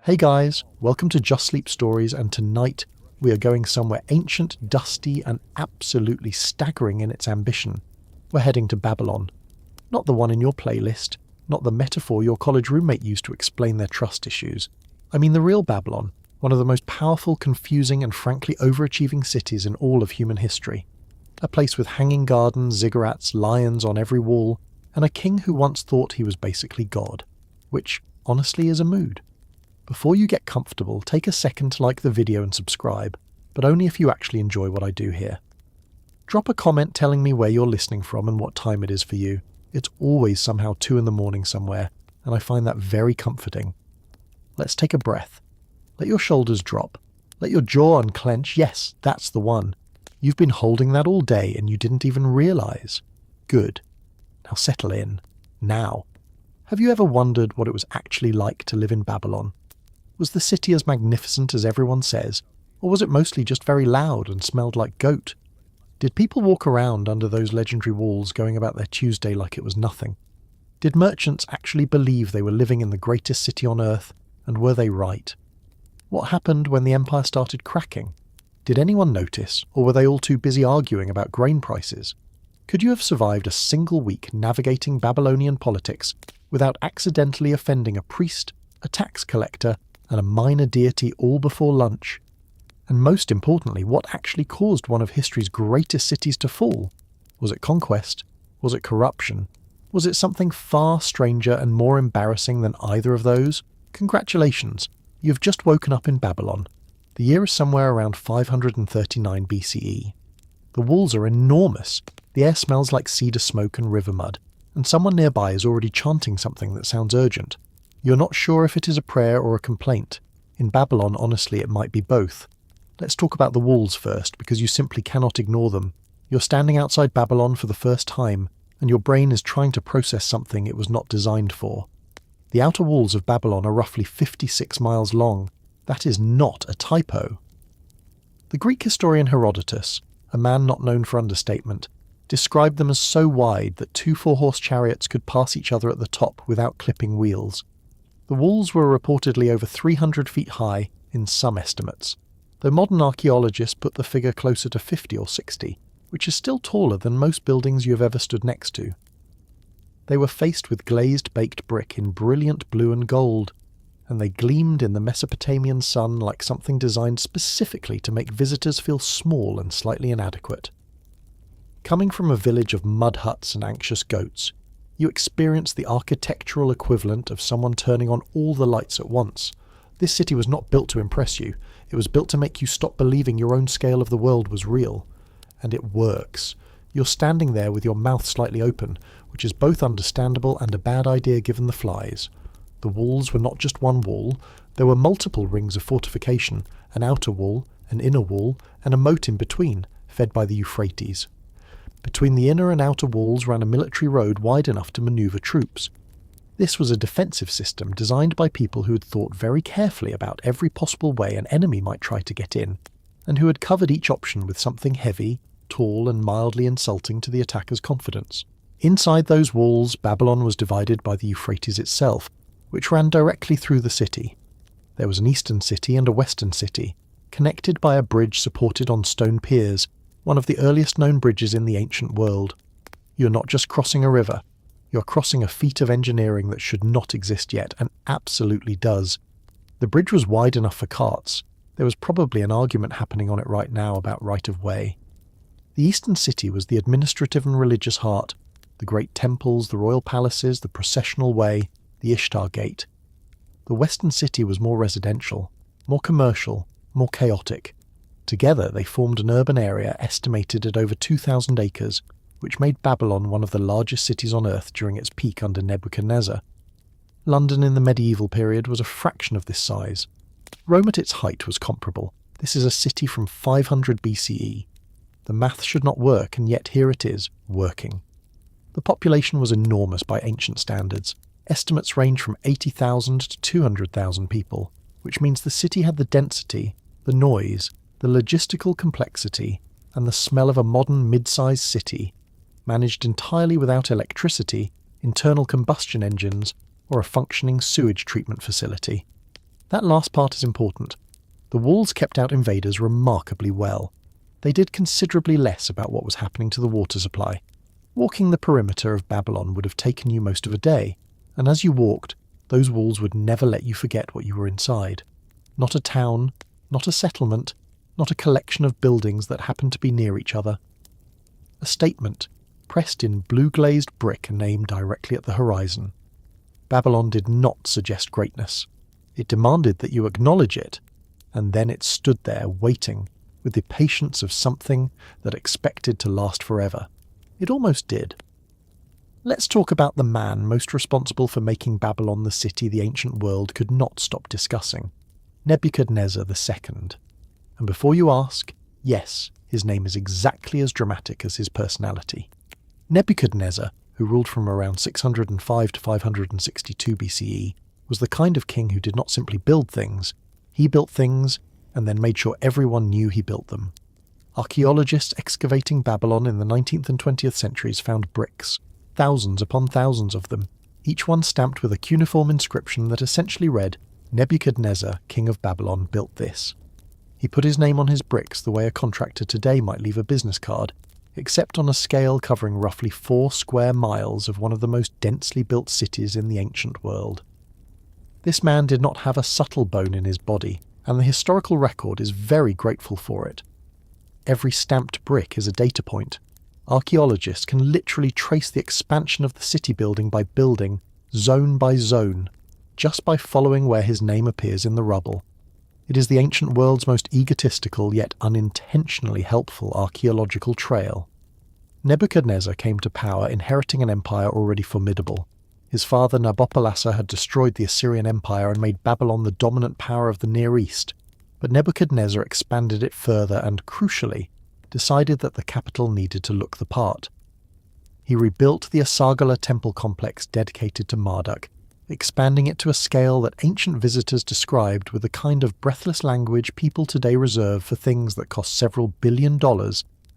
Hey guys, welcome to Just Sleep Stories, and tonight we are going somewhere ancient, dusty, and absolutely staggering in its ambition. We're heading to Babylon. Not the one in your playlist, not the metaphor your college roommate used to explain their trust issues. I mean the real Babylon, one of the most powerful, confusing, and frankly overachieving cities in all of human history. A place with hanging gardens, ziggurats, lions on every wall, and a king who once thought he was basically God. Which, honestly, is a mood. Before you get comfortable, take a second to like the video and subscribe, but only if you actually enjoy what I do here. Drop a comment telling me where you're listening from and what time it is for you. It's always somehow 2 a.m. somewhere, and I find that very comforting. Let's take a breath. Let your shoulders drop. Let your jaw unclench. Yes, that's the one. You've been holding that all day and you didn't even realize. Good. Now settle in. Now. Have you ever wondered what it was actually like to live in Babylon? Was the city as magnificent as everyone says, or was it mostly just very loud and smelled like goat? Did people walk around under those legendary walls going about their Tuesday like it was nothing? Did merchants actually believe they were living in the greatest city on earth, and were they right? What happened when the empire started cracking? Did anyone notice, or were they all too busy arguing about grain prices? Could you have survived a single week navigating Babylonian politics without accidentally offending a priest, a tax collector, and a minor deity all before lunch? And most importantly, what actually caused one of history's greatest cities to fall? Was it conquest? Was it corruption? Was it something far stranger and more embarrassing than either of those? Congratulations, you've just woken up in Babylon. The year is somewhere around 539 BCE. The walls are enormous, the air smells like cedar smoke and river mud, and someone nearby is already chanting something that sounds urgent. You're not sure if it is a prayer or a complaint. In Babylon, honestly, it might be both. Let's talk about the walls first, because you simply cannot ignore them. You're standing outside Babylon for the first time, and your brain is trying to process something it was not designed for. The outer walls of Babylon are roughly 56 miles long. That is not a typo. The Greek historian Herodotus, a man not known for understatement, described them as so wide that 2 4-horse chariots could pass each other at the top without clipping wheels. The walls were reportedly over 300 feet high in some estimates, though modern archaeologists put the figure closer to 50 or 60, which is still taller than most buildings you have ever stood next to. They were faced with glazed baked brick in brilliant blue and gold, and they gleamed in the Mesopotamian sun like something designed specifically to make visitors feel small and slightly inadequate. Coming from a village of mud huts and anxious goats, you experience the architectural equivalent of someone turning on all the lights at once. This city was not built to impress you, it was built to make you stop believing your own scale of the world was real. And it works. You're standing there with your mouth slightly open, which is both understandable and a bad idea given the flies. The walls were not just one wall, there were multiple rings of fortification, an outer wall, an inner wall, and a moat in between, fed by the Euphrates. Between the inner and outer walls ran a military road wide enough to maneuver troops. This was a defensive system designed by people who had thought very carefully about every possible way an enemy might try to get in, and who had covered each option with something heavy, tall, and mildly insulting to the attacker's confidence. Inside those walls, Babylon was divided by the Euphrates itself, which ran directly through the city. There was an eastern city and a western city, connected by a bridge supported on stone piers, one of the earliest known bridges in the ancient world. You're not just crossing a river, you're crossing a feat of engineering that should not exist yet, and absolutely does. The bridge was wide enough for carts. There was probably an argument happening on it right now about right of way. The eastern city was the administrative and religious heart, the great temples, the royal palaces, the processional way, the Ishtar Gate. The western city was more residential, more commercial, more chaotic. Together they formed an urban area estimated at over 2,000 acres, which made Babylon one of the largest cities on earth during its peak under Nebuchadnezzar. London in the medieval period was a fraction of this size. Rome at its height was comparable. This is a city from 500 BCE. The math should not work, and yet here it is, working. The population was enormous by ancient standards. Estimates range from 80,000 to 200,000 people, which means the city had the density, the noise, the logistical complexity, and the smell of a modern mid-sized city, managed entirely without electricity, internal combustion engines, or a functioning sewage treatment facility. That last part is important. The walls kept out invaders remarkably well. They did considerably less about what was happening to the water supply. Walking the perimeter of Babylon would have taken you most of a day, and as you walked, those walls would never let you forget what you were inside. Not a town, not a settlement, not a collection of buildings that happened to be near each other. A statement, pressed in blue-glazed brick and aimed directly at the horizon. Babylon did not suggest greatness. It demanded that you acknowledge it, and then it stood there waiting with the patience of something that expected to last forever. It almost did. Let's talk about the man most responsible for making Babylon the city the ancient world could not stop discussing, Nebuchadnezzar II. And before you ask, yes, his name is exactly as dramatic as his personality. Nebuchadnezzar, who ruled from around 605 to 562 BCE, was the kind of king who did not simply build things. He built things and then made sure everyone knew he built them. Archaeologists excavating Babylon in the 19th and 20th centuries found bricks, thousands upon thousands of them, each one stamped with a cuneiform inscription that essentially read, "Nebuchadnezzar, king of Babylon, built this." He put his name on his bricks the way a contractor today might leave a business card, except on a scale covering roughly 4 square miles of one of the most densely built cities in the ancient world. This man did not have a subtle bone in his body, and the historical record is very grateful for it. Every stamped brick is a data point. Archaeologists can literally trace the expansion of the city building by building, zone by zone, just by following where his name appears in the rubble. It is the ancient world's most egotistical yet unintentionally helpful archaeological trail. Nebuchadnezzar came to power inheriting an empire already formidable. His father Nabopolassar had destroyed the Assyrian Empire and made Babylon the dominant power of the Near East, but Nebuchadnezzar expanded it further and, crucially, decided that the capital needed to look the part. He rebuilt the Asargala temple complex dedicated to Marduk, expanding it to a scale that ancient visitors described with the kind of breathless language people today reserve for things that cost several $billion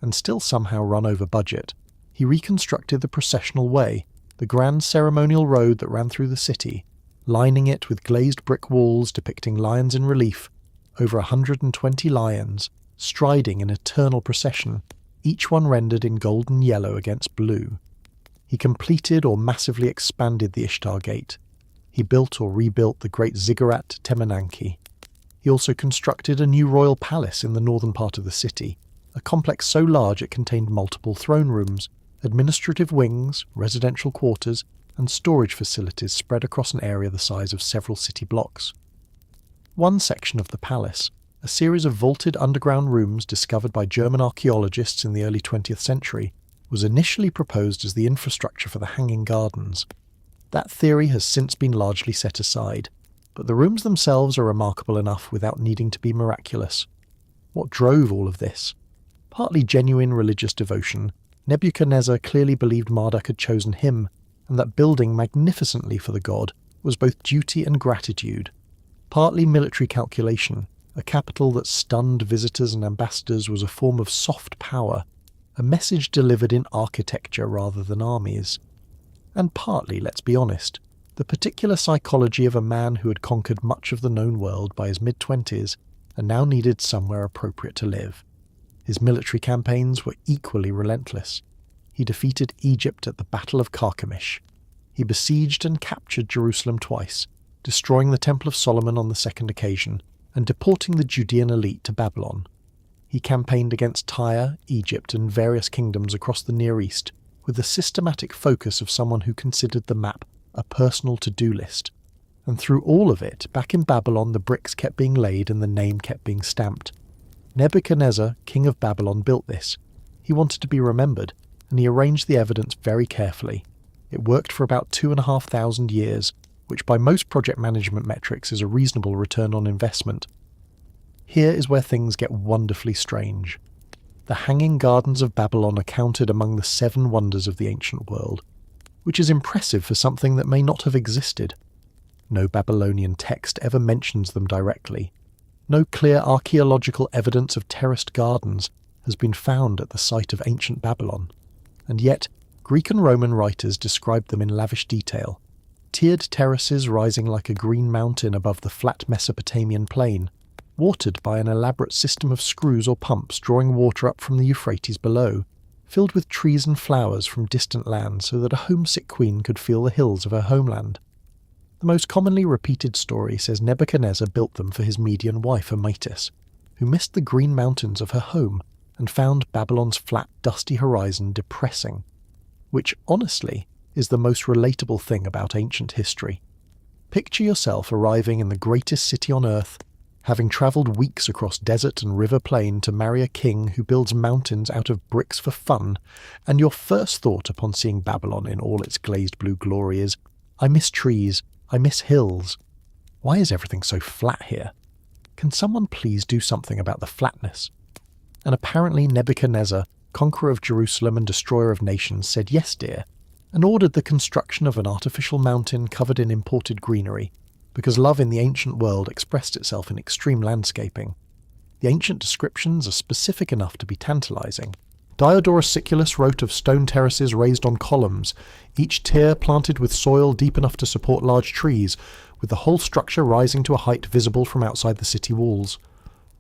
and still somehow run over budget. He reconstructed the processional way, the grand ceremonial road that ran through the city, lining it with glazed brick walls depicting lions in relief, over 120 lions, striding in eternal procession, each one rendered in golden yellow against blue. He completed or massively expanded the Ishtar Gate. He built or rebuilt the great ziggurat Temenanki. He also constructed a new royal palace in the northern part of the city, a complex so large it contained multiple throne rooms, administrative wings, residential quarters, and storage facilities spread across an area the size of several city blocks. One section of the palace, a series of vaulted underground rooms discovered by German archaeologists in the early 20th century, was initially proposed as the infrastructure for the Hanging Gardens. That theory has since been largely set aside, but the rooms themselves are remarkable enough without needing to be miraculous. What drove all of this? Partly genuine religious devotion. Nebuchadnezzar clearly believed Marduk had chosen him, and that building magnificently for the god was both duty and gratitude. Partly military calculation. A capital that stunned visitors and ambassadors was a form of soft power, a message delivered in architecture rather than armies. And partly, let's be honest, the particular psychology of a man who had conquered much of the known world by his mid-20s and now needed somewhere appropriate to live. His military campaigns were equally relentless. He defeated Egypt at the Battle of Carchemish. He besieged and captured Jerusalem twice, destroying the Temple of Solomon on the second occasion, and deporting the Judean elite to Babylon. He campaigned against Tyre, Egypt, and various kingdoms across the Near East, with the systematic focus of someone who considered the map a personal to-do list. And through all of it, back in Babylon, the bricks kept being laid and the name kept being stamped. Nebuchadnezzar, king of Babylon, built this. He wanted to be remembered, and he arranged the evidence very carefully. It worked for about 2,500 years, which by most project management metrics is a reasonable return on investment. Here is where things get wonderfully strange. The Hanging Gardens of Babylon are counted among the 7 wonders of the ancient world, which is impressive for something that may not have existed. No Babylonian text ever mentions them directly. No clear archaeological evidence of terraced gardens has been found at the site of ancient Babylon, and yet Greek and Roman writers described them in lavish detail. tiered terraces rising like a green mountain above the flat Mesopotamian plain, watered by an elaborate system of screws or pumps drawing water up from the Euphrates below, filled with trees and flowers from distant lands so that a homesick queen could feel the hills of her homeland. The most commonly repeated story says Nebuchadnezzar built them for his Median wife Amytis, who missed the green mountains of her home and found Babylon's flat, dusty horizon depressing, which, honestly, is the most relatable thing about ancient history. Picture yourself arriving in the greatest city on earth, having travelled weeks across desert and river plain to marry a king who builds mountains out of bricks for fun, and your first thought upon seeing Babylon in all its glazed blue glory is, I miss trees, I miss hills. Why is everything so flat here? Can someone please do something about the flatness? And apparently Nebuchadnezzar, conqueror of Jerusalem and destroyer of nations, said yes, dear, and ordered the construction of an artificial mountain covered in imported greenery, because love in the ancient world expressed itself in extreme landscaping. The ancient descriptions are specific enough to be tantalizing. Diodorus Siculus wrote of stone terraces raised on columns, each tier planted with soil deep enough to support large trees, with the whole structure rising to a height visible from outside the city walls.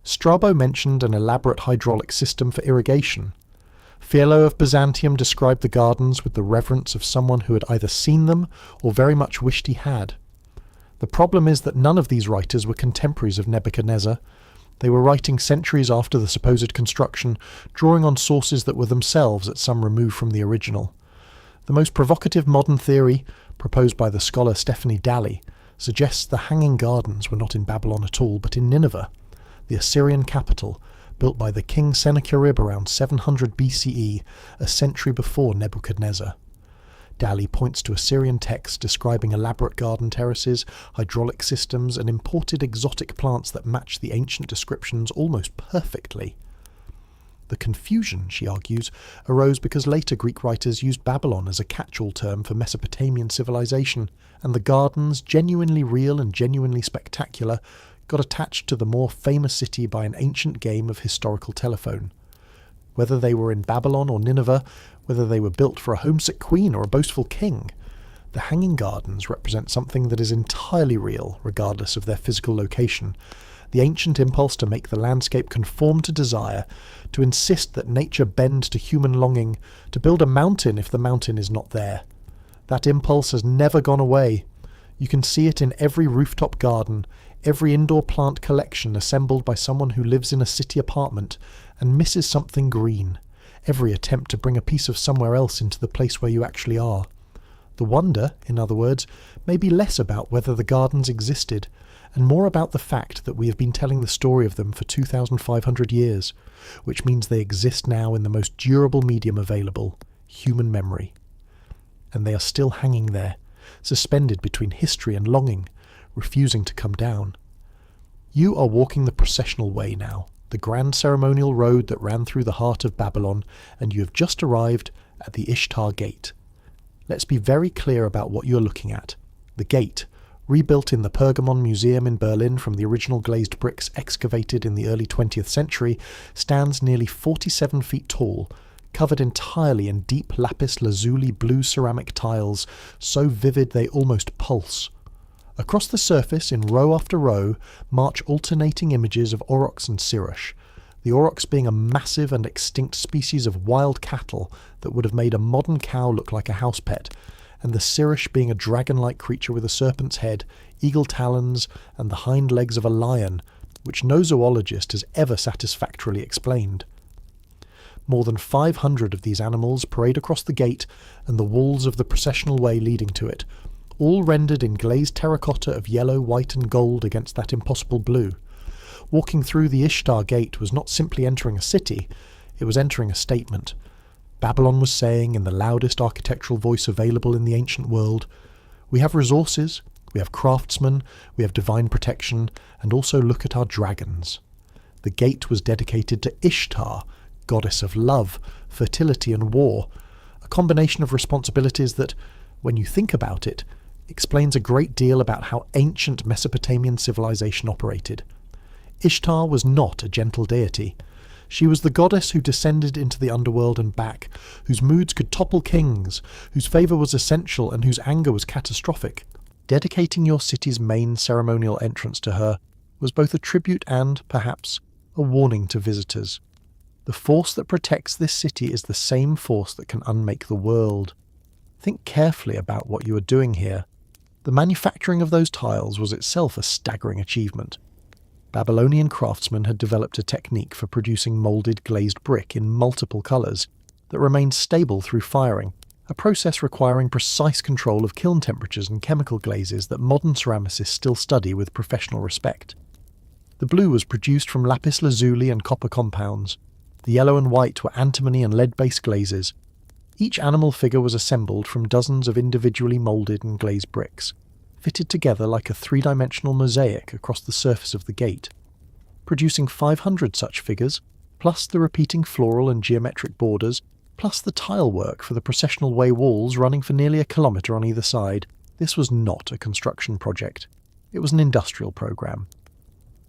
Strabo mentioned an elaborate hydraulic system for irrigation. Philo of Byzantium described the gardens with the reverence of someone who had either seen them or very much wished he had. The problem is that none of these writers were contemporaries of Nebuchadnezzar. They were writing centuries after the supposed construction, drawing on sources that were themselves at some remove from the original. The most provocative modern theory, proposed by the scholar Stephanie Dalley, suggests the Hanging Gardens were not in Babylon at all, but in Nineveh, the Assyrian capital, built by the king Sennacherib around 700 BCE, a century before Nebuchadnezzar. Dalley points to Assyrian texts describing elaborate garden terraces, hydraulic systems, and imported exotic plants that match the ancient descriptions almost perfectly. The confusion, she argues, arose because later Greek writers used Babylon as a catch-all term for Mesopotamian civilization, and the gardens, genuinely real and genuinely spectacular, got attached to the more famous city by an ancient game of historical telephone. Whether they were in Babylon or Nineveh, whether they were built for a homesick queen or a boastful king, the Hanging Gardens represent something that is entirely real, regardless of their physical location. The ancient impulse to make the landscape conform to desire, to insist that nature bend to human longing, to build a mountain if the mountain is not there. That impulse has never gone away. You can see it in every rooftop garden, every indoor plant collection assembled by someone who lives in a city apartment and misses something green, every attempt to bring a piece of somewhere else into the place where you actually are. The wonder, in other words, may be less about whether the gardens existed, and more about the fact that we have been telling the story of them for 2,500 years, which means they exist now in the most durable medium available, human memory. And they are still hanging there, suspended between history and longing, refusing to come down. You are walking the processional way now, the grand ceremonial road that ran through the heart of Babylon, and you have just arrived at the Ishtar Gate. Let's be very clear about what you're looking at. The gate, rebuilt in the Pergamon Museum in Berlin from the original glazed bricks excavated in the early 20th century, stands nearly 47 feet tall, covered entirely in deep lapis lazuli blue ceramic tiles, so vivid they almost pulse. Across the surface, in row after row, march alternating images of aurochs and sirush, the aurochs being a massive and extinct species of wild cattle that would have made a modern cow look like a house pet, and the sirush being a dragon-like creature with a serpent's head, eagle talons, and the hind legs of a lion, which no zoologist has ever satisfactorily explained. More than 500 of these animals parade across the gate and the walls of the processional way leading to it, all rendered in glazed terracotta of yellow, white and gold against that impossible blue. Walking through the Ishtar Gate was not simply entering a city, it was entering a statement. Babylon was saying, in the loudest architectural voice available in the ancient world, we have resources, we have craftsmen, we have divine protection, and also look at our dragons. The gate was dedicated to Ishtar, goddess of love, fertility and war, a combination of responsibilities that, when you think about it, explains a great deal about how ancient Mesopotamian civilization operated. Ishtar was not a gentle deity. She was the goddess who descended into the underworld and back, whose moods could topple kings, whose favour was essential and whose anger was catastrophic, dedicating your city's main ceremonial entrance to her was both a tribute and, perhaps, a warning to visitors. The force that protects this city is the same force that can unmake the world. Think carefully about what you are doing here. The manufacturing of those tiles was itself a staggering achievement. Babylonian craftsmen had developed a technique for producing moulded glazed brick in multiple colours that remained stable through firing, a process requiring precise control of kiln temperatures and chemical glazes that modern ceramicists still study with professional respect. The blue was produced from lapis lazuli and copper compounds. The yellow and white were antimony and lead-based glazes. Each animal figure was assembled from dozens of individually moulded and glazed bricks, fitted together like a three-dimensional mosaic across the surface of the gate. Producing 500 such figures, plus the repeating floral and geometric borders, plus the tile work for the processional way walls running for nearly a kilometre on either side, this was not a construction project. It was an industrial programme.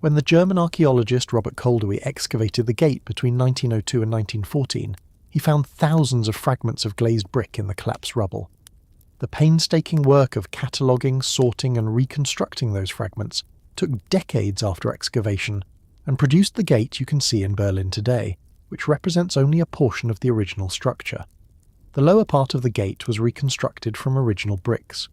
When the German archaeologist Robert Koldewey excavated the gate between 1902 and 1914, he found thousands of fragments of glazed brick in the collapsed rubble. The painstaking work of cataloguing, sorting and reconstructing those fragments took decades after excavation and produced the gate you can see in Berlin today, which represents only a portion of the original structure. The lower part of the gate was reconstructed from original bricks.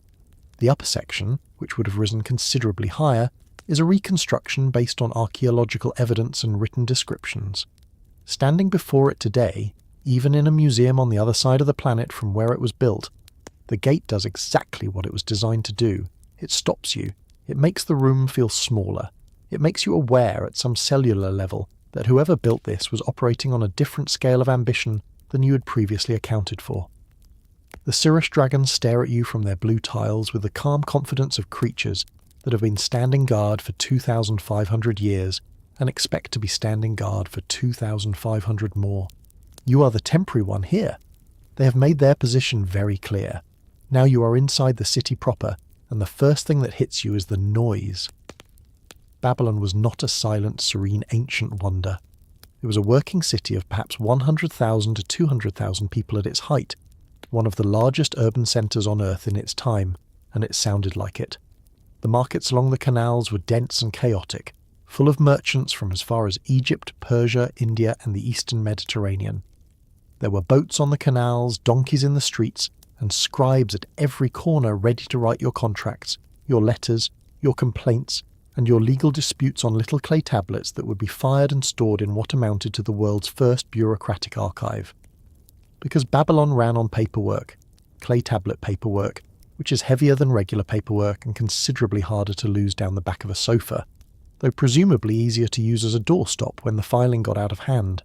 The upper section, which would have risen considerably higher, is a reconstruction based on archaeological evidence and written descriptions. Standing before it today, even in a museum on the other side of the planet from where it was built, the gate does exactly what it was designed to do. It stops you. It makes the room feel smaller. It makes you aware at some cellular level that whoever built this was operating on a different scale of ambition than you had previously accounted for. The cirrus dragons stare at you from their blue tiles with the calm confidence of creatures that have been standing guard for 2,500 years and expect to be standing guard for 2,500 more. You are the temporary one here. They have made their position very clear. Now you are inside the city proper, and the first thing that hits you is the noise. Babylon was not a silent, serene, ancient wonder. It was a working city of perhaps 100,000 to 200,000 people at its height, one of the largest urban centres on Earth in its time, and it sounded like it. The markets along the canals were dense and chaotic, full of merchants from as far as Egypt, Persia, India and the Eastern Mediterranean. There were boats on the canals, donkeys in the streets, and scribes at every corner ready to write your contracts, your letters, your complaints, and your legal disputes on little clay tablets that would be fired and stored in what amounted to the world's first bureaucratic archive. Because Babylon ran on paperwork, clay tablet paperwork, which is heavier than regular paperwork and considerably harder to lose down the back of a sofa, though presumably easier to use as a doorstop when the filing got out of hand.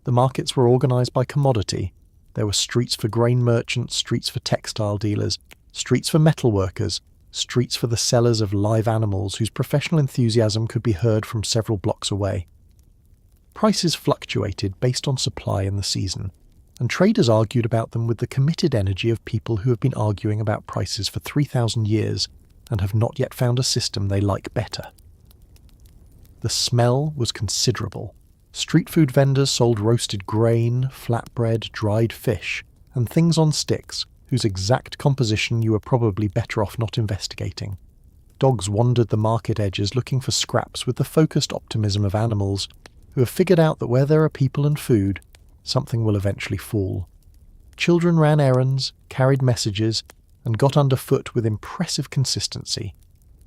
The markets were organised by commodity. There were streets for grain merchants, streets for textile dealers, streets for metal workers, streets for the sellers of live animals whose professional enthusiasm could be heard from several blocks away. Prices fluctuated based on supply in the season, and traders argued about them with the committed energy of people who have been arguing about prices for 3,000 years and have not yet found a system they like better. The smell was considerable. Street food vendors sold roasted grain, flatbread, dried fish, and things on sticks whose exact composition you were probably better off not investigating. Dogs wandered the market edges looking for scraps with the focused optimism of animals who have figured out that where there are people and food, something will eventually fall. Children ran errands, carried messages, and got underfoot with impressive consistency.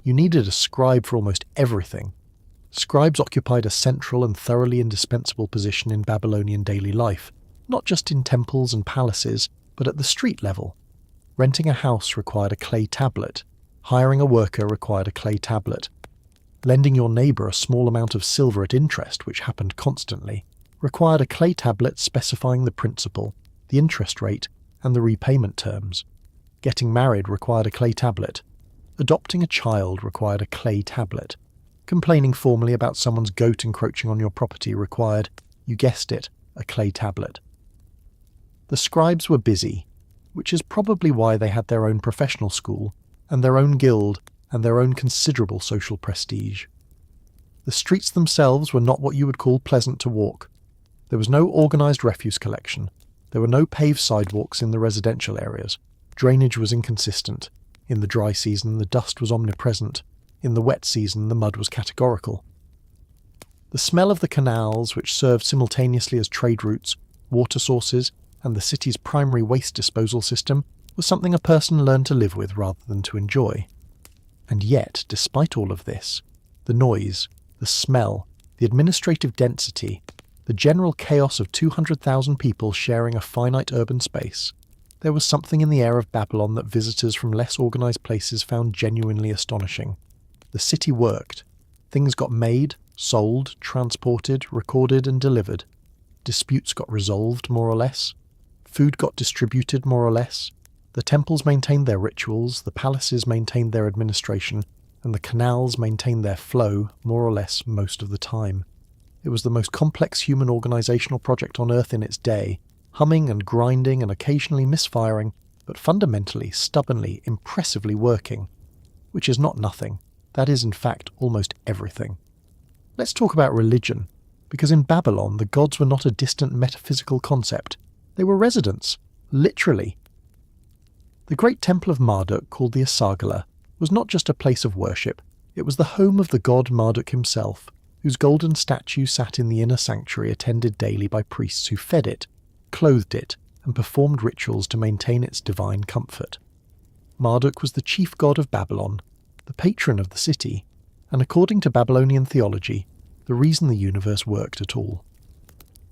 You needed a scribe for almost everything. Scribes occupied a central and thoroughly indispensable position in Babylonian daily life, not just in temples and palaces, but at the street level. Renting a house required a clay tablet. Hiring a worker required a clay tablet. Lending your neighbour a small amount of silver at interest, which happened constantly, required a clay tablet specifying the principal, the interest rate, and the repayment terms. Getting married required a clay tablet. Adopting a child required a clay tablet. Complaining formally about someone's goat encroaching on your property required, you guessed it, a clay tablet. The scribes were busy, which is probably why they had their own professional school, and their own guild, and their own considerable social prestige. The streets themselves were not what you would call pleasant to walk. There was no organised refuse collection. There were no paved sidewalks in the residential areas. Drainage was inconsistent. In the dry season, the dust was omnipresent. In the wet season, the mud was categorical. The smell of the canals, which served simultaneously as trade routes, water sources, and the city's primary waste disposal system, was something a person learned to live with rather than to enjoy. And yet, despite all of this, the noise, the smell, the administrative density, the general chaos of 200,000 people sharing a finite urban space, there was something in the air of Babylon that visitors from less organised places found genuinely astonishing. The city worked. Things got made, sold, transported, recorded and delivered. Disputes got resolved, more or less. Food got distributed, more or less. The temples maintained their rituals, the palaces maintained their administration, and the canals maintained their flow, more or less, most of the time. It was the most complex human organisational project on Earth in its day, humming and grinding and occasionally misfiring, but fundamentally, stubbornly, impressively working. Which is not nothing. That is, in fact, almost everything. Let's talk about religion, because in Babylon the gods were not a distant metaphysical concept. They were residents, literally. The great temple of Marduk, called the Asargala, was not just a place of worship, it was the home of the god Marduk himself, whose golden statue sat in the inner sanctuary attended daily by priests who fed it, clothed it, and performed rituals to maintain its divine comfort. Marduk was the chief god of Babylon, the patron of the city, and according to Babylonian theology, the reason the universe worked at all.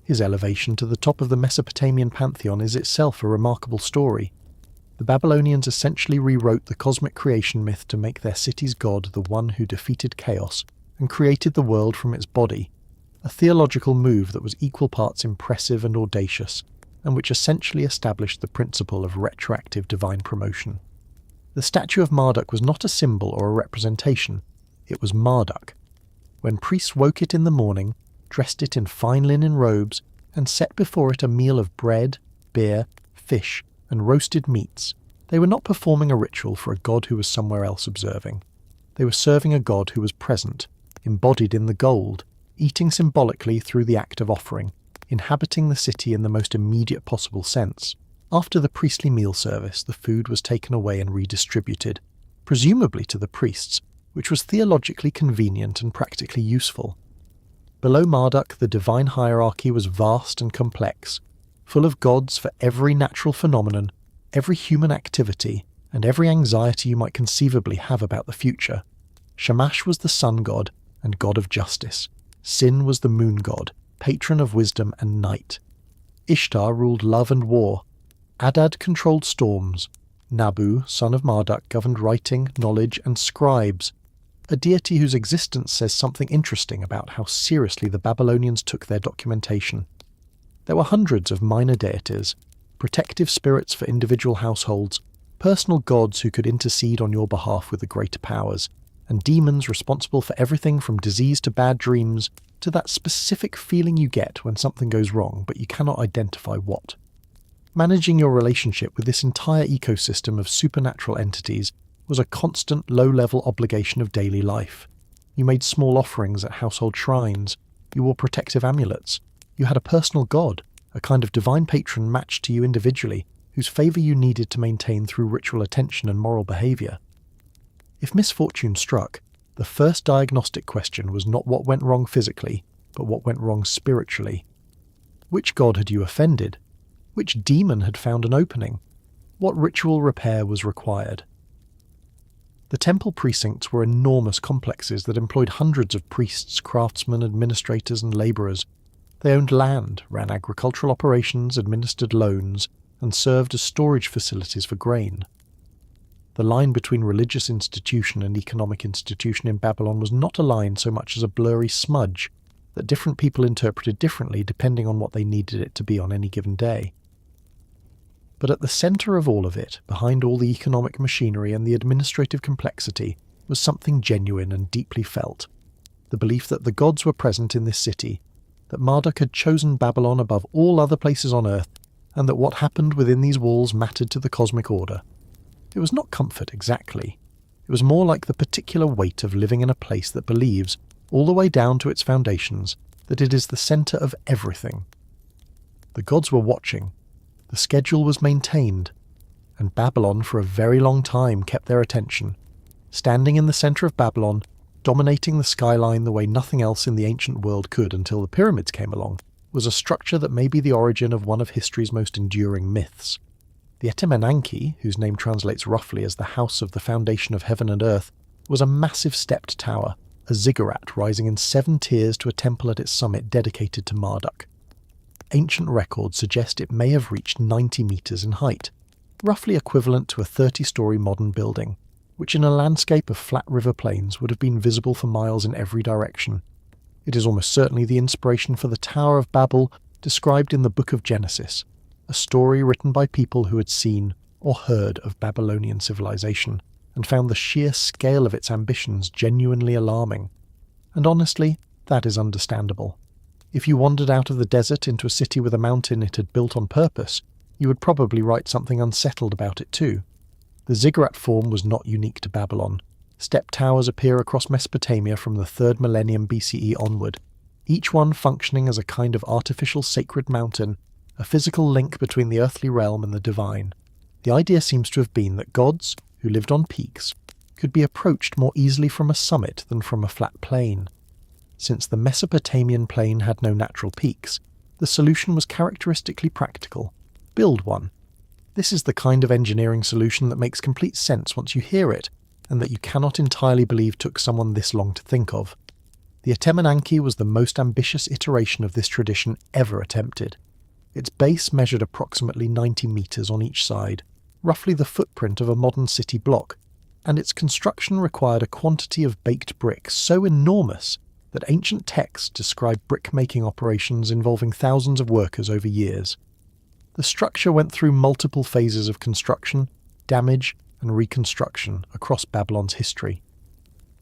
His elevation to the top of the Mesopotamian pantheon is itself a remarkable story. The Babylonians essentially rewrote the cosmic creation myth to make their city's god the one who defeated chaos and created the world from its body, a theological move that was equal parts impressive and audacious, and which essentially established the principle of retroactive divine promotion. The statue of Marduk was not a symbol or a representation, it was Marduk. When priests woke it in the morning, dressed it in fine linen robes, and set before it a meal of bread, beer, fish, and roasted meats, they were not performing a ritual for a god who was somewhere else observing. They were serving a god who was present, embodied in the gold, eating symbolically through the act of offering, inhabiting the city in the most immediate possible sense. After the priestly meal service, the food was taken away and redistributed, presumably to the priests, which was theologically convenient and practically useful. Below Marduk, the divine hierarchy was vast and complex, full of gods for every natural phenomenon, every human activity, and every anxiety you might conceivably have about the future. Shamash was the sun god and god of justice. Sin was the moon god, patron of wisdom and night. Ishtar ruled love and war. Adad controlled storms. Nabu, son of Marduk, governed writing, knowledge, and scribes, a deity whose existence says something interesting about how seriously the Babylonians took their documentation. There were hundreds of minor deities, protective spirits for individual households, personal gods who could intercede on your behalf with the greater powers, and demons responsible for everything from disease to bad dreams, to that specific feeling you get when something goes wrong but you cannot identify what. Managing your relationship with this entire ecosystem of supernatural entities was a constant low-level obligation of daily life. You made small offerings at household shrines. You wore protective amulets. You had a personal god, a kind of divine patron matched to you individually, whose favour you needed to maintain through ritual attention and moral behaviour. If misfortune struck, the first diagnostic question was not what went wrong physically, but what went wrong spiritually. Which god had you offended? Which demon had found an opening? What ritual repair was required? The temple precincts were enormous complexes that employed hundreds of priests, craftsmen, administrators, and labourers. They owned land, ran agricultural operations, administered loans, and served as storage facilities for grain. The line between religious institution and economic institution in Babylon was not a line so much as a blurry smudge that different people interpreted differently depending on what they needed it to be on any given day. But at the centre of all of it, behind all the economic machinery and the administrative complexity, was something genuine and deeply felt. The belief that the gods were present in this city, that Marduk had chosen Babylon above all other places on earth, and that what happened within these walls mattered to the cosmic order. It was not comfort exactly. It was more like the particular weight of living in a place that believes, all the way down to its foundations, that it is the centre of everything. The gods were watching. The schedule was maintained, and Babylon for a very long time kept their attention. Standing in the centre of Babylon, dominating the skyline the way nothing else in the ancient world could until the pyramids came along, was a structure that may be the origin of one of history's most enduring myths. The Etemenanki, whose name translates roughly as the house of the foundation of heaven and earth, was a massive stepped tower, a ziggurat rising in 7 tiers to a temple at its summit dedicated to Marduk. Ancient records suggest it may have reached 90 metres in height, roughly equivalent to a 30-storey modern building, which in a landscape of flat river plains would have been visible for miles in every direction. It is almost certainly the inspiration for the Tower of Babel described in the Book of Genesis, a story written by people who had seen or heard of Babylonian civilization and found the sheer scale of its ambitions genuinely alarming. And honestly, that is understandable. If you wandered out of the desert into a city with a mountain it had built on purpose, you would probably write something unsettled about it too. The ziggurat form was not unique to Babylon. Step towers appear across Mesopotamia from the 3rd millennium BCE onward, each one functioning as a kind of artificial sacred mountain, a physical link between the earthly realm and the divine. The idea seems to have been that gods, who lived on peaks, could be approached more easily from a summit than from a flat plain. Since the Mesopotamian plain had no natural peaks, the solution was characteristically practical. Build one. This is the kind of engineering solution that makes complete sense once you hear it, and that you cannot entirely believe took someone this long to think of. The Etemenanki was the most ambitious iteration of this tradition ever attempted. Its base measured approximately 90 metres on each side, roughly the footprint of a modern city block, and its construction required a quantity of baked brick so enormous that ancient texts describe brick-making operations involving thousands of workers over years. The structure went through multiple phases of construction, damage, and reconstruction across Babylon's history.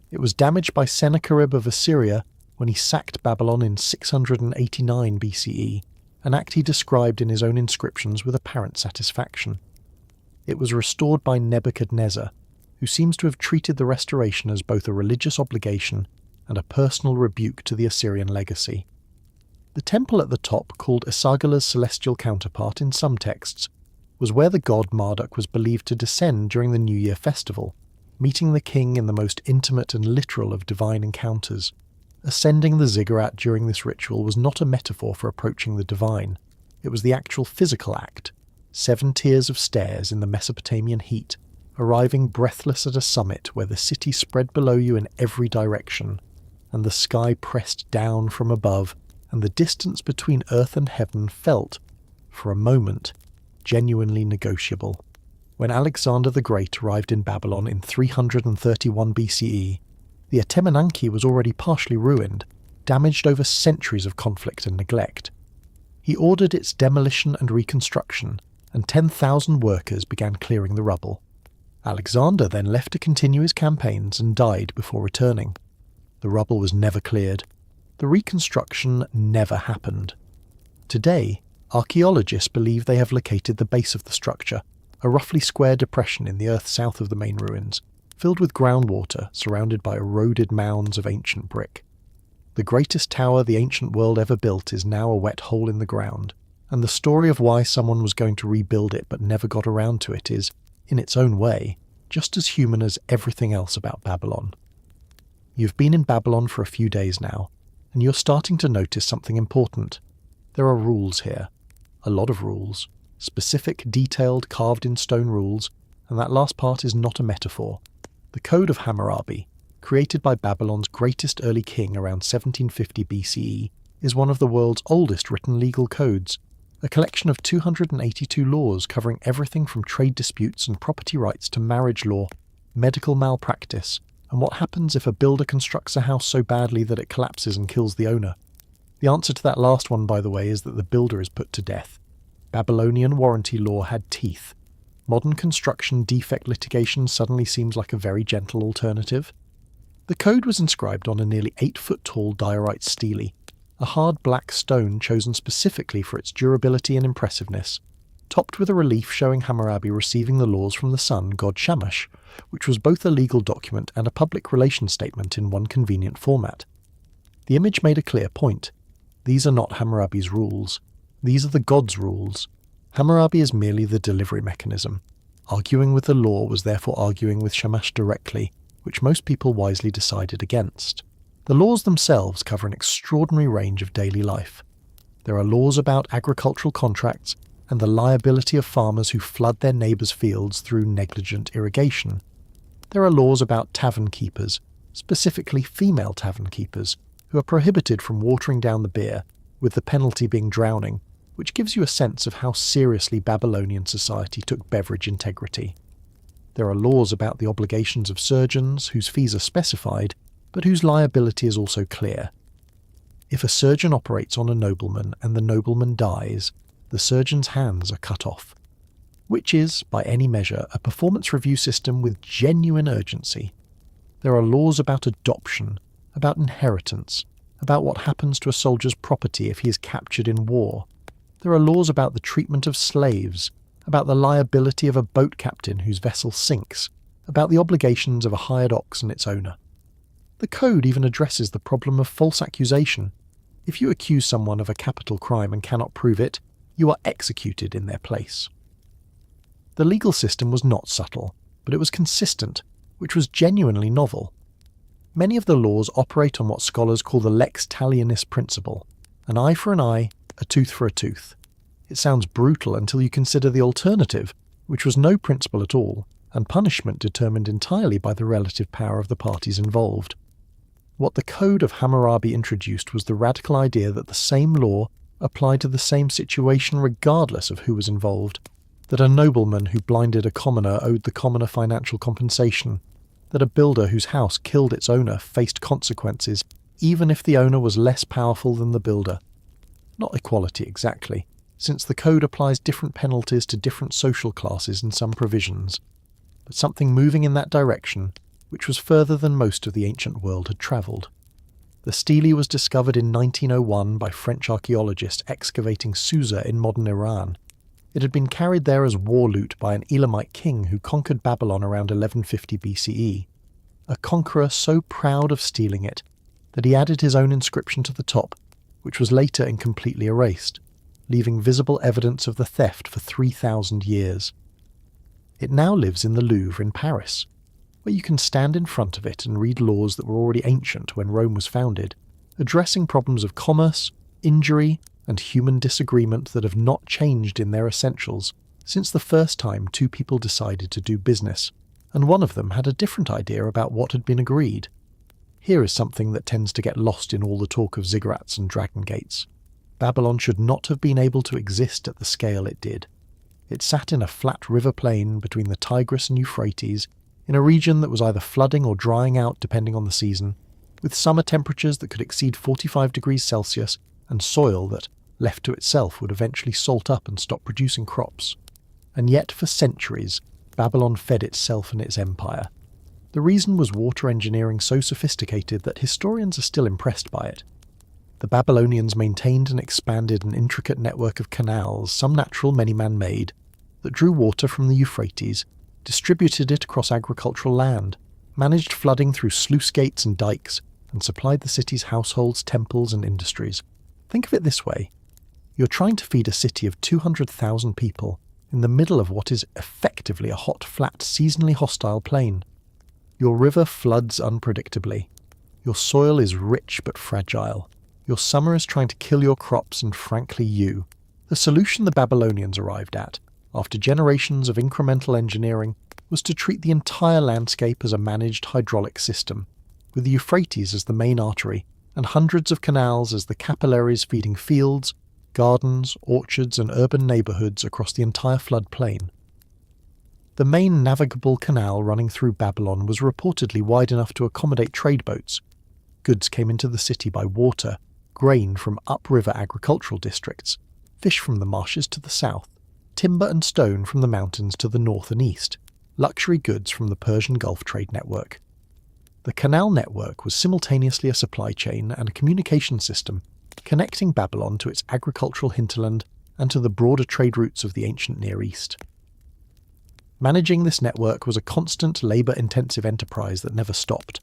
It was damaged by Sennacherib of Assyria when he sacked Babylon in 689 BCE, an act he described in his own inscriptions with apparent satisfaction. It was restored by Nebuchadnezzar, who seems to have treated the restoration as both a religious obligation and a personal rebuke to the Assyrian legacy. The temple at the top, called Esagala's celestial counterpart in some texts, was where the god Marduk was believed to descend during the New Year festival, meeting the king in the most intimate and literal of divine encounters. Ascending the ziggurat during this ritual was not a metaphor for approaching the divine. It was the actual physical act, 7 tiers of stairs in the Mesopotamian heat, arriving breathless at a summit where the city spread below you in every direction, and the sky pressed down from above, and the distance between earth and heaven felt, for a moment, genuinely negotiable. When Alexander the Great arrived in Babylon in 331 BCE, the Etemenanki was already partially ruined, damaged over centuries of conflict and neglect. He ordered its demolition and reconstruction, and 10,000 workers began clearing the rubble. Alexander then left to continue his campaigns and died before returning. The rubble was never cleared. The reconstruction never happened. Today, archaeologists believe they have located the base of the structure, a roughly square depression in the earth south of the main ruins, filled with groundwater surrounded by eroded mounds of ancient brick. The greatest tower the ancient world ever built is now a wet hole in the ground, and the story of why someone was going to rebuild it but never got around to it is, in its own way, just as human as everything else about Babylon. You've been in Babylon for a few days now, and you're starting to notice something important. There are rules here. A lot of rules. Specific, detailed, carved-in-stone rules, and that last part is not a metaphor. The Code of Hammurabi, created by Babylon's greatest early king around 1750 BCE, is one of the world's oldest written legal codes, a collection of 282 laws covering everything from trade disputes and property rights to marriage law, medical malpractice, and what happens if a builder constructs a house so badly that it collapses and kills the owner. The answer to that last one, by the way, is that the builder is put to death. Babylonian warranty law had teeth. Modern construction defect litigation suddenly seems like a very gentle alternative. The code was inscribed on a nearly 8-foot-tall diorite stele, a hard black stone chosen specifically for its durability and impressiveness, topped with a relief showing Hammurabi receiving the laws from the sun god Shamash, which was both a legal document and a public relations statement in one convenient format. The image made a clear point. These are not Hammurabi's rules. These are the god's rules. Hammurabi is merely the delivery mechanism. Arguing with the law was therefore arguing with Shamash directly, which most people wisely decided against. The laws themselves cover an extraordinary range of daily life. There are laws about agricultural contracts and the liability of farmers who flood their neighbours' fields through negligent irrigation. There are laws about tavern keepers, specifically female tavern keepers, who are prohibited from watering down the beer, with the penalty being drowning, which gives you a sense of how seriously Babylonian society took beverage integrity. There are laws about the obligations of surgeons, whose fees are specified, but whose liability is also clear. If a surgeon operates on a nobleman and the nobleman dies, the surgeon's hands are cut off, which is, by any measure, a performance review system with genuine urgency. There are laws about adoption, about inheritance, about what happens to a soldier's property if he is captured in war. There are laws about the treatment of slaves, about the liability of a boat captain whose vessel sinks, about the obligations of a hired ox and its owner. The code even addresses the problem of false accusation. If you accuse someone of a capital crime and cannot prove it, you are executed in their place. The legal system was not subtle, but it was consistent, which was genuinely novel. Many of the laws operate on what scholars call the lex talionis principle, an eye for an eye, a tooth for a tooth. It sounds brutal until you consider the alternative, which was no principle at all, and punishment determined entirely by the relative power of the parties involved. What the Code of Hammurabi introduced was the radical idea that the same law applied to the same situation regardless of who was involved, that a nobleman who blinded a commoner owed the commoner financial compensation, that a builder whose house killed its owner faced consequences even if the owner was less powerful than the builder. Not equality exactly, since the code applies different penalties to different social classes in some provisions, but something moving in that direction, which was further than most of the ancient world had travelled. The stele was discovered in 1901 by French archaeologists excavating Susa in modern Iran. It had been carried there as war loot by an Elamite king who conquered Babylon around 1150 BCE, a conqueror so proud of stealing it that he added his own inscription to the top, which was later incompletely erased, leaving visible evidence of the theft for 3,000 years. It now lives in the Louvre in Paris, where you can stand in front of it and read laws that were already ancient when Rome was founded, addressing problems of commerce, injury, and human disagreement that have not changed in their essentials since the first time two people decided to do business, and one of them had a different idea about what had been agreed. Here is something that tends to get lost in all the talk of ziggurats and dragon gates. Babylon should not have been able to exist at the scale it did. It sat in a flat river plain between the Tigris and Euphrates, in a region that was either flooding or drying out depending on the season, with summer temperatures that could exceed 45 degrees Celsius and soil that, left to itself, would eventually salt up and stop producing crops. And yet, for centuries, Babylon fed itself and its empire. The reason was water engineering so sophisticated that historians are still impressed by it. The Babylonians maintained and expanded an intricate network of canals, some natural, many man-made, that drew water from the Euphrates, distributed it across agricultural land, managed flooding through sluice gates and dikes, and supplied the city's households, temples, and industries. Think of it this way. You're trying to feed a city of 200,000 people in the middle of what is effectively a hot, flat, seasonally hostile plain. Your river floods unpredictably. Your soil is rich but fragile. Your summer is trying to kill your crops and, frankly, you. The solution the Babylonians arrived at, after generations of incremental engineering, was to treat the entire landscape as a managed hydraulic system, with the Euphrates as the main artery and hundreds of canals as the capillaries feeding fields, gardens, orchards and urban neighbourhoods across the entire floodplain. The main navigable canal running through Babylon was reportedly wide enough to accommodate trade boats. Goods came into the city by water, grain from upriver agricultural districts, fish from the marshes to the south, timber and stone from the mountains to the north and east, luxury goods from the Persian Gulf trade network. The canal network was simultaneously a supply chain and a communication system, connecting Babylon to its agricultural hinterland and to the broader trade routes of the ancient Near East. Managing this network was a constant, labour-intensive enterprise that never stopped.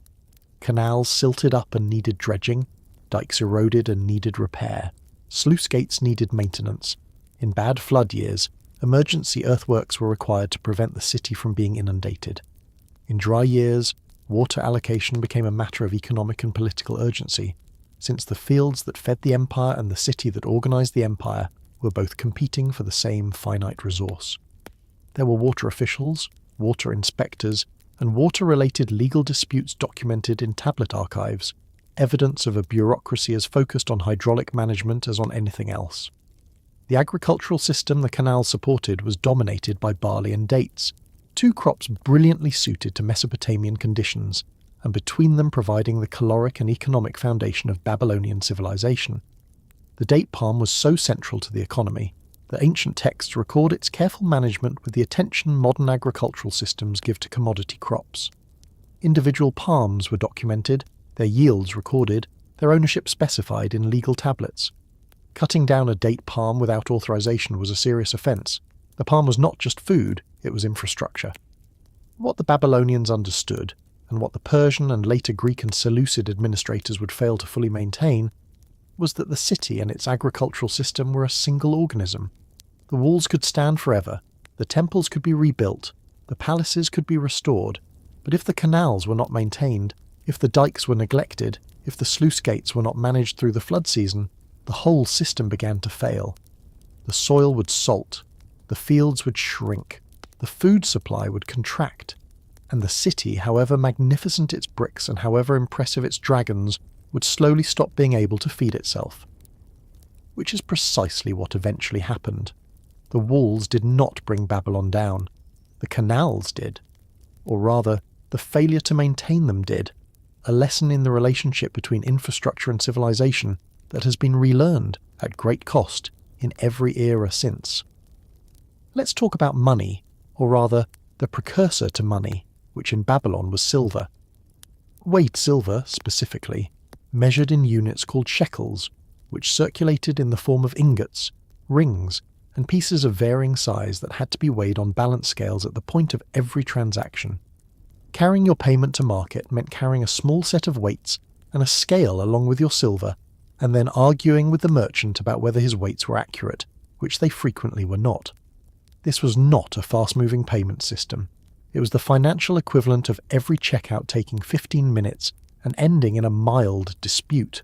Canals silted up and needed dredging, dikes eroded and needed repair, sluice gates needed maintenance. In bad flood years, emergency earthworks were required to prevent the city from being inundated. In dry years, water allocation became a matter of economic and political urgency, since the fields that fed the empire and the city that organized the empire were both competing for the same finite resource. There were water officials, water inspectors, and water-related legal disputes documented in tablet archives, evidence of a bureaucracy as focused on hydraulic management as on anything else. The agricultural system the canals supported was dominated by barley and dates, two crops brilliantly suited to Mesopotamian conditions, and between them providing the caloric and economic foundation of Babylonian civilization. The date palm was so central to the economy that ancient texts record its careful management with the attention modern agricultural systems give to commodity crops. Individual palms were documented, their yields recorded, their ownership specified in legal tablets. Cutting down a date palm without authorization was a serious offense. The palm was not just food, it was infrastructure. What the Babylonians understood, and what the Persian and later Greek and Seleucid administrators would fail to fully maintain, was that the city and its agricultural system were a single organism. The walls could stand forever, the temples could be rebuilt, the palaces could be restored, but if the canals were not maintained, if the dikes were neglected, if the sluice gates were not managed through the flood season, the whole system began to fail. The soil would salt, the fields would shrink, the food supply would contract, and the city, however magnificent its bricks and however impressive its dragons, would slowly stop being able to feed itself. Which is precisely what eventually happened. The walls did not bring Babylon down. The canals did. Or rather, the failure to maintain them did. A lesson in the relationship between infrastructure and civilization that has been relearned at great cost in every era since. Let's talk about money, or rather, the precursor to money, which in Babylon was silver. Weighed silver, specifically, measured in units called shekels, which circulated in the form of ingots, rings, and pieces of varying size that had to be weighed on balance scales at the point of every transaction. Carrying your payment to market meant carrying a small set of weights and a scale along with your silver, and then arguing with the merchant about whether his weights were accurate, which they frequently were not. This was not a fast-moving payment system. It was the financial equivalent of every checkout taking 15 minutes and ending in a mild dispute.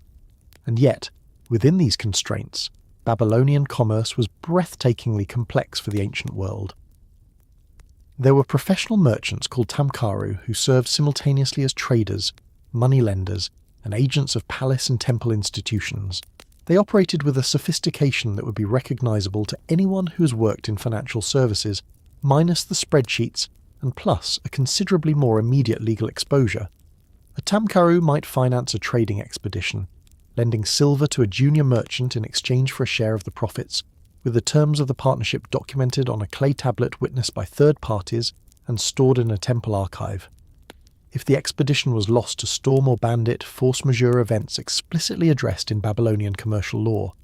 And yet, within these constraints, Babylonian commerce was breathtakingly complex for the ancient world. There were professional merchants called tamkaru who served simultaneously as traders, moneylenders, and agents of palace and temple institutions. They operated with a sophistication that would be recognizable to anyone who has worked in financial services, minus the spreadsheets, and plus a considerably more immediate legal exposure. A tamkaru might finance a trading expedition, lending silver to a junior merchant in exchange for a share of the profits, with the terms of the partnership documented on a clay tablet witnessed by third parties and stored in a temple archive. If the expedition was lost to storm or bandit, force majeure events explicitly addressed in Babylonian commercial law,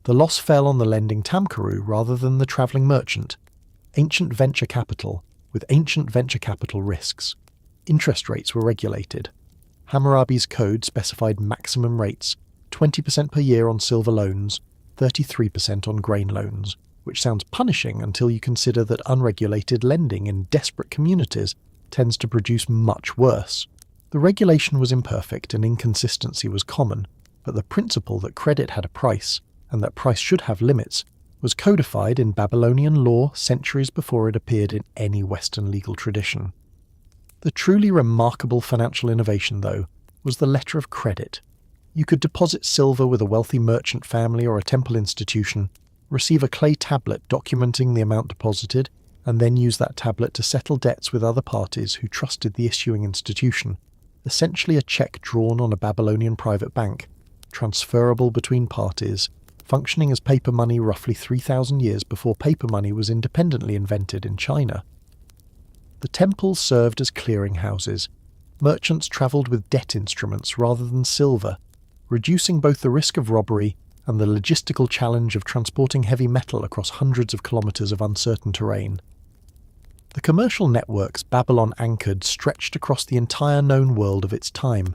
the loss fell on the lending tamkaru rather than the travelling merchant. Ancient venture capital, with ancient venture capital risks. Interest rates were regulated. Hammurabi's code specified maximum rates, 20% per year on silver loans, 33% on grain loans, which sounds punishing until you consider that unregulated lending in desperate communities tends to produce much worse. The regulation was imperfect and inconsistency was common, but the principle that credit had a price, and that price should have limits, was codified in Babylonian law centuries before it appeared in any Western legal tradition. The truly remarkable financial innovation, though, was the letter of credit. You could deposit silver with a wealthy merchant family or a temple institution, receive a clay tablet documenting the amount deposited, and then use that tablet to settle debts with other parties who trusted the issuing institution, essentially a check drawn on a Babylonian private bank, transferable between parties, functioning as paper money roughly 3,000 years before paper money was independently invented in China. The temples served as clearing houses. Merchants travelled with debt instruments rather than silver, reducing both the risk of robbery and the logistical challenge of transporting heavy metal across hundreds of kilometres of uncertain terrain. The commercial networks Babylon anchored stretched across the entire known world of its time.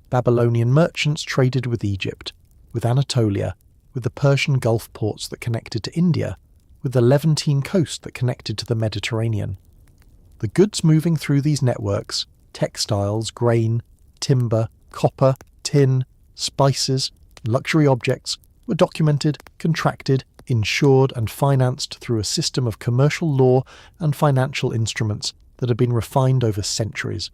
Babylonian merchants traded with Egypt, with Anatolia, with the Persian Gulf ports that connected to India, with the Levantine coast that connected to the Mediterranean. The goods moving through these networks, textiles, grain, timber, copper, tin, spices, luxury objects, were documented, contracted, insured and financed through a system of commercial law and financial instruments that had been refined over centuries.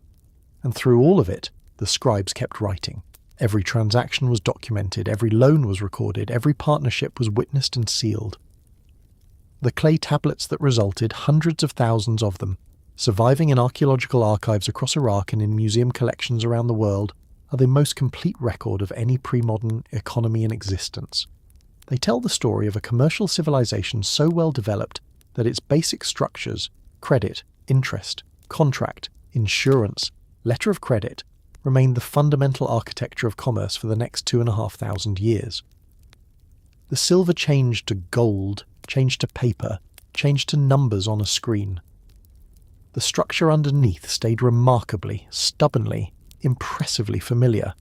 And through all of it, the scribes kept writing. Every transaction was documented, every loan was recorded, every partnership was witnessed and sealed. The clay tablets that resulted, hundreds of thousands of them, surviving in archaeological archives across Iraq and in museum collections around the world, are the most complete record of any pre-modern economy in existence. They tell the story of a commercial civilization so well developed that its basic structures, credit, interest, contract, insurance, letter of credit, remained the fundamental architecture of commerce for the next 2,500 years. The silver changed to gold, changed to paper, changed to numbers on a screen. The structure underneath stayed remarkably, stubbornly, impressively familiar.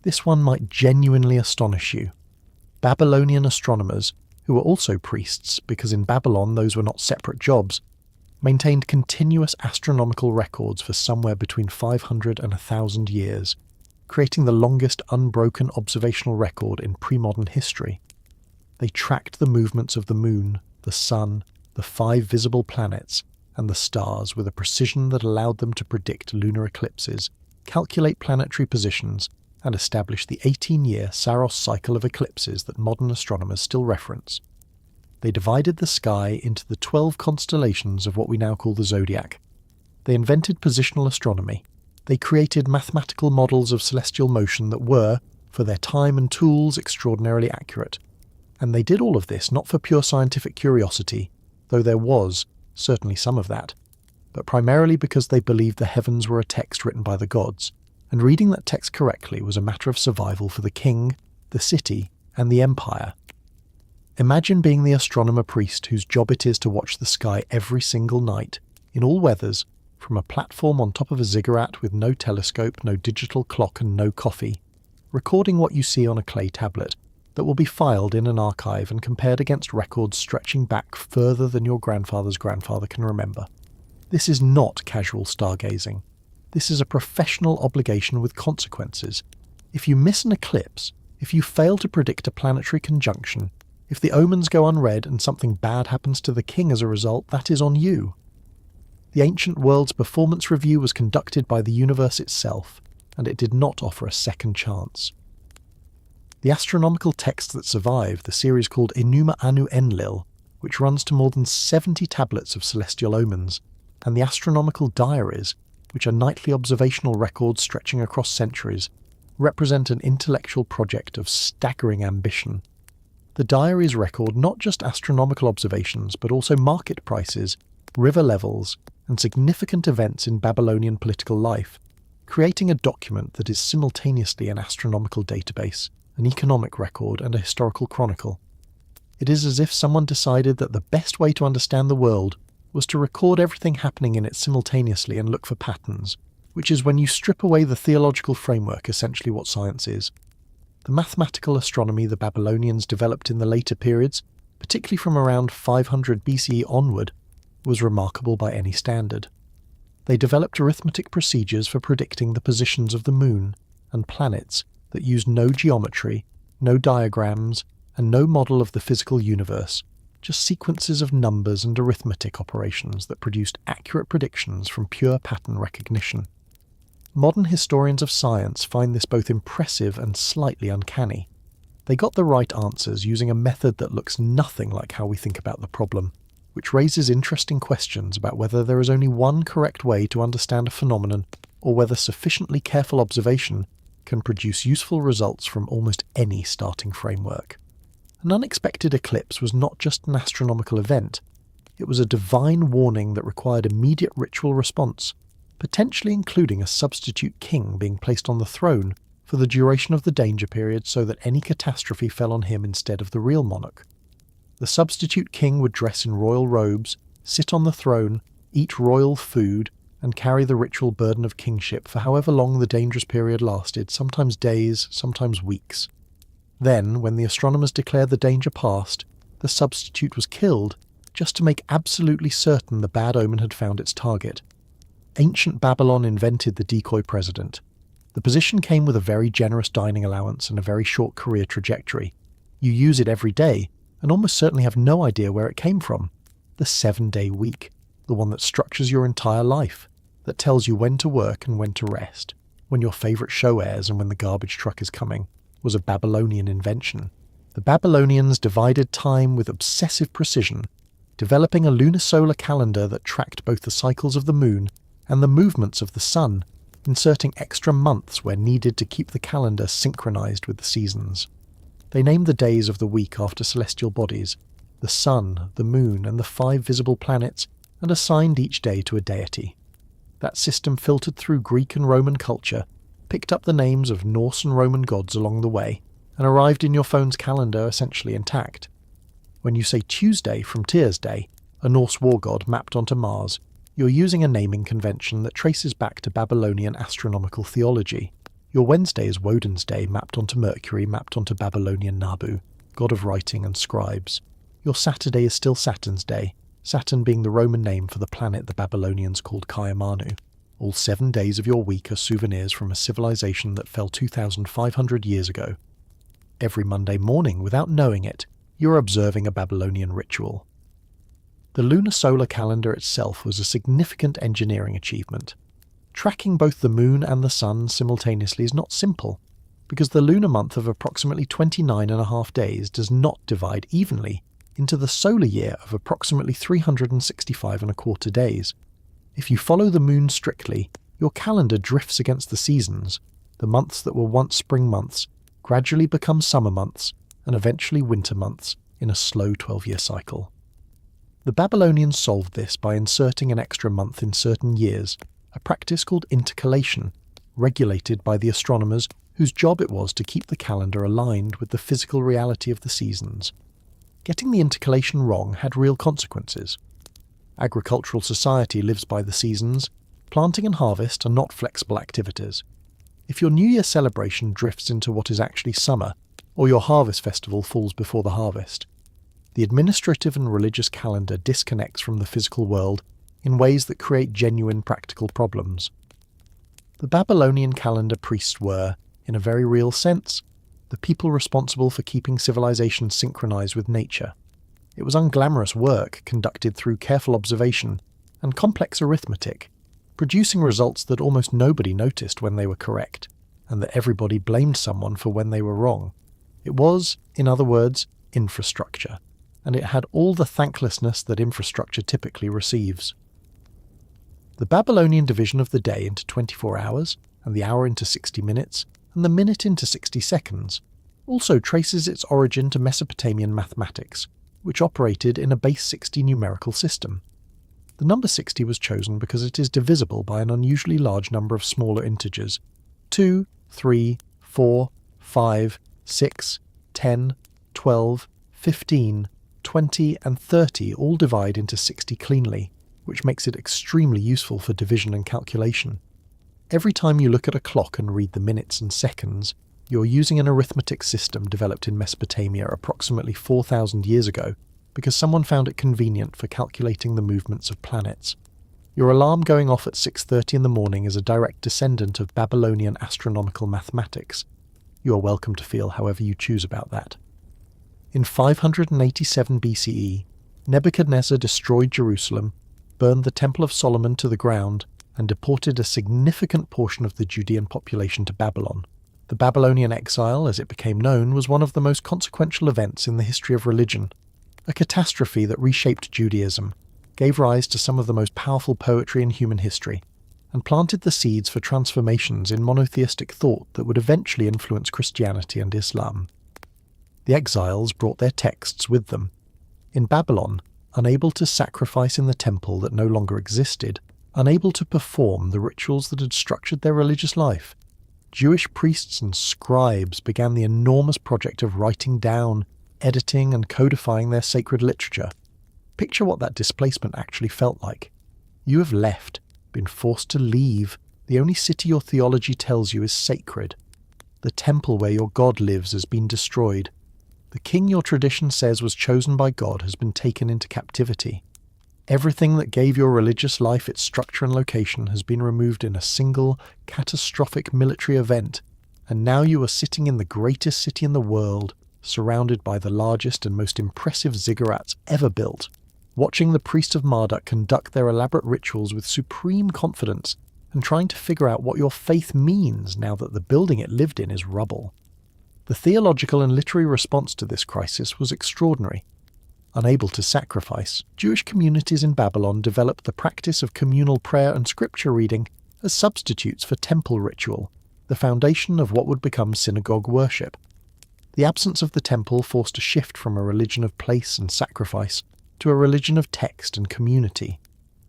This one might genuinely astonish you. Babylonian astronomers, who were also priests because in Babylon those were not separate jobs, maintained continuous astronomical records for somewhere between 500 and 1,000 years, creating the longest unbroken observational record in pre-modern history. They tracked the movements of the moon, the sun, the 5 visible planets, and the stars with a precision that allowed them to predict lunar eclipses, calculate planetary positions, and establish the 18-year Saros cycle of eclipses that modern astronomers still reference. They divided the sky into the 12 constellations of what we now call the zodiac. They invented positional astronomy. They created mathematical models of celestial motion that were, for their time and tools, extraordinarily accurate. And they did all of this not for pure scientific curiosity, though there was certainly some of that, but primarily because they believed the heavens were a text written by the gods, and reading that text correctly was a matter of survival for the king, the city, and the empire. Imagine being the astronomer priest whose job it is to watch the sky every single night, in all weathers, from a platform on top of a ziggurat with no telescope, no digital clock and no coffee, recording what you see on a clay tablet that will be filed in an archive and compared against records stretching back further than your grandfather's grandfather can remember. This is not casual stargazing. This is a professional obligation with consequences. If you miss an eclipse, if you fail to predict a planetary conjunction, if the omens go unread and something bad happens to the king as a result, that is on you. The ancient world's performance review was conducted by the universe itself, and it did not offer a second chance. The astronomical text that survived, the series called Enuma Anu Enlil, which runs to more than 70 tablets of celestial omens, and the astronomical diaries, which are nightly observational records stretching across centuries, represent an intellectual project of staggering ambition. The diaries record not just astronomical observations, but also market prices, river levels, and significant events in Babylonian political life, creating a document that is simultaneously an astronomical database, an economic record, and a historical chronicle. It is as if someone decided that the best way to understand the world was to record everything happening in it simultaneously and look for patterns, which is, when you strip away the theological framework, essentially what science is. The mathematical astronomy the Babylonians developed in the later periods, particularly from around 500 BCE onward, was remarkable by any standard. They developed arithmetic procedures for predicting the positions of the moon and planets that used no geometry, no diagrams, and no model of the physical universe, just sequences of numbers and arithmetic operations that produced accurate predictions from pure pattern recognition. Modern historians of science find this both impressive and slightly uncanny. They got the right answers using a method that looks nothing like how we think about the problem, which raises interesting questions about whether there is only one correct way to understand a phenomenon, or whether sufficiently careful observation can produce useful results from almost any starting framework. An unexpected eclipse was not just an astronomical event, it was a divine warning that required immediate ritual response, potentially including a substitute king being placed on the throne for the duration of the danger period so that any catastrophe fell on him instead of the real monarch. The substitute king would dress in royal robes, sit on the throne, eat royal food, and carry the ritual burden of kingship for however long the dangerous period lasted, sometimes days, sometimes weeks. Then, when the astronomers declared the danger past, the substitute was killed, just to make absolutely certain the bad omen had found its target. Ancient Babylon invented the decoy president. The position came with a very generous dining allowance and a very short career trajectory. You use it every day, and almost certainly have no idea where it came from. The 7-day week, the one that structures your entire life, that tells you when to work and when to rest, when your favourite show airs and when the garbage truck is coming, was a Babylonian invention. The Babylonians divided time with obsessive precision, developing a lunisolar calendar that tracked both the cycles of the moon and the movements of the sun, inserting extra months where needed to keep the calendar synchronized with the seasons. They named the days of the week after celestial bodies, the sun, the moon, and the 5 visible planets, and assigned each day to a deity. That system filtered through Greek and Roman culture, picked up the names of Norse and Roman gods along the way, and arrived in your phone's calendar essentially intact. When you say Tuesday from Tyr's Day, a Norse war god mapped onto Mars, you're using a naming convention that traces back to Babylonian astronomical theology. Your Wednesday is Woden's Day mapped onto Mercury mapped onto Babylonian Nabu, god of writing and scribes. Your Saturday is still Saturn's Day, Saturn being the Roman name for the planet the Babylonians called Kayamanu. All 7 days of your week are souvenirs from a civilization that fell 2,500 years ago. Every Monday morning, without knowing it, you're observing a Babylonian ritual. The lunisolar calendar itself was a significant engineering achievement. Tracking both the moon and the sun simultaneously is not simple, because the lunar month of approximately 29.5 days does not divide evenly into the solar year of approximately 365.25 days. If you follow the moon strictly, your calendar drifts against the seasons. The months that were once spring months gradually become summer months and eventually winter months in a slow 12-year cycle. The Babylonians solved this by inserting an extra month in certain years, a practice called intercalation, regulated by the astronomers whose job it was to keep the calendar aligned with the physical reality of the seasons. Getting the intercalation wrong had real consequences. Agricultural society lives by the seasons. Planting and harvest are not flexible activities. If your New Year celebration drifts into what is actually summer, or your harvest festival falls before the harvest, the administrative and religious calendar disconnects from the physical world in ways that create genuine practical problems. The Babylonian calendar priests were, in a very real sense, the people responsible for keeping civilization synchronized with nature. It was unglamorous work conducted through careful observation and complex arithmetic, producing results that almost nobody noticed when they were correct, and that everybody blamed someone for when they were wrong. It was, in other words, infrastructure, and it had all the thanklessness that infrastructure typically receives. The Babylonian division of the day into 24 hours, and the hour into 60 minutes, and the minute into 60 seconds, also traces its origin to Mesopotamian mathematics, which operated in a base 60 numerical system. The number 60 was chosen because it is divisible by an unusually large number of smaller integers. 2, 3, 4, 5, 6, 10, 12, 15, 20 and 30 all divide into 60 cleanly, which makes it extremely useful for division and calculation. Every time you look at a clock and read the minutes and seconds, you're using an arithmetic system developed in Mesopotamia approximately 4,000 years ago because someone found it convenient for calculating the movements of planets. Your alarm going off at 6:30 in the morning is a direct descendant of Babylonian astronomical mathematics. You are welcome to feel however you choose about that. In 587 BCE, Nebuchadnezzar destroyed Jerusalem, burned the Temple of Solomon to the ground, and deported a significant portion of the Judean population to Babylon. The Babylonian exile, as it became known, was one of the most consequential events in the history of religion, a catastrophe that reshaped Judaism, gave rise to some of the most powerful poetry in human history, and planted the seeds for transformations in monotheistic thought that would eventually influence Christianity and Islam. The exiles brought their texts with them. In Babylon, unable to sacrifice in the temple that no longer existed, unable to perform the rituals that had structured their religious life, Jewish priests and scribes began the enormous project of writing down, editing and codifying their sacred literature. Picture what that displacement actually felt like. You have left, been forced to leave, the only city your theology tells you is sacred. The temple where your God lives has been destroyed. The king your tradition says was chosen by God has been taken into captivity. Everything that gave your religious life its structure and location has been removed in a single, catastrophic military event, and now you are sitting in the greatest city in the world, surrounded by the largest and most impressive ziggurats ever built, watching the priests of Marduk conduct their elaborate rituals with supreme confidence and trying to figure out what your faith means now that the building it lived in is rubble. The theological and literary response to this crisis was extraordinary. Unable to sacrifice, Jewish communities in Babylon developed the practice of communal prayer and scripture reading as substitutes for temple ritual, the foundation of what would become synagogue worship. The absence of the temple forced a shift from a religion of place and sacrifice to a religion of text and community,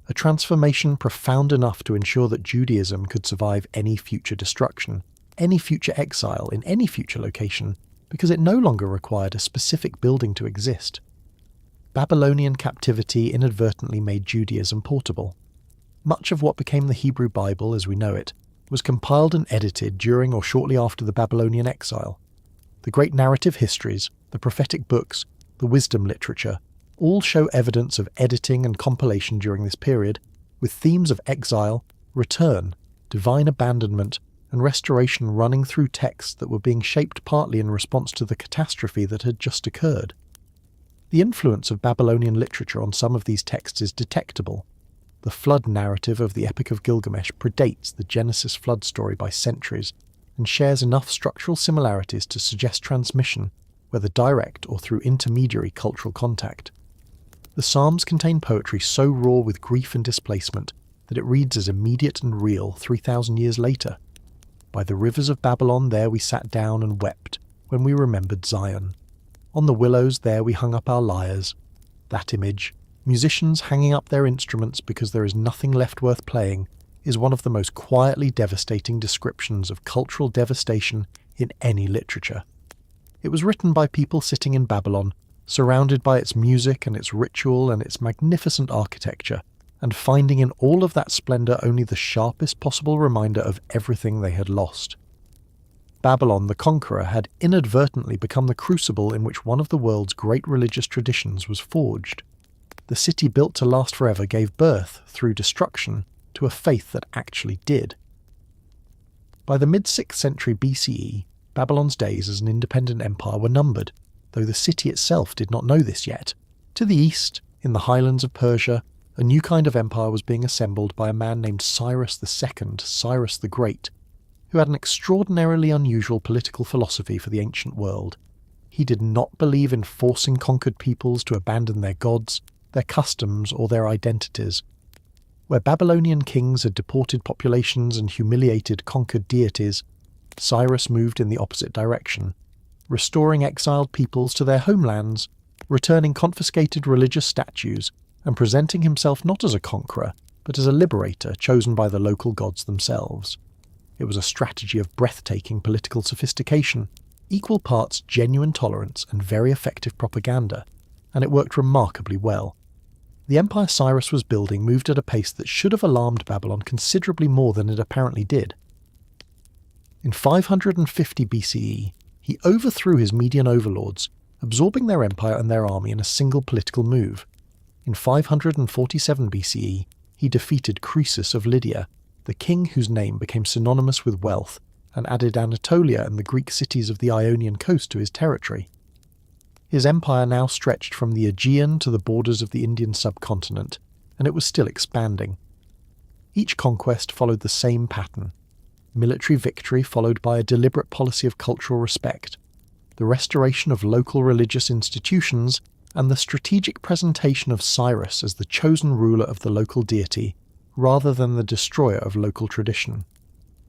a transformation profound enough to ensure that Judaism could survive any future destruction, any future exile in any future location, because it no longer required a specific building to exist. Babylonian captivity inadvertently made Judaism portable. Much of what became the Hebrew Bible as we know it was compiled and edited during or shortly after the Babylonian exile. The great narrative histories, the prophetic books, the wisdom literature, all show evidence of editing and compilation during this period, with themes of exile, return, divine abandonment, and restoration running through texts that were being shaped partly in response to the catastrophe that had just occurred. The influence of Babylonian literature on some of these texts is detectable. The flood narrative of the Epic of Gilgamesh predates the Genesis flood story by centuries and shares enough structural similarities to suggest transmission, whether direct or through intermediary cultural contact. The Psalms contain poetry so raw with grief and displacement that it reads as immediate and real 3,000 years later. By the rivers of Babylon there we sat down and wept when we remembered Zion. On the willows there we hung up our lyres. That image, musicians hanging up their instruments because there is nothing left worth playing, is one of the most quietly devastating descriptions of cultural devastation in any literature. It was written by people sitting in Babylon, surrounded by its music and its ritual and its magnificent architecture, and finding in all of that splendour only the sharpest possible reminder of everything they had lost. Babylon the Conqueror had inadvertently become the crucible in which one of the world's great religious traditions was forged. The city built to last forever gave birth, through destruction, to a faith that actually did. By the mid-6th century BCE, Babylon's days as an independent empire were numbered, though the city itself did not know this yet. To the east, in the highlands of Persia, a new kind of empire was being assembled by a man named Cyrus II, Cyrus the Great, who had an extraordinarily unusual political philosophy for the ancient world. He did not believe in forcing conquered peoples to abandon their gods, their customs, or their identities. Where Babylonian kings had deported populations and humiliated conquered deities, Cyrus moved in the opposite direction, restoring exiled peoples to their homelands, returning confiscated religious statues, and presenting himself not as a conqueror, but as a liberator chosen by the local gods themselves. It was a strategy of breathtaking political sophistication, equal parts genuine tolerance and very effective propaganda, and it worked remarkably well. The empire Cyrus was building moved at a pace that should have alarmed Babylon considerably more than it apparently did. In 550 BCE, he overthrew his Median overlords, absorbing their empire and their army in a single political move. In 547 BCE, he defeated Croesus of Lydia, the king whose name became synonymous with wealth, and added Anatolia and the Greek cities of the Ionian coast to his territory. His empire now stretched from the Aegean to the borders of the Indian subcontinent, and it was still expanding. Each conquest followed the same pattern: military victory followed by a deliberate policy of cultural respect, the restoration of local religious institutions, and the strategic presentation of Cyrus as the chosen ruler of the local deity, rather than the destroyer of local tradition.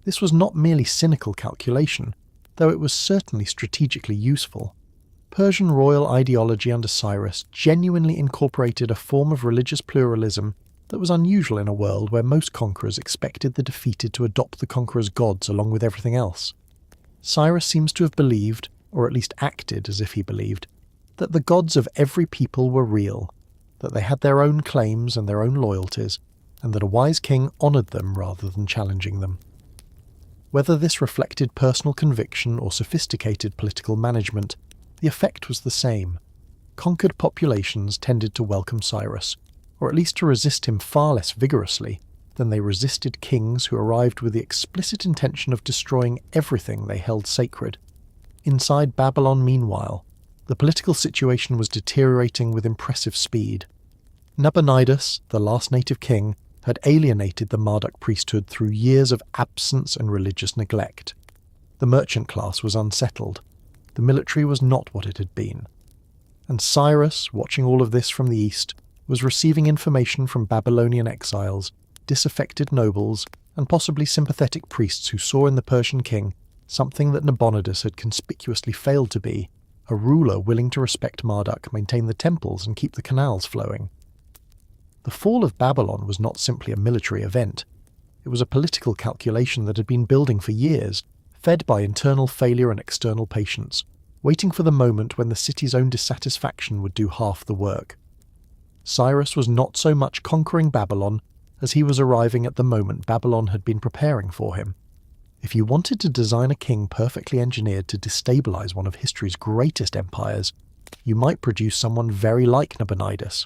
This was not merely cynical calculation, though it was certainly strategically useful. Persian royal ideology under Cyrus genuinely incorporated a form of religious pluralism that was unusual in a world where most conquerors expected the defeated to adopt the conqueror's gods along with everything else. Cyrus seems to have believed, or at least acted as if he believed, that the gods of every people were real, that they had their own claims and their own loyalties, and that a wise king honoured them rather than challenging them. Whether this reflected personal conviction or sophisticated political management, The effect was the same. Conquered populations tended to welcome Cyrus, or at least to resist him far less vigorously than they resisted kings who arrived with the explicit intention of destroying everything they held sacred. Inside Babylon, meanwhile, the political situation was deteriorating with impressive speed. Nabonidus, the last native king, had alienated the Marduk priesthood through years of absence and religious neglect. The merchant class was unsettled. The military was not what it had been. And Cyrus, watching all of this from the east, was receiving information from Babylonian exiles, disaffected nobles, and possibly sympathetic priests who saw in the Persian king something that Nabonidus had conspicuously failed to be, a ruler willing to respect Marduk, maintain the temples, and keep the canals flowing. The fall of Babylon was not simply a military event. It was a political calculation that had been building for years, fed by internal failure and external patience, waiting for the moment when the city's own dissatisfaction would do half the work. Cyrus was not so much conquering Babylon as he was arriving at the moment Babylon had been preparing for him. If you wanted to design a king perfectly engineered to destabilize one of history's greatest empires, you might produce someone very like Nabonidus.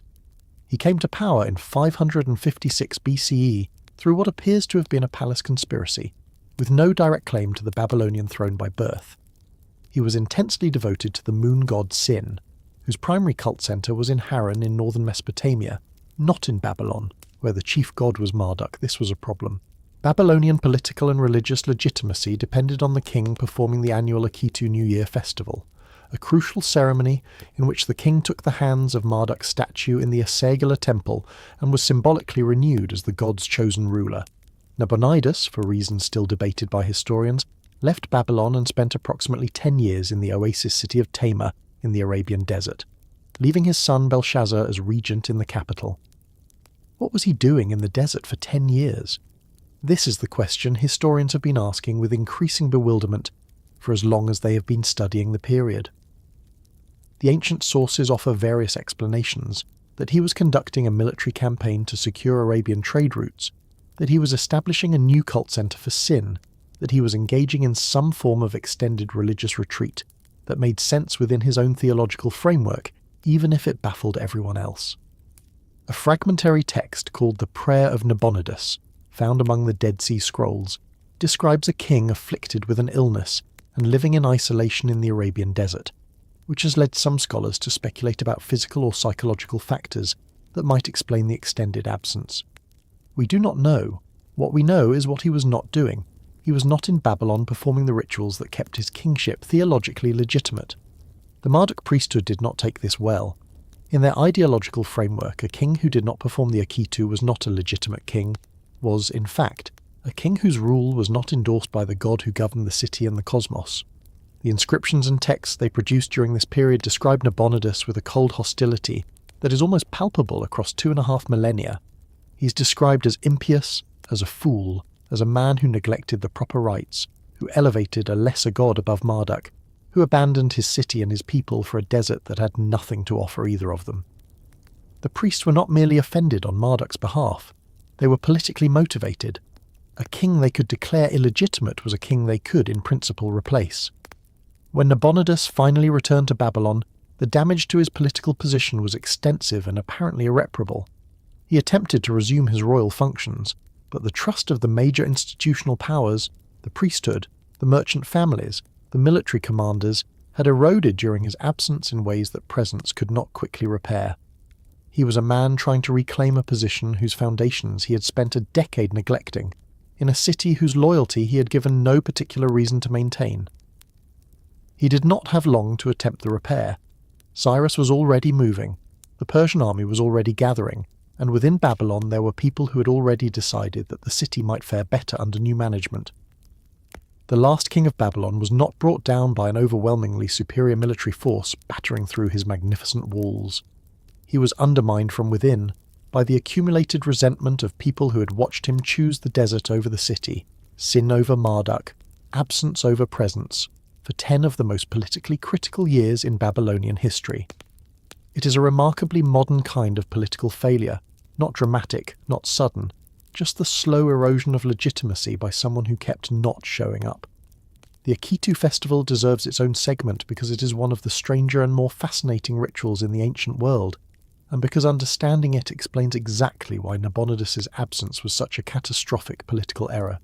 He came to power in 556 BCE through what appears to have been a palace conspiracy, with no direct claim to the Babylonian throne by birth. He was intensely devoted to the moon god Sin, whose primary cult center was in Haran in northern Mesopotamia, not in Babylon, where the chief god was Marduk. This was a problem. Babylonian political and religious legitimacy depended on the king performing the annual Akitu New Year festival, a crucial ceremony in which the king took the hands of Marduk's statue in the Asagala temple and was symbolically renewed as the god's chosen ruler. Nabonidus, for reasons still debated by historians, left Babylon and spent approximately 10 years in the oasis city of Tama in the Arabian desert, leaving his son Belshazzar as regent in the capital. What was he doing in the desert for 10 years? This is the question historians have been asking with increasing bewilderment for as long as they have been studying the period. The ancient sources offer various explanations: that he was conducting a military campaign to secure Arabian trade routes, that he was establishing a new cult center for Sin, that he was engaging in some form of extended religious retreat that made sense within his own theological framework, even if it baffled everyone else. A fragmentary text called the Prayer of Nabonidus, found among the Dead Sea Scrolls, describes a king afflicted with an illness and living in isolation in the Arabian desert, which has led some scholars to speculate about physical or psychological factors that might explain the extended absence. We do not know. What we know is what he was not doing. He was not in Babylon performing the rituals that kept his kingship theologically legitimate. The Marduk priesthood did not take this well. In their ideological framework, a king who did not perform the Akitu was not a legitimate king, was, in fact, a king whose rule was not endorsed by the god who governed the city and the cosmos. The inscriptions and texts they produced during this period describe Nabonidus with a cold hostility that is almost palpable across 2.5 millennia. He is described as impious, as a fool, as a man who neglected the proper rites, who elevated a lesser god above Marduk, who abandoned his city and his people for a desert that had nothing to offer either of them. The priests were not merely offended on Marduk's behalf. They were politically motivated. A king they could declare illegitimate was a king they could, in principle, replace. When Nabonidus finally returned to Babylon, the damage to his political position was extensive and apparently irreparable. He attempted to resume his royal functions, but the trust of the major institutional powers, the priesthood, the merchant families, the military commanders, had eroded during his absence in ways that presence could not quickly repair. He was a man trying to reclaim a position whose foundations he had spent a decade neglecting, in a city whose loyalty he had given no particular reason to maintain. He did not have long to attempt the repair. Cyrus was already moving, the Persian army was already gathering, and within Babylon there were people who had already decided that the city might fare better under new management. The last king of Babylon was not brought down by an overwhelmingly superior military force battering through his magnificent walls. He was undermined from within by the accumulated resentment of people who had watched him choose the desert over the city, Sin over Marduk, absence over presence, for 10 of the most politically critical years in Babylonian history. It is a remarkably modern kind of political failure, not dramatic, not sudden, just the slow erosion of legitimacy by someone who kept not showing up. The Akitu festival deserves its own segment because it is one of the stranger and more fascinating rituals in the ancient world, and because understanding it explains exactly why Nabonidus' absence was such a catastrophic political error.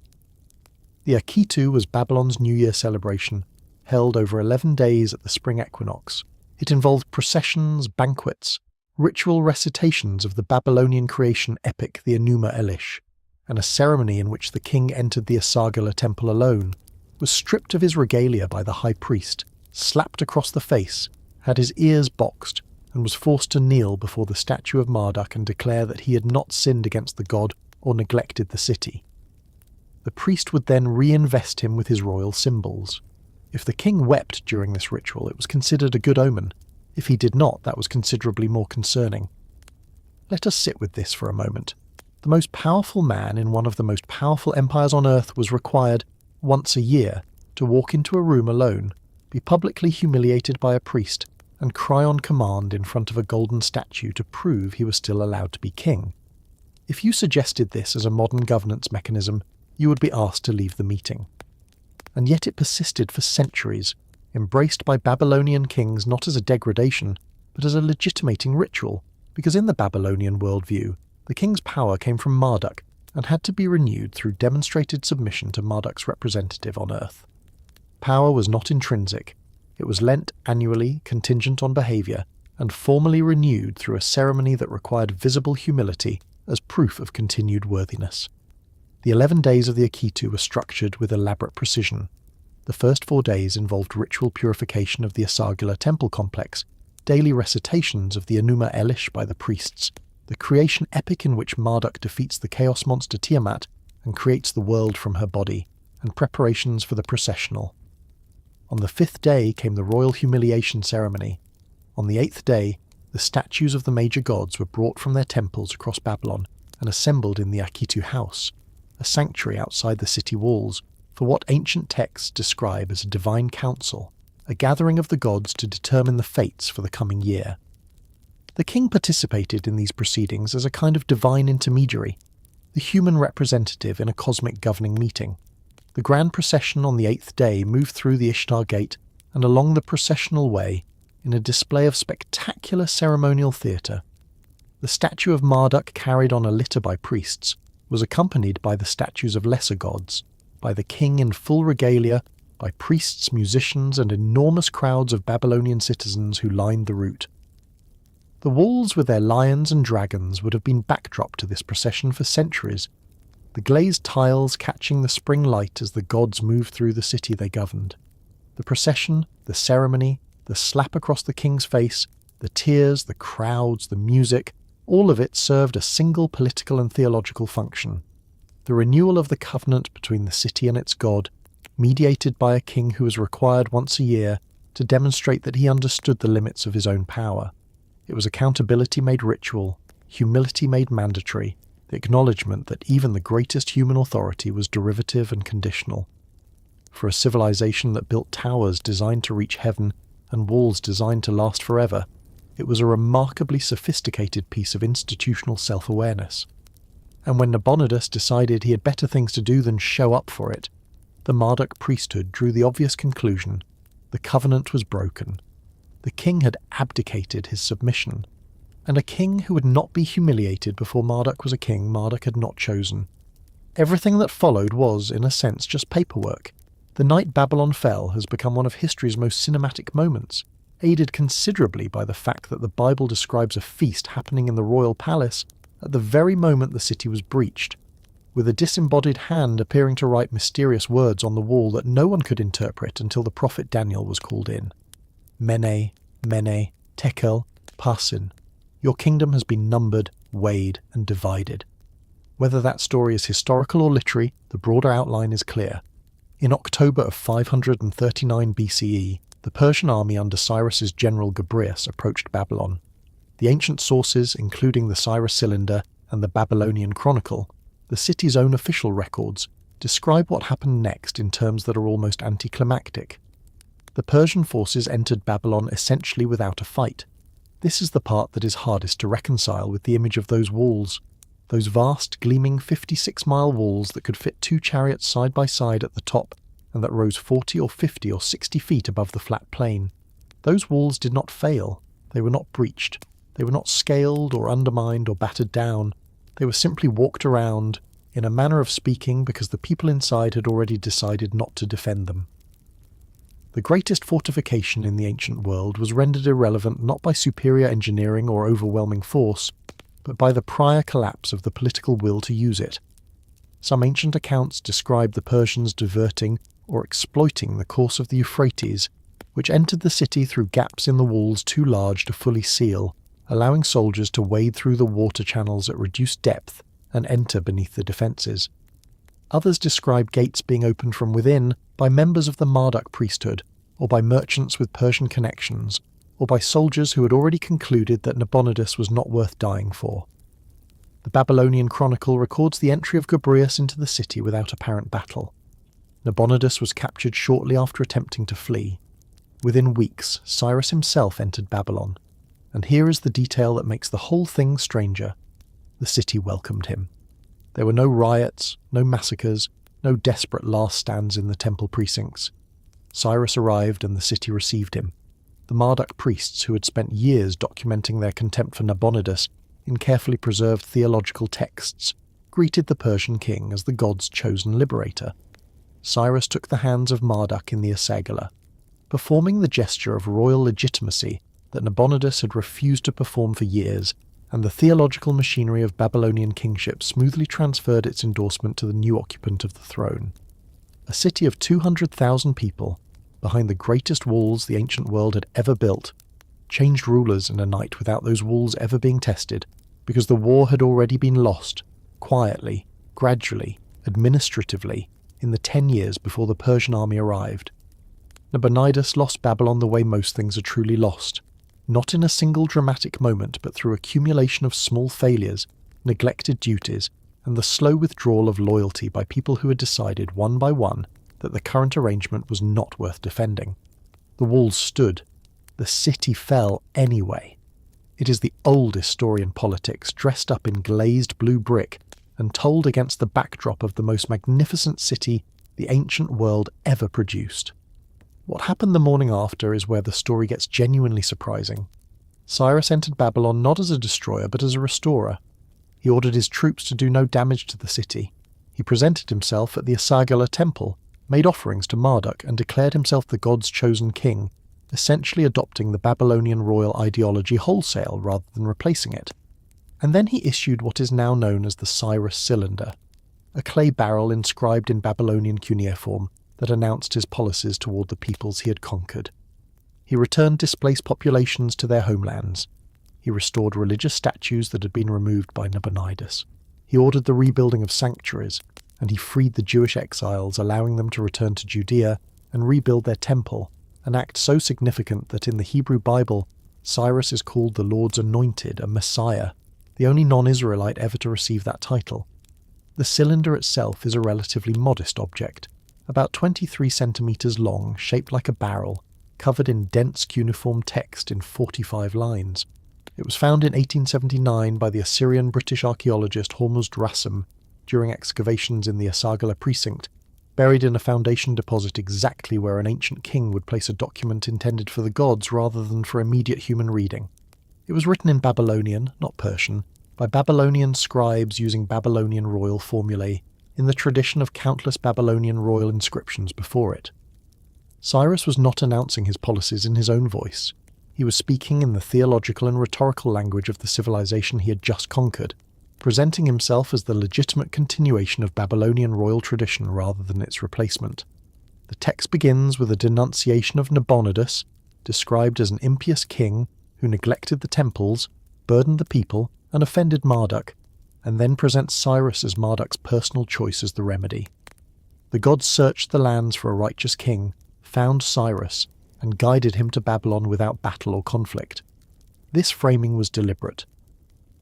The Akitu was Babylon's New Year celebration, held over 11 days at the spring equinox. It involved processions, banquets, ritual recitations of the Babylonian creation epic the Enuma Elish, and a ceremony in which the king entered the Asargala temple alone, was stripped of his regalia by the high priest, slapped across the face, had his ears boxed, and was forced to kneel before the statue of Marduk and declare that he had not sinned against the god or neglected the city. The priest would then reinvest him with his royal symbols. If the king wept during this ritual, it was considered a good omen. If he did not, that was considerably more concerning. Let us sit with this for a moment. The most powerful man in one of the most powerful empires on earth was required, once a year, to walk into a room alone, be publicly humiliated by a priest, and cry on command in front of a golden statue to prove he was still allowed to be king. If you suggested this as a modern governance mechanism, you would be asked to leave the meeting. And yet it persisted for centuries, embraced by Babylonian kings not as a degradation, but as a legitimating ritual, because in the Babylonian worldview, the king's power came from Marduk and had to be renewed through demonstrated submission to Marduk's representative on earth. Power was not intrinsic. It was lent annually, contingent on behaviour, and formally renewed through a ceremony that required visible humility as proof of continued worthiness. The 11 days of the Akitu were structured with elaborate precision. The first 4 days involved ritual purification of the Asargala temple complex, daily recitations of the Enuma Elish by the priests, the creation epic in which Marduk defeats the chaos monster Tiamat and creates the world from her body, and preparations for the processional. On the 5th day came the royal humiliation ceremony. On the 8th day, the statues of the major gods were brought from their temples across Babylon and assembled in the Akitu house, a sanctuary outside the city walls, for what ancient texts describe as a divine council, a gathering of the gods to determine the fates for the coming year. The king participated in these proceedings as a kind of divine intermediary, the human representative in a cosmic governing meeting. The grand procession on the 8th day moved through the Ishtar Gate and along the processional way in a display of spectacular ceremonial theatre. The statue of Marduk, carried on a litter by priests, was accompanied by the statues of lesser gods, by the king in full regalia, by priests, musicians, and enormous crowds of Babylonian citizens who lined the route. The walls with their lions and dragons would have been backdrop to this procession for centuries, the glazed tiles catching the spring light as the gods moved through the city they governed. The procession, the ceremony, the slap across the king's face, the tears, the crowds, the music, all of it served a single political and theological function: the renewal of the covenant between the city and its god, mediated by a king who was required once a year to demonstrate that he understood the limits of his own power. It was accountability made ritual, humility made mandatory, the acknowledgement that even the greatest human authority was derivative and conditional. For a civilization that built towers designed to reach heaven and walls designed to last forever, it was a remarkably sophisticated piece of institutional self-awareness. And when Nabonidus decided he had better things to do than show up for it, the Marduk priesthood drew the obvious conclusion: the covenant was broken. The king had abdicated his submission, and a king who would not be humiliated before Marduk was a king Marduk had not chosen. Everything that followed was, in a sense, just paperwork. The night Babylon fell has become one of history's most cinematic moments, aided considerably by the fact that the Bible describes a feast happening in the royal palace at the very moment the city was breached, with a disembodied hand appearing to write mysterious words on the wall that no one could interpret until the prophet Daniel was called in. Mene, Mene, Tekel, Parsin. Your kingdom has been numbered, weighed, and divided. Whether that story is historical or literary, the broader outline is clear. In October of 539 BCE, the Persian army under Cyrus's general Gobryas approached Babylon. The ancient sources, including the Cyrus Cylinder and the Babylonian Chronicle, the city's own official records, describe what happened next in terms that are almost anticlimactic. The Persian forces entered Babylon essentially without a fight. This is the part that is hardest to reconcile with the image of those walls, those vast, gleaming 56-mile walls that could fit 2 chariots side by side at the top and that rose 40 or 50 or 60 feet above the flat plain. Those walls did not fail. They were not breached. They were not scaled or undermined or battered down. They were simply walked around, in a manner of speaking, because the people inside had already decided not to defend them. The greatest fortification in the ancient world was rendered irrelevant not by superior engineering or overwhelming force, but by the prior collapse of the political will to use it. Some ancient accounts describe the Persians diverting or exploiting the course of the Euphrates, which entered the city through gaps in the walls too large to fully seal, allowing soldiers to wade through the water channels at reduced depth and enter beneath the defences. Others describe gates being opened from within by members of the Marduk priesthood, or by merchants with Persian connections, or by soldiers who had already concluded that Nabonidus was not worth dying for. The Babylonian Chronicle records the entry of Gobryas into the city without apparent battle. Nabonidus was captured shortly after attempting to flee. Within weeks, Cyrus himself entered Babylon. And here is the detail that makes the whole thing stranger. The city welcomed him. There were no riots, no massacres, no desperate last stands in the temple precincts. Cyrus arrived and the city received him. The Marduk priests, who had spent years documenting their contempt for Nabonidus in carefully preserved theological texts, greeted the Persian king as the god's chosen liberator. Cyrus took the hands of Marduk in the Asagala, performing the gesture of royal legitimacy that Nabonidus had refused to perform for years, and the theological machinery of Babylonian kingship smoothly transferred its endorsement to the new occupant of the throne. A city of 200,000 people, behind the greatest walls the ancient world had ever built, changed rulers in a night without those walls ever being tested, because the war had already been lost, quietly, gradually, administratively, in the 10 years before the Persian army arrived. Nabonidus lost Babylon the way most things are truly lost, not in a single dramatic moment, but through accumulation of small failures, neglected duties, and the slow withdrawal of loyalty by people who had decided one by one that the current arrangement was not worth defending. The walls stood. The city fell anyway. It is the oldest story in politics, dressed up in glazed blue brick and told against the backdrop of the most magnificent city the ancient world ever produced. What happened the morning after is where the story gets genuinely surprising. Cyrus entered Babylon not as a destroyer but as a restorer. He ordered his troops to do no damage to the city. He presented himself at the Asagala temple, made offerings to Marduk, and declared himself the god's chosen king, essentially adopting the Babylonian royal ideology wholesale rather than replacing it. And then he issued what is now known as the Cyrus cylinder, a clay barrel inscribed in Babylonian cuneiform that announced his policies toward the peoples he had conquered. He returned displaced populations to their homelands. He restored religious statues that had been removed by Nabonidus. He ordered the rebuilding of sanctuaries, and he freed the Jewish exiles, allowing them to return to Judea and rebuild their temple, an act so significant that in the Hebrew Bible, Cyrus is called the Lord's Anointed, a Messiah, the only non-Israelite ever to receive that title. The cylinder itself is a relatively modest object, about 23 centimetres long, shaped like a barrel, covered in dense cuneiform text in 45 lines. It was found in 1879 by the Assyrian-British archaeologist Hormuzd Rassam during excavations in the Asagala precinct, buried in a foundation deposit exactly where an ancient king would place a document intended for the gods rather than for immediate human reading. It was written in Babylonian, not Persian, by Babylonian scribes using Babylonian royal formulae, in the tradition of countless Babylonian royal inscriptions before it. Cyrus was not announcing his policies in his own voice. He was speaking in the theological and rhetorical language of the civilization he had just conquered, presenting himself as the legitimate continuation of Babylonian royal tradition rather than its replacement. The text begins with a denunciation of Nabonidus, described as an impious king who neglected the temples, burdened the people, and offended Marduk, and then presents Cyrus as Marduk's personal choice as the remedy. The gods searched the lands for a righteous king, found Cyrus, and guided him to Babylon without battle or conflict. This framing was deliberate.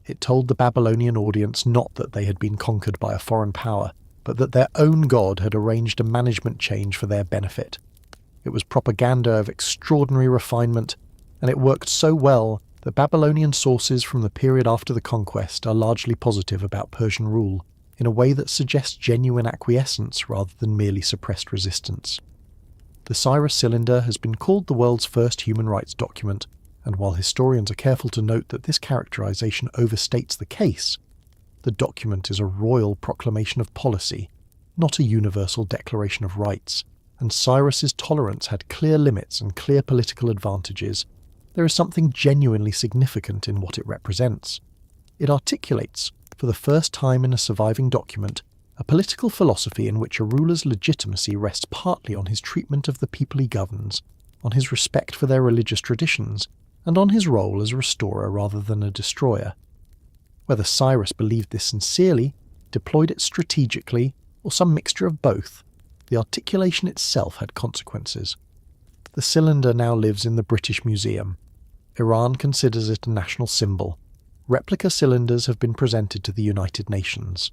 It told the Babylonian audience not that they had been conquered by a foreign power, but that their own god had arranged a management change for their benefit. It was propaganda of extraordinary refinement, and it worked so well that Babylonian sources from the period after the conquest are largely positive about Persian rule. in a way that suggests genuine acquiescence rather than merely suppressed resistance. The Cyrus Cylinder has been called the world's first human rights document, and while historians are careful to note that this characterization overstates the case, the document is a royal proclamation of policy, not a universal declaration of rights, and Cyrus's tolerance had clear limits and clear political advantages. There is something genuinely significant in what it represents. It articulates, for the first time in a surviving document, a political philosophy in which a ruler's legitimacy rests partly on his treatment of the people he governs, on his respect for their religious traditions, and on his role as a restorer rather than a destroyer. Whether Cyrus believed this sincerely, deployed it strategically, or some mixture of both, the articulation itself had consequences. The cylinder now lives in the British Museum. Iran considers it a national symbol. Replica cylinders have been presented to the United Nations.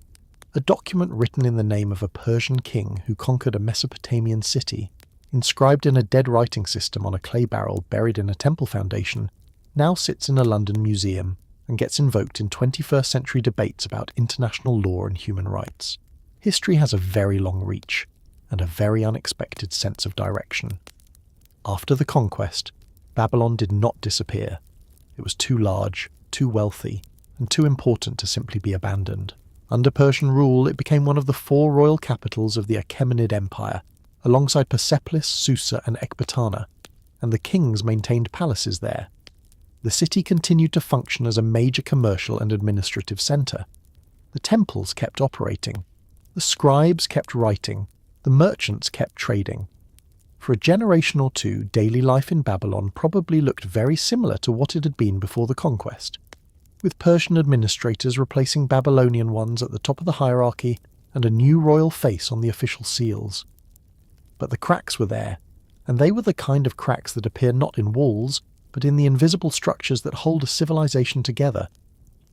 A document written in the name of a Persian king who conquered a Mesopotamian city, inscribed in a dead writing system on a clay barrel buried in a temple foundation, now sits in a London museum and gets invoked in 21st century debates about international law and human rights. History has a very long reach and a very unexpected sense of direction. After the conquest, Babylon did not disappear. It was too large, too wealthy, and too important to simply be abandoned. Under Persian rule, it became one of the 4 royal capitals of the Achaemenid Empire, alongside Persepolis, Susa, and Ecbatana, and the kings maintained palaces there. The city continued to function as a major commercial and administrative centre. The temples kept operating. The scribes kept writing. The merchants kept trading. For a generation or two, daily life in Babylon probably looked very similar to what it had been before the conquest, with Persian administrators replacing Babylonian ones at the top of the hierarchy and a new royal face on the official seals. But the cracks were there, and they were the kind of cracks that appear not in walls, but in the invisible structures that hold a civilization together.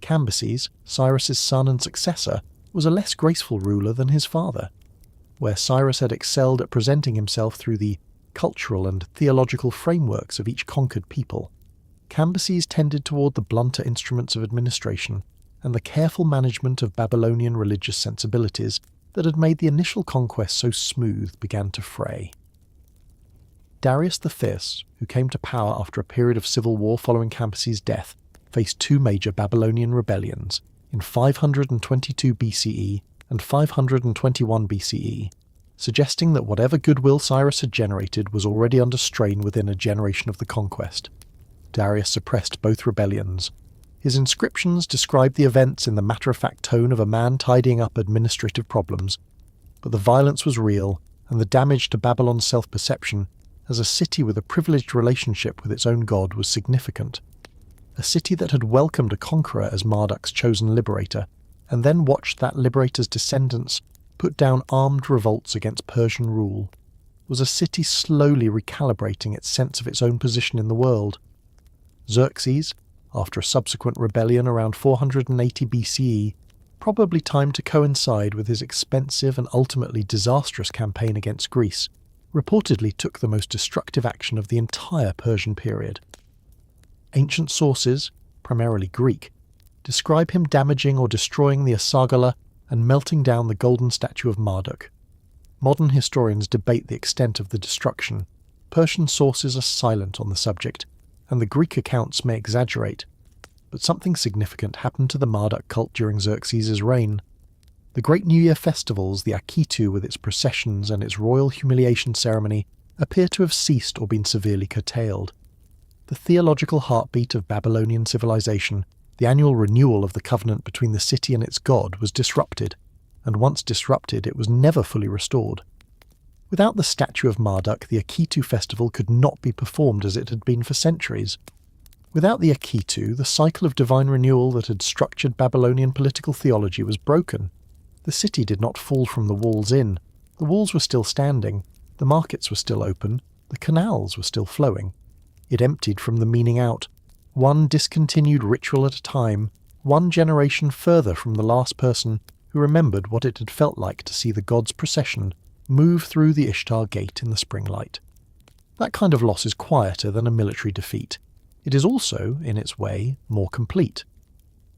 Cambyses, Cyrus's son and successor, was a less graceful ruler than his father. Where Cyrus had excelled at presenting himself through the cultural and theological frameworks of each conquered people, Cambyses tended toward the blunter instruments of administration and the careful management of Babylonian religious sensibilities that had made the initial conquest so smooth began to fray. Darius the Fierce, who came to power after a period of civil war following Cambyses' death, faced 2 major Babylonian rebellions in 522 BCE and 521 BCE, suggesting that whatever goodwill Cyrus had generated was already under strain within a generation of the conquest. Darius suppressed both rebellions. His inscriptions described the events in the matter-of-fact tone of a man tidying up administrative problems, but the violence was real, and the damage to Babylon's self-perception as a city with a privileged relationship with its own god was significant. A city that had welcomed a conqueror as Marduk's chosen liberator, and then watched that liberator's descendants put down armed revolts against Persian rule, was a city slowly recalibrating its sense of its own position in the world. Xerxes, after a subsequent rebellion around 480 BCE, probably timed to coincide with his expensive and ultimately disastrous campaign against Greece, reportedly took the most destructive action of the entire Persian period. Ancient sources, primarily Greek, describe him damaging or destroying the Asagala and melting down the golden statue of Marduk. Modern historians debate the extent of the destruction. Persian sources are silent on the subject, and the Greek accounts may exaggerate, but something significant happened to the Marduk cult during Xerxes' reign. The great New Year festivals, the Akitu with its processions and its royal humiliation ceremony, appear to have ceased or been severely curtailed. The theological heartbeat of Babylonian civilization, the annual renewal of the covenant between the city and its god, was disrupted, and once disrupted it was never fully restored. Without the statue of Marduk, the Akitu festival could not be performed as it had been for centuries. Without the Akitu, the cycle of divine renewal that had structured Babylonian political theology was broken. The city did not fall from the walls in. The walls were still standing, the markets were still open, the canals were still flowing. It emptied from the meaning out, one discontinued ritual at a time, one generation further from the last person who remembered what it had felt like to see the god's procession move through the Ishtar gate in the spring light. That kind of loss is quieter than a military defeat. It is also, in its way, more complete.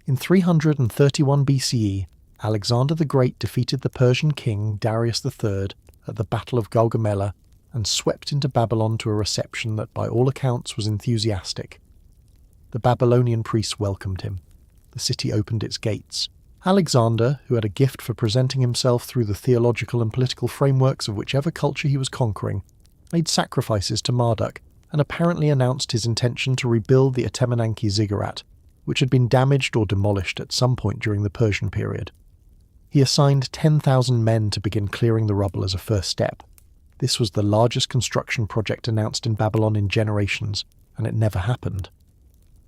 In 331 BCE, Alexander the Great defeated the Persian king Darius III at the Battle of Gaugamela and swept into Babylon to a reception that by all accounts was enthusiastic. The Babylonian priests welcomed him. The city opened its gates. Alexander, who had a gift for presenting himself through the theological and political frameworks of whichever culture he was conquering, made sacrifices to Marduk and apparently announced his intention to rebuild the Etemenanki ziggurat, which had been damaged or demolished at some point during the Persian period. He assigned 10,000 men to begin clearing the rubble as a first step. This was the largest construction project announced in Babylon in generations, and it never happened,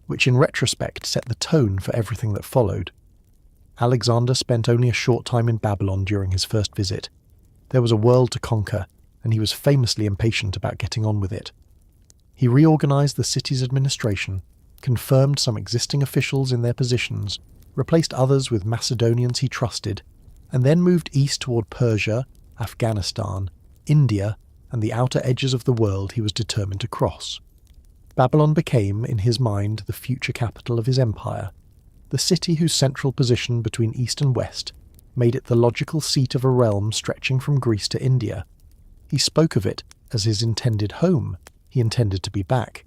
which in retrospect set the tone for everything that followed. Alexander spent only a short time in Babylon during his first visit. There was a world to conquer, and he was famously impatient about getting on with it. He reorganized the city's administration, confirmed some existing officials in their positions, replaced others with Macedonians he trusted, and then moved east toward Persia, Afghanistan, India, and the outer edges of the world he was determined to cross. Babylon became, in his mind, the future capital of his empire, the city whose central position between east and west made it the logical seat of a realm stretching from Greece to India. He spoke of it as his intended home. He intended to be back.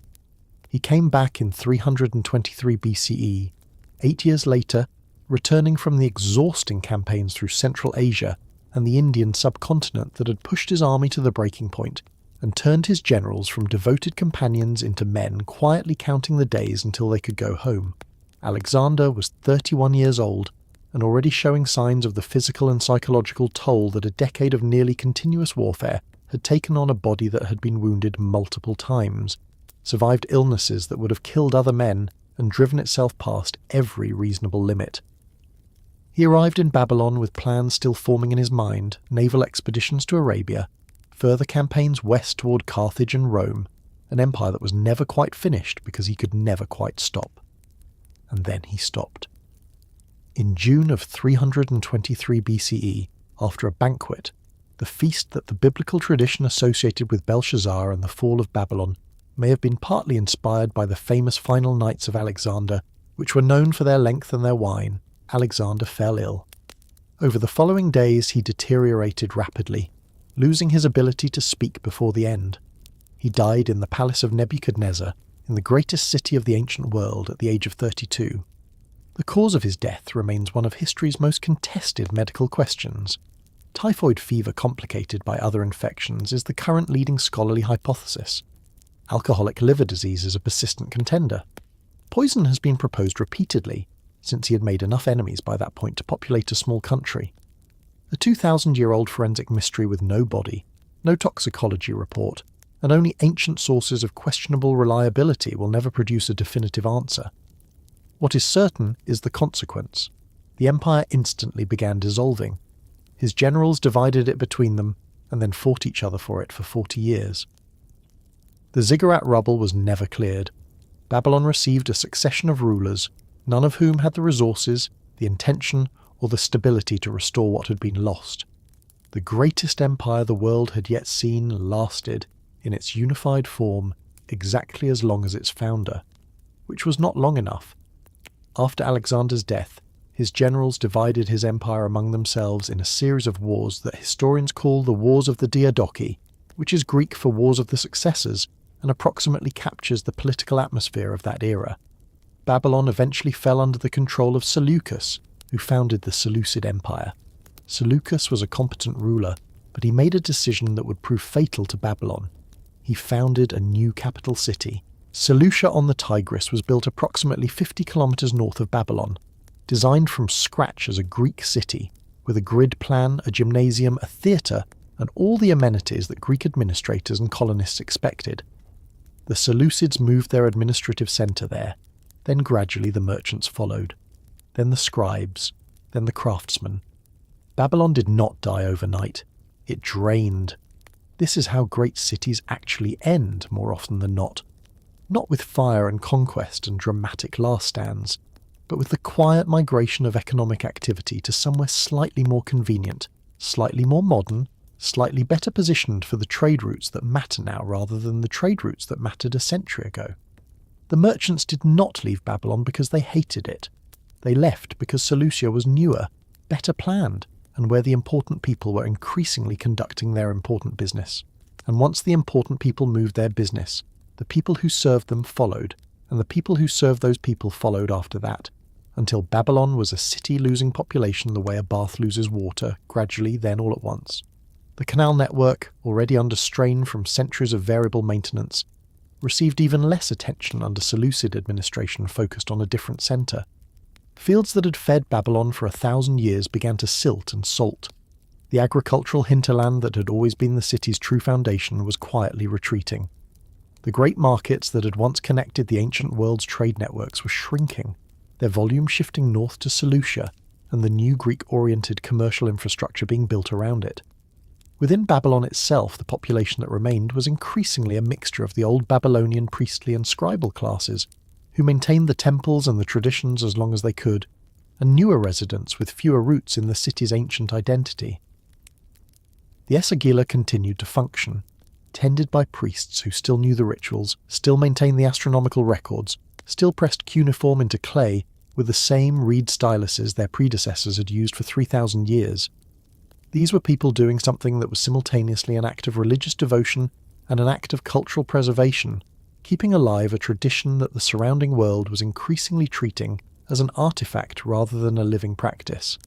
He came back in 323 BCE, 8 years later, returning from the exhausting campaigns through Central Asia and the Indian subcontinent that had pushed his army to the breaking point and turned his generals from devoted companions into men quietly counting the days until they could go home. Alexander was 31 years old and already showing signs of the physical and psychological toll that a decade of nearly continuous warfare had taken on a body that had been wounded multiple times, survived illnesses that would have killed other men, and driven itself past every reasonable limit. He arrived in Babylon with plans still forming in his mind, naval expeditions to Arabia, further campaigns west toward Carthage and Rome, an empire that was never quite finished because he could never quite stop. And then he stopped. In June of 323 BCE, after a banquet, the feast that the biblical tradition associated with Belshazzar and the fall of Babylon may have been partly inspired by the famous final nights of Alexander, which were known for their length and their wine. Alexander fell ill. Over the following days he deteriorated rapidly, losing his ability to speak before the end. He died in the palace of Nebuchadnezzar, in the greatest city of the ancient world, at the age of 32. The cause of his death remains one of history's most contested medical questions. Typhoid fever complicated by other infections is the current leading scholarly hypothesis. Alcoholic liver disease is a persistent contender. Poison has been proposed repeatedly, since he had made enough enemies by that point to populate a small country. A 2,000-year-old forensic mystery with no body, no toxicology report, and only ancient sources of questionable reliability will never produce a definitive answer. What is certain is the consequence. The empire instantly began dissolving. His generals divided it between them, and then fought each other for it for 40 years. The ziggurat rubble was never cleared. Babylon received a succession of rulers, none of whom had the resources, the intention, or the stability to restore what had been lost. The greatest empire the world had yet seen lasted, in its unified form, exactly as long as its founder, which was not long enough. After Alexander's death, his generals divided his empire among themselves in a series of wars that historians call the Wars of the Diadochi, which is Greek for Wars of the Successors, and approximately captures the political atmosphere of that era. Babylon eventually fell under the control of Seleucus, who founded the Seleucid Empire. Seleucus was a competent ruler, but he made a decision that would prove fatal to Babylon. He founded a new capital city. Seleucia on the Tigris was built approximately 50 kilometers north of Babylon, designed from scratch as a Greek city, with a grid plan, a gymnasium, a theatre, and all the amenities that Greek administrators and colonists expected. The Seleucids moved their administrative centre there. Then gradually the merchants followed. Then the scribes. Then the craftsmen. Babylon did not die overnight. It drained. This is how great cities actually end more often than not. Not with fire and conquest and dramatic last stands, but with the quiet migration of economic activity to somewhere slightly more convenient, slightly more modern, slightly better positioned for the trade routes that matter now rather than the trade routes that mattered a century ago. The merchants did not leave Babylon because they hated it. They left because Seleucia was newer, better planned, and where the important people were increasingly conducting their important business. And once the important people moved their business, the people who served them followed, and the people who served those people followed after that, until Babylon was a city losing population the way a bath loses water, gradually, then all at once. The canal network, already under strain from centuries of variable maintenance, received even less attention under Seleucid administration focused on a different centre. Fields that had fed Babylon for 1,000 years began to silt and salt. The agricultural hinterland that had always been the city's true foundation was quietly retreating. The great markets that had once connected the ancient world's trade networks were shrinking, their volume shifting north to Seleucia, and the new Greek-oriented commercial infrastructure being built around it. Within Babylon itself, the population that remained was increasingly a mixture of the old Babylonian priestly and scribal classes, who maintained the temples and the traditions as long as they could, and newer residents with fewer roots in the city's ancient identity. The Esagila continued to function, tended by priests who still knew the rituals, still maintained the astronomical records, still pressed cuneiform into clay with the same reed styluses their predecessors had used for 3,000 years. These were people doing something that was simultaneously an act of religious devotion and an act of cultural preservation, keeping alive a tradition that the surrounding world was increasingly treating as an artifact rather than a living practice.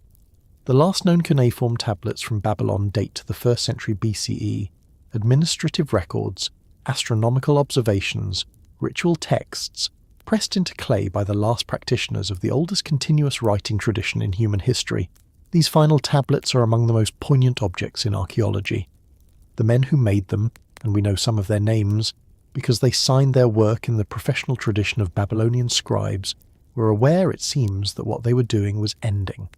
The last known cuneiform tablets from Babylon date to the 1st century BCE. Administrative records, astronomical observations, ritual texts, pressed into clay by the last practitioners of the oldest continuous writing tradition in human history. These final tablets are among the most poignant objects in archaeology. The men who made them, and we know some of their names, because they signed their work in the professional tradition of Babylonian scribes, were aware, it seems, that what they were doing was ending.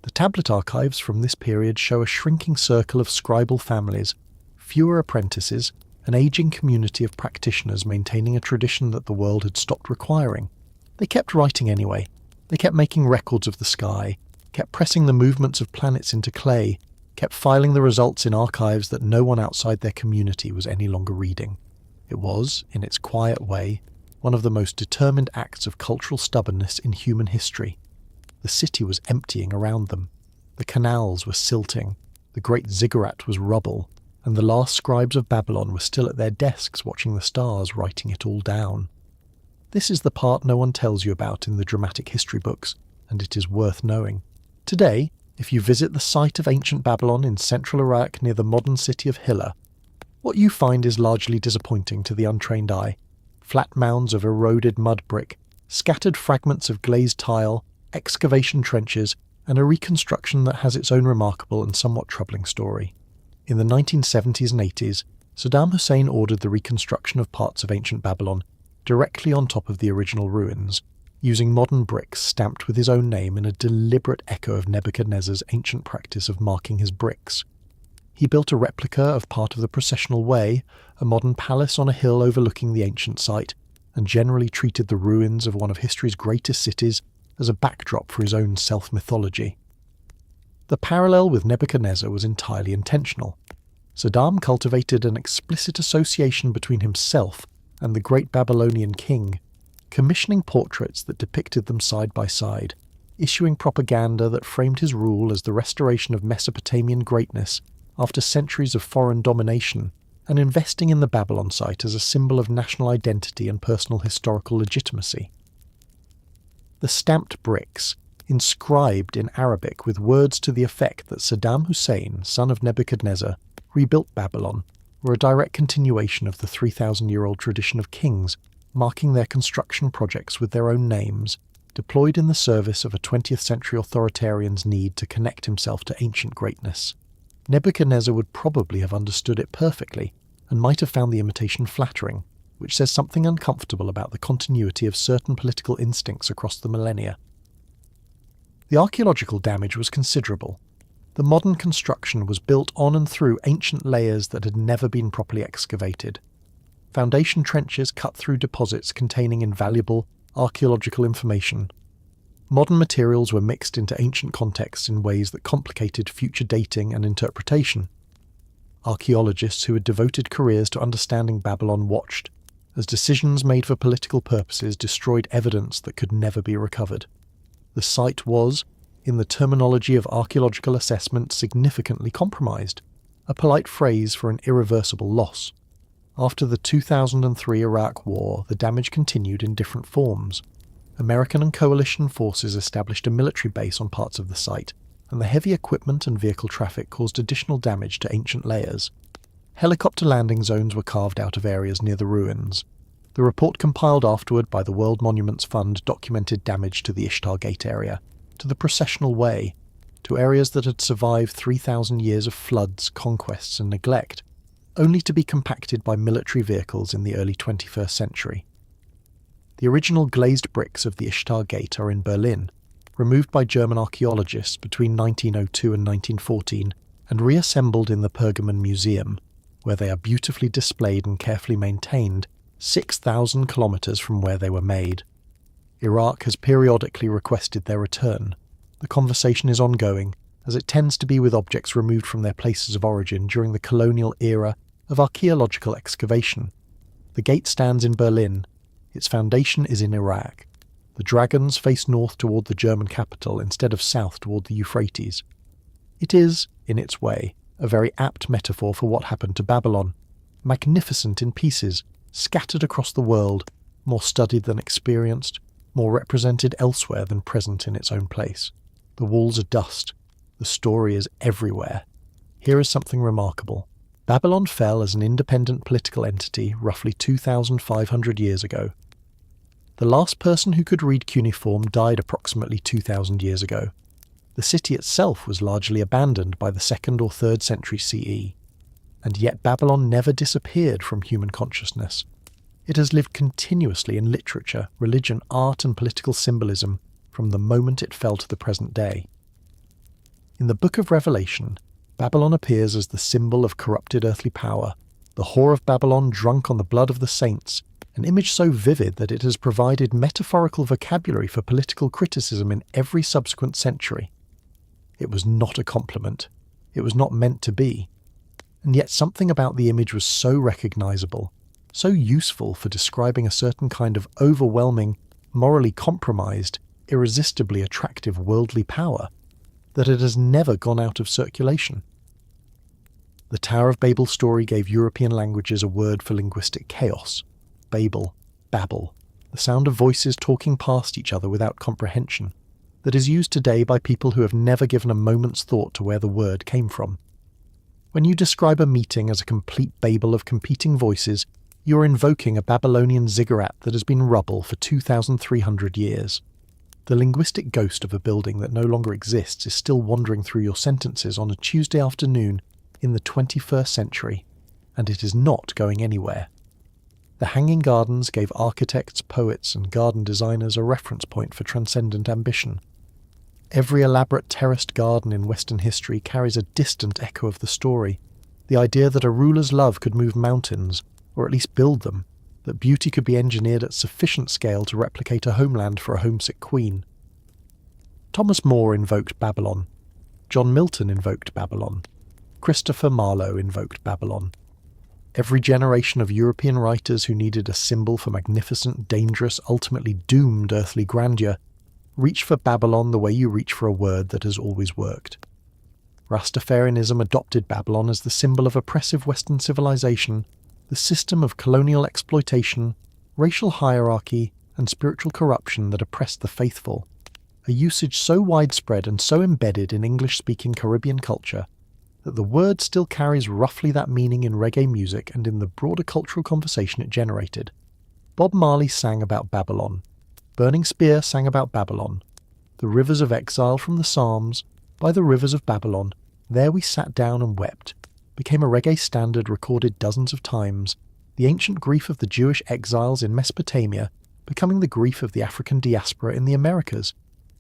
The tablet archives from this period show a shrinking circle of scribal families, fewer apprentices, an ageing community of practitioners maintaining a tradition that the world had stopped requiring. They kept writing anyway. They kept making records of the sky, kept pressing the movements of planets into clay, kept filing the results in archives that no one outside their community was any longer reading. It was, in its quiet way, one of the most determined acts of cultural stubbornness in human history. The city was emptying around them. The canals were silting. The great ziggurat was rubble. And the last scribes of Babylon were still at their desks watching the stars, writing it all down. This is the part no one tells you about in the dramatic history books, and it is worth knowing. Today, if you visit the site of ancient Babylon in central Iraq near the modern city of Hilla, what you find is largely disappointing to the untrained eye. Flat mounds of eroded mud brick, scattered fragments of glazed tile, excavation trenches, and a reconstruction that has its own remarkable and somewhat troubling story. In the 1970s and 80s, Saddam Hussein ordered the reconstruction of parts of ancient Babylon directly on top of the original ruins, using modern bricks stamped with his own name in a deliberate echo of Nebuchadnezzar's ancient practice of marking his bricks. He built a replica of part of the processional way, a modern palace on a hill overlooking the ancient site, and generally treated the ruins of one of history's greatest cities as a backdrop for his own self-mythology. The parallel with Nebuchadnezzar was entirely intentional. Saddam cultivated an explicit association between himself and the great Babylonian king, commissioning portraits that depicted them side by side, issuing propaganda that framed his rule as the restoration of Mesopotamian greatness after centuries of foreign domination, and investing in the Babylon site as a symbol of national identity and personal historical legitimacy. The stamped bricks, inscribed in Arabic with words to the effect that Saddam Hussein, son of Nebuchadnezzar, rebuilt Babylon, were a direct continuation of the 3,000-year-old tradition of kings, marking their construction projects with their own names, deployed in the service of a 20th century authoritarian's need to connect himself to ancient greatness. Nebuchadnezzar would probably have understood it perfectly, and might have found the imitation flattering, which says something uncomfortable about the continuity of certain political instincts across the millennia. The archaeological damage was considerable. The modern construction was built on and through ancient layers that had never been properly excavated. Foundation trenches cut through deposits containing invaluable archaeological information. Modern materials were mixed into ancient contexts in ways that complicated future dating and interpretation. Archaeologists who had devoted careers to understanding Babylon watched as decisions made for political purposes destroyed evidence that could never be recovered. The site was, in the terminology of archaeological assessment, significantly compromised, a polite phrase for an irreversible loss. After the 2003 Iraq War, the damage continued in different forms. American and coalition forces established a military base on parts of the site, and the heavy equipment and vehicle traffic caused additional damage to ancient layers. Helicopter landing zones were carved out of areas near the ruins. The report compiled afterward by the World Monuments Fund documented damage to the Ishtar Gate area, to the processional way, to areas that had survived 3,000 years of floods, conquests and neglect, only to be compacted by military vehicles in the early 21st century. The original glazed bricks of the Ishtar Gate are in Berlin, removed by German archaeologists between 1902 and 1914 and reassembled in the Pergamon Museum, where they are beautifully displayed and carefully maintained 6,000 kilometres from where they were made. Iraq has periodically requested their return. The conversation is ongoing, as it tends to be with objects removed from their places of origin during the colonial era of archaeological excavation. The gate stands in Berlin. Its foundation is in Iraq. The dragons face north toward the German capital instead of south toward the Euphrates. It is, in its way, a very apt metaphor for what happened to Babylon. Magnificent in pieces, scattered across the world, more studied than experienced, more represented elsewhere than present in its own place. The walls are dust. The story is everywhere. Here is something remarkable. Babylon fell as an independent political entity roughly 2,500 years ago. The last person who could read cuneiform died approximately 2,000 years ago. The city itself was largely abandoned by the 2nd or 3rd century CE. And yet Babylon never disappeared from human consciousness. It has lived continuously in literature, religion, art and political symbolism from the moment it fell to the present day. In the Book of Revelation, Babylon appears as the symbol of corrupted earthly power, the whore of Babylon drunk on the blood of the saints, an image so vivid that it has provided metaphorical vocabulary for political criticism in every subsequent century. It was not a compliment. It was not meant to be. And yet something about the image was so recognizable, so useful for describing a certain kind of overwhelming, morally compromised, irresistibly attractive worldly power, that it has never gone out of circulation. The Tower of Babel story gave European languages a word for linguistic chaos. Babel, babble, the sound of voices talking past each other without comprehension, that is used today by people who have never given a moment's thought to where the word came from. When you describe a meeting as a complete babel of competing voices, you are invoking a Babylonian ziggurat that has been rubble for 2,300 years. The linguistic ghost of a building that no longer exists is still wandering through your sentences on a Tuesday afternoon in the 21st century, and it is not going anywhere. The Hanging Gardens gave architects, poets, and garden designers a reference point for transcendent ambition. Every elaborate terraced garden in Western history carries a distant echo of the story, the idea that a ruler's love could move mountains, or at least build them, that beauty could be engineered at sufficient scale to replicate a homeland for a homesick queen. Thomas More invoked Babylon. John Milton invoked Babylon. Christopher Marlowe invoked Babylon. Every generation of European writers who needed a symbol for magnificent, dangerous, ultimately doomed earthly grandeur reach for Babylon the way you reach for a word that has always worked. Rastafarianism adopted Babylon as the symbol of oppressive Western civilization, the system of colonial exploitation, racial hierarchy, and spiritual corruption that oppressed the faithful, a usage so widespread and so embedded in English-speaking Caribbean culture that the word still carries roughly that meaning in reggae music and in the broader cultural conversation it generated. Bob Marley sang about Babylon. Burning Spear sang about Babylon. The rivers of exile from the Psalms, by the rivers of Babylon, there we sat down and wept, became a reggae standard recorded dozens of times, the ancient grief of the Jewish exiles in Mesopotamia becoming the grief of the African diaspora in the Americas,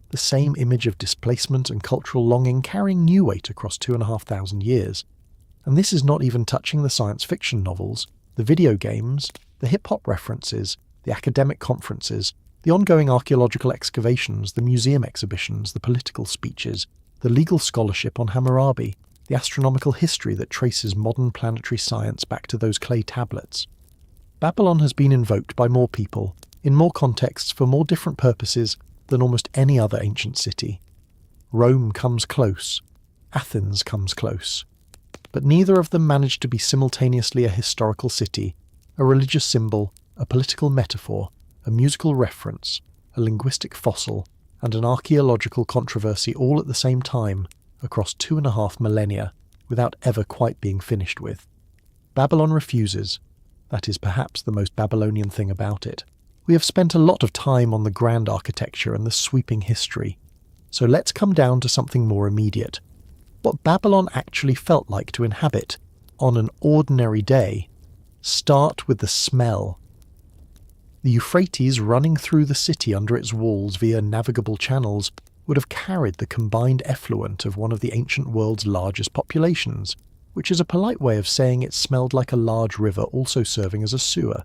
the same image of displacement and cultural longing carrying new weight across 2,500 years. And this is not even touching the science fiction novels, the video games, the hip-hop references, the academic conferences, the ongoing archaeological excavations, the museum exhibitions, the political speeches, the legal scholarship on Hammurabi, the astronomical history that traces modern planetary science back to those clay tablets. Babylon has been invoked by more people, in more contexts for more different purposes than almost any other ancient city. Rome comes close. Athens comes close. But neither of them managed to be simultaneously a historical city, a religious symbol, a political metaphor, a musical reference, a linguistic fossil, and an archaeological controversy all at the same time, across 2.5 millennia, without ever quite being finished with. Babylon refuses. That is perhaps the most Babylonian thing about it. We have spent a lot of time on the grand architecture and the sweeping history, so let's come down to something more immediate. What Babylon actually felt like to inhabit on an ordinary day. Start with the smell. The Euphrates running through the city under its walls via navigable channels would have carried the combined effluent of one of the ancient world's largest populations, which is a polite way of saying it smelled like a large river also serving as a sewer.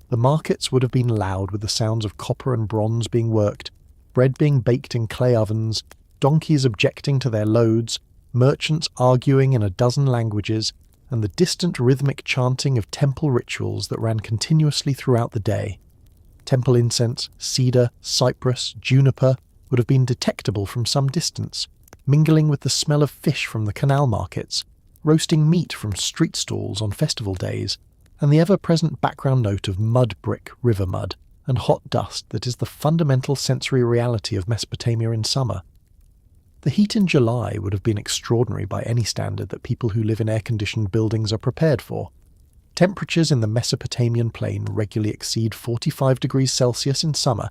The markets would have been loud with the sounds of copper and bronze being worked, bread being baked in clay ovens, donkeys objecting to their loads, merchants arguing in a dozen languages, and the distant rhythmic chanting of temple rituals that ran continuously throughout the day. Temple incense, cedar, cypress, juniper would have been detectable from some distance, mingling with the smell of fish from the canal markets, roasting meat from street stalls on festival days, and the ever-present background note of mud brick river mud and hot dust that is the fundamental sensory reality of Mesopotamia in summer. The heat in July would have been extraordinary by any standard that people who live in air-conditioned buildings are prepared for. Temperatures in the Mesopotamian plain regularly exceed 45 degrees Celsius in summer,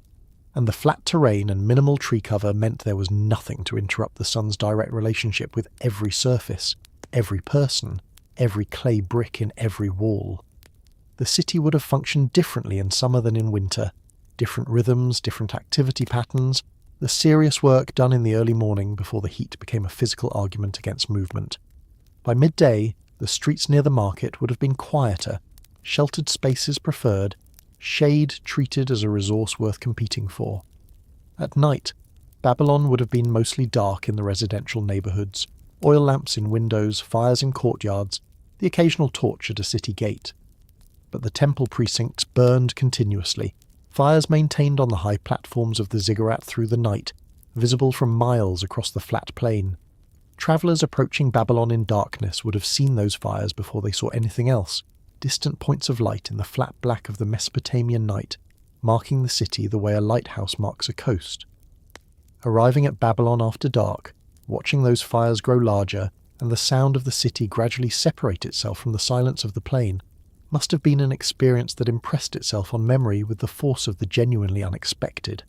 and the flat terrain and minimal tree cover meant there was nothing to interrupt the sun's direct relationship with every surface, every person, every clay brick in every wall. The city would have functioned differently in summer than in winter. Different rhythms, different activity patterns, the serious work done in the early morning before the heat became a physical argument against movement. By midday, the streets near the market would have been quieter, sheltered spaces preferred, shade treated as a resource worth competing for. At night, Babylon would have been mostly dark in the residential neighbourhoods, oil lamps in windows, fires in courtyards, the occasional torch at a city gate. But the temple precincts burned continuously, fires maintained on the high platforms of the ziggurat through the night, visible from miles across the flat plain. Travellers approaching Babylon in darkness would have seen those fires before they saw anything else, distant points of light in the flat black of the Mesopotamian night, marking the city the way a lighthouse marks a coast. Arriving at Babylon after dark, watching those fires grow larger and the sound of the city gradually separate itself from the silence of the plain, must have been an experience that impressed itself on memory with the force of the genuinely unexpected.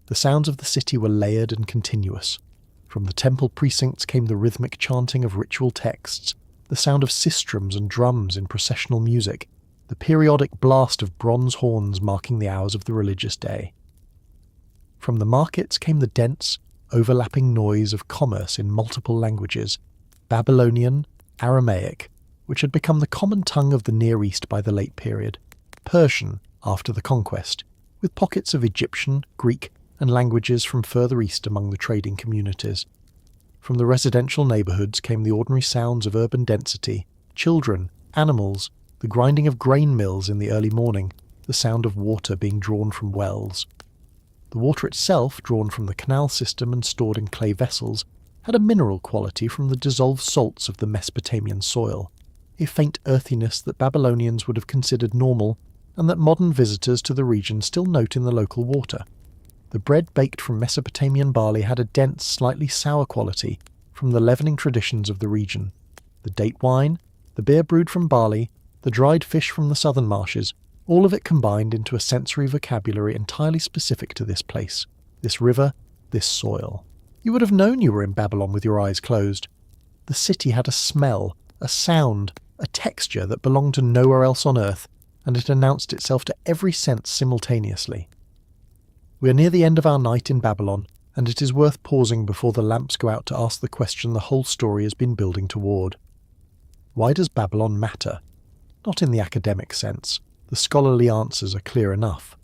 The sounds of the city were layered and continuous. From the temple precincts came the rhythmic chanting of ritual texts, the sound of sistrums and drums in processional music, the periodic blast of bronze horns marking the hours of the religious day. From the markets came the dense, overlapping noise of commerce in multiple languages, Babylonian, Aramaic, which had become the common tongue of the Near East by the late period, Persian after the conquest, with pockets of Egyptian, Greek, and languages from further east among the trading communities. From the residential neighbourhoods came the ordinary sounds of urban density, children, animals, the grinding of grain mills in the early morning, the sound of water being drawn from wells. The water itself, drawn from the canal system and stored in clay vessels, had a mineral quality from the dissolved salts of the Mesopotamian soil, a faint earthiness that Babylonians would have considered normal and that modern visitors to the region still note in the local water. The bread baked from Mesopotamian barley had a dense, slightly sour quality from the leavening traditions of the region. The date wine, the beer brewed from barley, the dried fish from the southern marshes, all of it combined into a sensory vocabulary entirely specific to this place, this river, this soil. You would have known you were in Babylon with your eyes closed. The city had a smell, a sound, a texture that belonged to nowhere else on earth, and it announced itself to every sense simultaneously. We are near the end of our night in Babylon, and it is worth pausing before the lamps go out to ask the question the whole story has been building toward. Why does Babylon matter? Not in the academic sense. The scholarly answers are clear enough.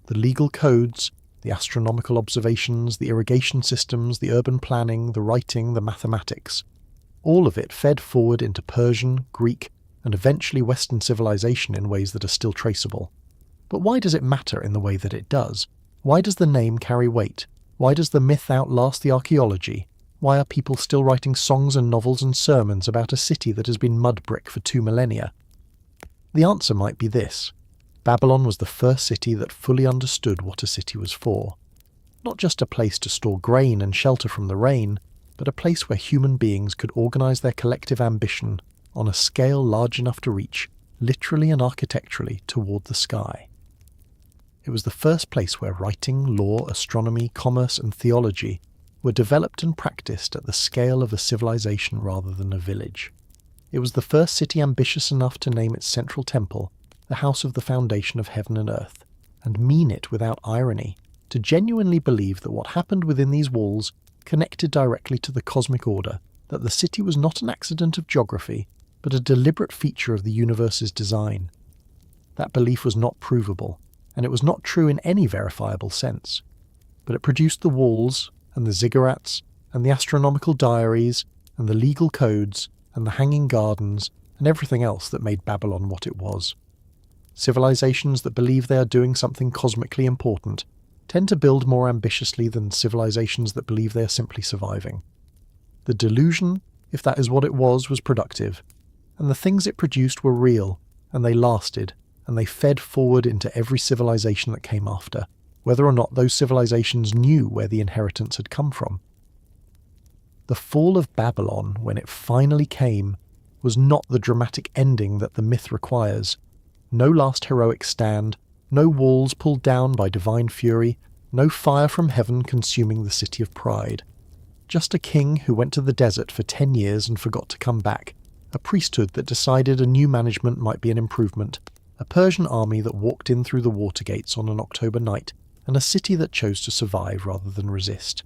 The legal codes, the astronomical observations, the irrigation systems, the urban planning, the writing, the mathematics. All of it fed forward into Persian, Greek, and eventually Western civilization in ways that are still traceable. But why does it matter in the way that it does? Why does the name carry weight? Why does the myth outlast the archaeology? Why are people still writing songs and novels and sermons about a city that has been mud brick for 2 millennia? The answer might be this. Babylon was the first city that fully understood what a city was for. Not just a place to store grain and shelter from the rain, but a place where human beings could organise their collective ambition on a scale large enough to reach, literally and architecturally, toward the sky. It was the first place where writing, law, astronomy, commerce and theology were developed and practiced at the scale of a civilization rather than a village. It was the first city ambitious enough to name its central temple the house of the foundation of heaven and earth, and mean it without irony, to genuinely believe that what happened within these walls connected directly to the cosmic order, that the city was not an accident of geography, but a deliberate feature of the universe's design. That belief was not provable, and it was not true in any verifiable sense. But it produced the walls, and the ziggurats, and the astronomical diaries, and the legal codes, and the hanging gardens, and everything else that made Babylon what it was. Civilizations that believe they are doing something cosmically important tend to build more ambitiously than civilizations that believe they are simply surviving. The delusion, if that is what it was productive, and the things it produced were real, and they lasted, and they fed forward into every civilization that came after, whether or not those civilizations knew where the inheritance had come from. The fall of Babylon, when it finally came, was not the dramatic ending that the myth requires. No last heroic stand, no walls pulled down by divine fury, no fire from heaven consuming the city of pride. Just a king who went to the desert for 10 years and forgot to come back, a priesthood that decided a new management might be an improvement, a Persian army that walked in through the water gates on an October night, and a city that chose to survive rather than resist.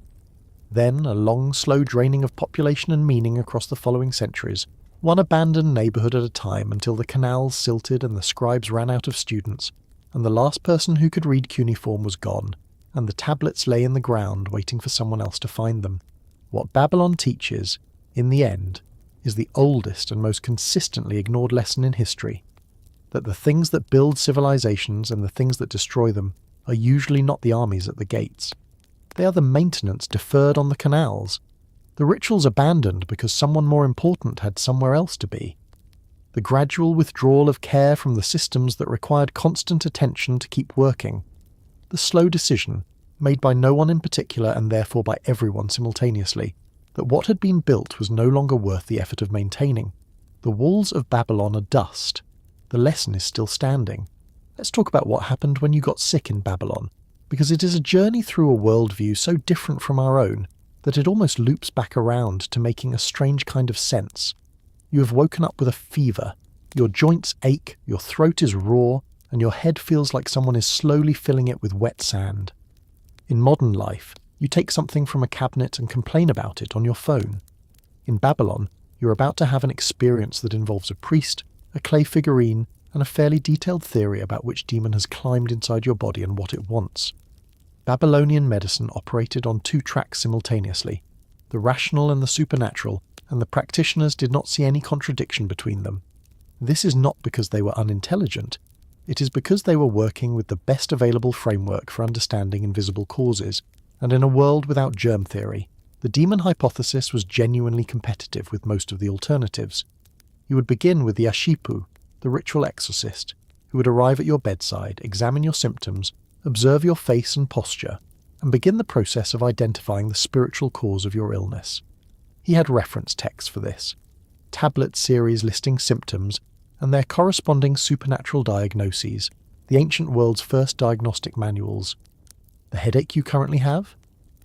Then a long, slow draining of population and meaning across the following centuries, one abandoned neighbourhood at a time until the canals silted and the scribes ran out of students, and the last person who could read cuneiform was gone, and the tablets lay in the ground waiting for someone else to find them. What Babylon teaches, in the end, is the oldest and most consistently ignored lesson in history, that the things that build civilizations and the things that destroy them are usually not the armies at the gates. They are the maintenance deferred on the canals, the rituals abandoned because someone more important had somewhere else to be, the gradual withdrawal of care from the systems that required constant attention to keep working, the slow decision, made by no one in particular and therefore by everyone simultaneously, that what had been built was no longer worth the effort of maintaining. The walls of Babylon are dust. The lesson is still standing. Let's talk about what happened when you got sick in Babylon, because it is a journey through a worldview so different from our own that it almost loops back around to making a strange kind of sense. You have woken up with a fever, your joints ache, your throat is raw, and your head feels like someone is slowly filling it with wet sand. In modern life, you take something from a cabinet and complain about it on your phone. In Babylon, you're about to have an experience that involves a priest, a clay figurine, and a fairly detailed theory about which demon has climbed inside your body and what it wants. Babylonian medicine operated on 2 tracks simultaneously, the rational and the supernatural, and the practitioners did not see any contradiction between them. This is not because they were unintelligent, it is because they were working with the best available framework for understanding invisible causes, and in a world without germ theory, the demon hypothesis was genuinely competitive with most of the alternatives. You would begin with the Ashipu, the ritual exorcist, who would arrive at your bedside, examine your symptoms, observe your face and posture, and begin the process of identifying the spiritual cause of your illness. He had reference texts for this, tablet series listing symptoms and their corresponding supernatural diagnoses, the ancient world's first diagnostic manuals. The headache you currently have?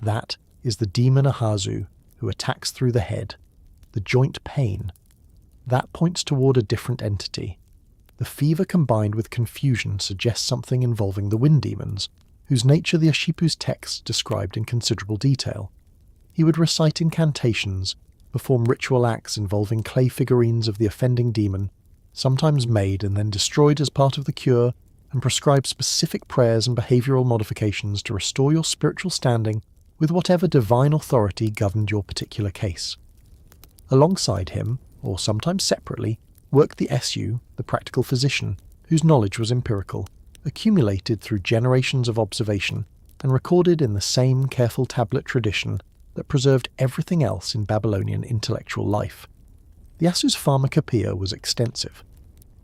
That is the demon Ahazu, who attacks through the head. The joint pain. That points toward a different entity. The fever combined with confusion suggests something involving the wind demons, whose nature the Ashipu's text described in considerable detail. He would recite incantations, perform ritual acts involving clay figurines of the offending demon, sometimes made and then destroyed as part of the cure, and prescribe specific prayers and behavioural modifications to restore your spiritual standing with whatever divine authority governed your particular case. Alongside him, or sometimes separately, worked the Su, the practical physician, whose knowledge was empirical, accumulated through generations of observation, and recorded in the same careful tablet tradition that preserved everything else in Babylonian intellectual life. The Asu's pharmacopoeia was extensive.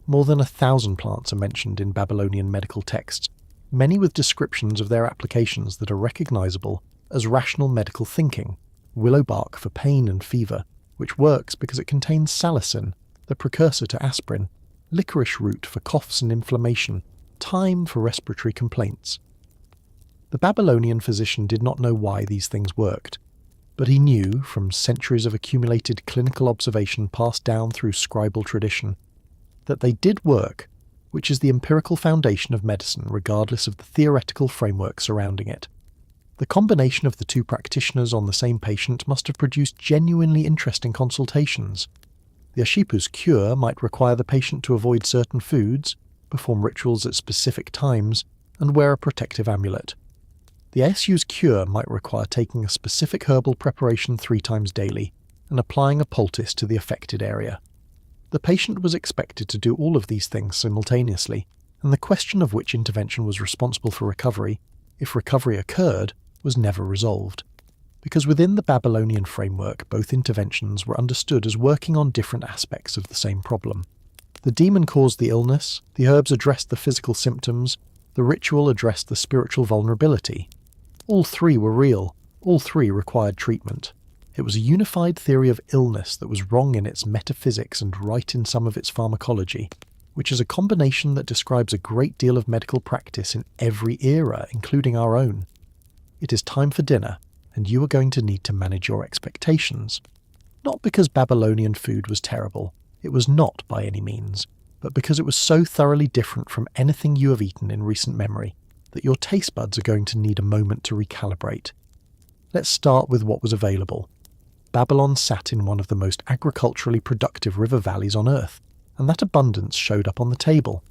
More than 1,000 plants are mentioned in Babylonian medical texts, many with descriptions of their applications that are recognizable as rational medical thinking: willow bark for pain and fever, which works because it contains salicin, the precursor to aspirin; licorice root for coughs and inflammation; thyme for respiratory complaints. The Babylonian physician did not know why these things worked, but he knew, from centuries of accumulated clinical observation passed down through scribal tradition, that they did work, which is the empirical foundation of medicine regardless of the theoretical framework surrounding it. The combination of the two practitioners on the same patient must have produced genuinely interesting consultations. The Ashipu's cure might require the patient to avoid certain foods, perform rituals at specific times, and wear a protective amulet. The Asu's cure might require taking a specific herbal preparation 3 times daily and applying a poultice to the affected area. The patient was expected to do all of these things simultaneously, and the question of which intervention was responsible for recovery, if recovery occurred, was never resolved. Because within the Babylonian framework, both interventions were understood as working on different aspects of the same problem. The demon caused the illness, the herbs addressed the physical symptoms, the ritual addressed the spiritual vulnerability. All 3 were real, all 3 required treatment. It was a unified theory of illness that was wrong in its metaphysics and right in some of its pharmacology, which is a combination that describes a great deal of medical practice in every era, including our own. It is time for dinner, and you are going to need to manage your expectations. Not because Babylonian food was terrible, it was not by any means, but because it was so thoroughly different from anything you have eaten in recent memory that your taste buds are going to need a moment to recalibrate. Let's start with what was available. Babylon sat in one of the most agriculturally productive river valleys on Earth, and that abundance showed up on the table.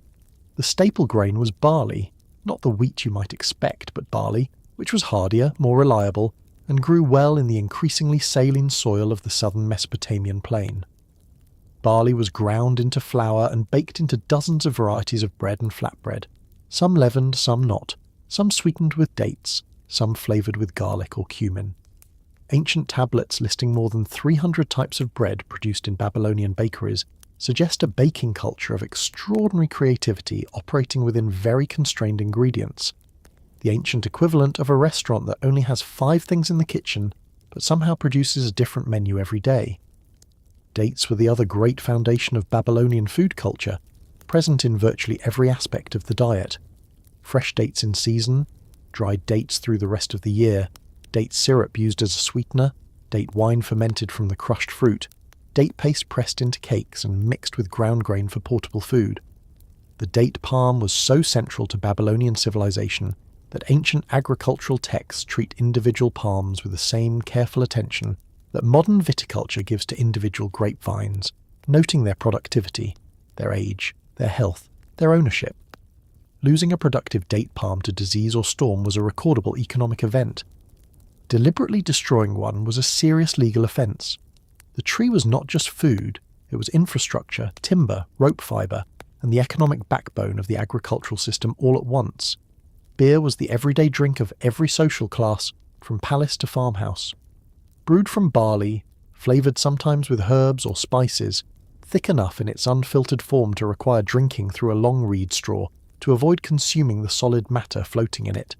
The staple grain was barley, not the wheat you might expect, but barley, which was hardier, more reliable, and grew well in the increasingly saline soil of the southern Mesopotamian plain. Barley was ground into flour and baked into dozens of varieties of bread and flatbread, some leavened, some not, some sweetened with dates, some flavoured with garlic or cumin. Ancient tablets listing more than 300 types of bread produced in Babylonian bakeries suggest a baking culture of extraordinary creativity operating within very constrained ingredients. The ancient equivalent of a restaurant that only has 5 things in the kitchen, but somehow produces a different menu every day. Dates were the other great foundation of Babylonian food culture, present in virtually every aspect of the diet. Fresh dates in season, dried dates through the rest of the year, date syrup used as a sweetener, date wine fermented from the crushed fruit, date paste pressed into cakes and mixed with ground grain for portable food. The date palm was so central to Babylonian civilization that ancient agricultural texts treat individual palms with the same careful attention that modern viticulture gives to individual grapevines, noting their productivity, their age, their health, their ownership. Losing a productive date palm to disease or storm was a recordable economic event. Deliberately destroying one was a serious legal offence. The tree was not just food, it was infrastructure, timber, rope fibre, and the economic backbone of the agricultural system all at once. Beer was the everyday drink of every social class, from palace to farmhouse. Brewed from barley, flavoured sometimes with herbs or spices, thick enough in its unfiltered form to require drinking through a long reed straw to avoid consuming the solid matter floating in it.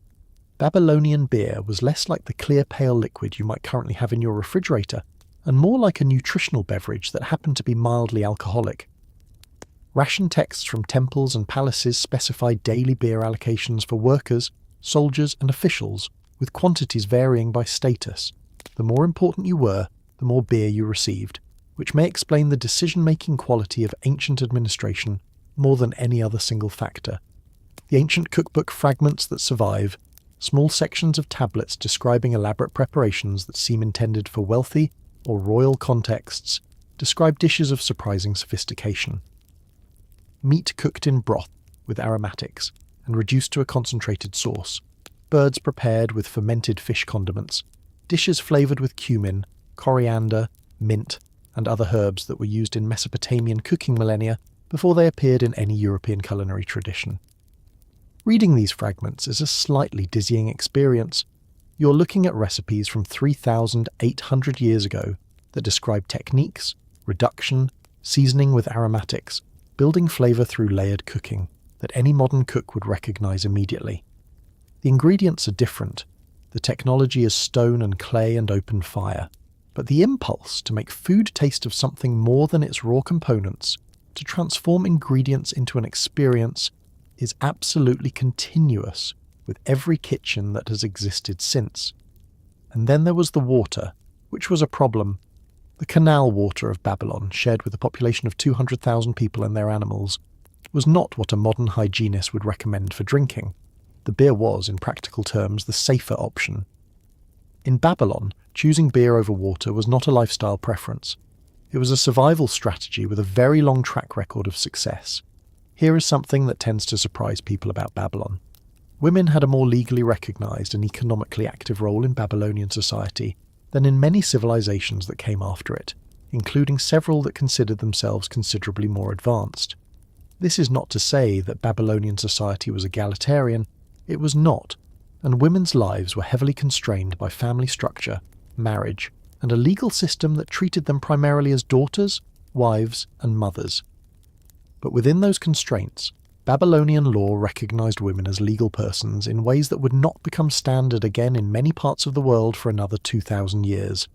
Babylonian beer was less like the clear pale liquid you might currently have in your refrigerator, and more like a nutritional beverage that happened to be mildly alcoholic. Ration texts from temples and palaces specified daily beer allocations for workers, soldiers, and officials, with quantities varying by status. The more important you were, the more beer you received, which may explain the decision-making quality of ancient administration more than any other single factor. The ancient cookbook fragments that survive, small sections of tablets describing elaborate preparations that seem intended for wealthy or royal contexts, describe dishes of surprising sophistication. Meat cooked in broth with aromatics and reduced to a concentrated sauce, birds prepared with fermented fish condiments, dishes flavoured with cumin, coriander, mint, and other herbs that were used in Mesopotamian cooking millennia before they appeared in any European culinary tradition. Reading these fragments is a slightly dizzying experience. You're looking at recipes from 3,800 years ago that describe techniques, reduction, seasoning with aromatics, building flavour through layered cooking that any modern cook would recognise immediately. The ingredients are different. The technology is stone and clay and open fire. But the impulse to make food taste of something more than its raw components, to transform ingredients into an experience, is absolutely continuous with every kitchen that has existed since. And then there was the water, which was a problem. The canal water of Babylon, shared with a population of 200,000 people and their animals, was not what a modern hygienist would recommend for drinking. The beer was, in practical terms, the safer option. In Babylon, choosing beer over water was not a lifestyle preference. It was a survival strategy with a very long track record of success. Here is something that tends to surprise people about Babylon. Women had a more legally recognised and economically active role in Babylonian society than in many civilizations that came after it, including several that considered themselves considerably more advanced. This is not to say that Babylonian society was egalitarian. It was not, and women's lives were heavily constrained by family structure, marriage, and a legal system that treated them primarily as daughters, wives, and mothers. But within those constraints, Babylonian law recognized women as legal persons in ways that would not become standard again in many parts of the world for another 2,000 years.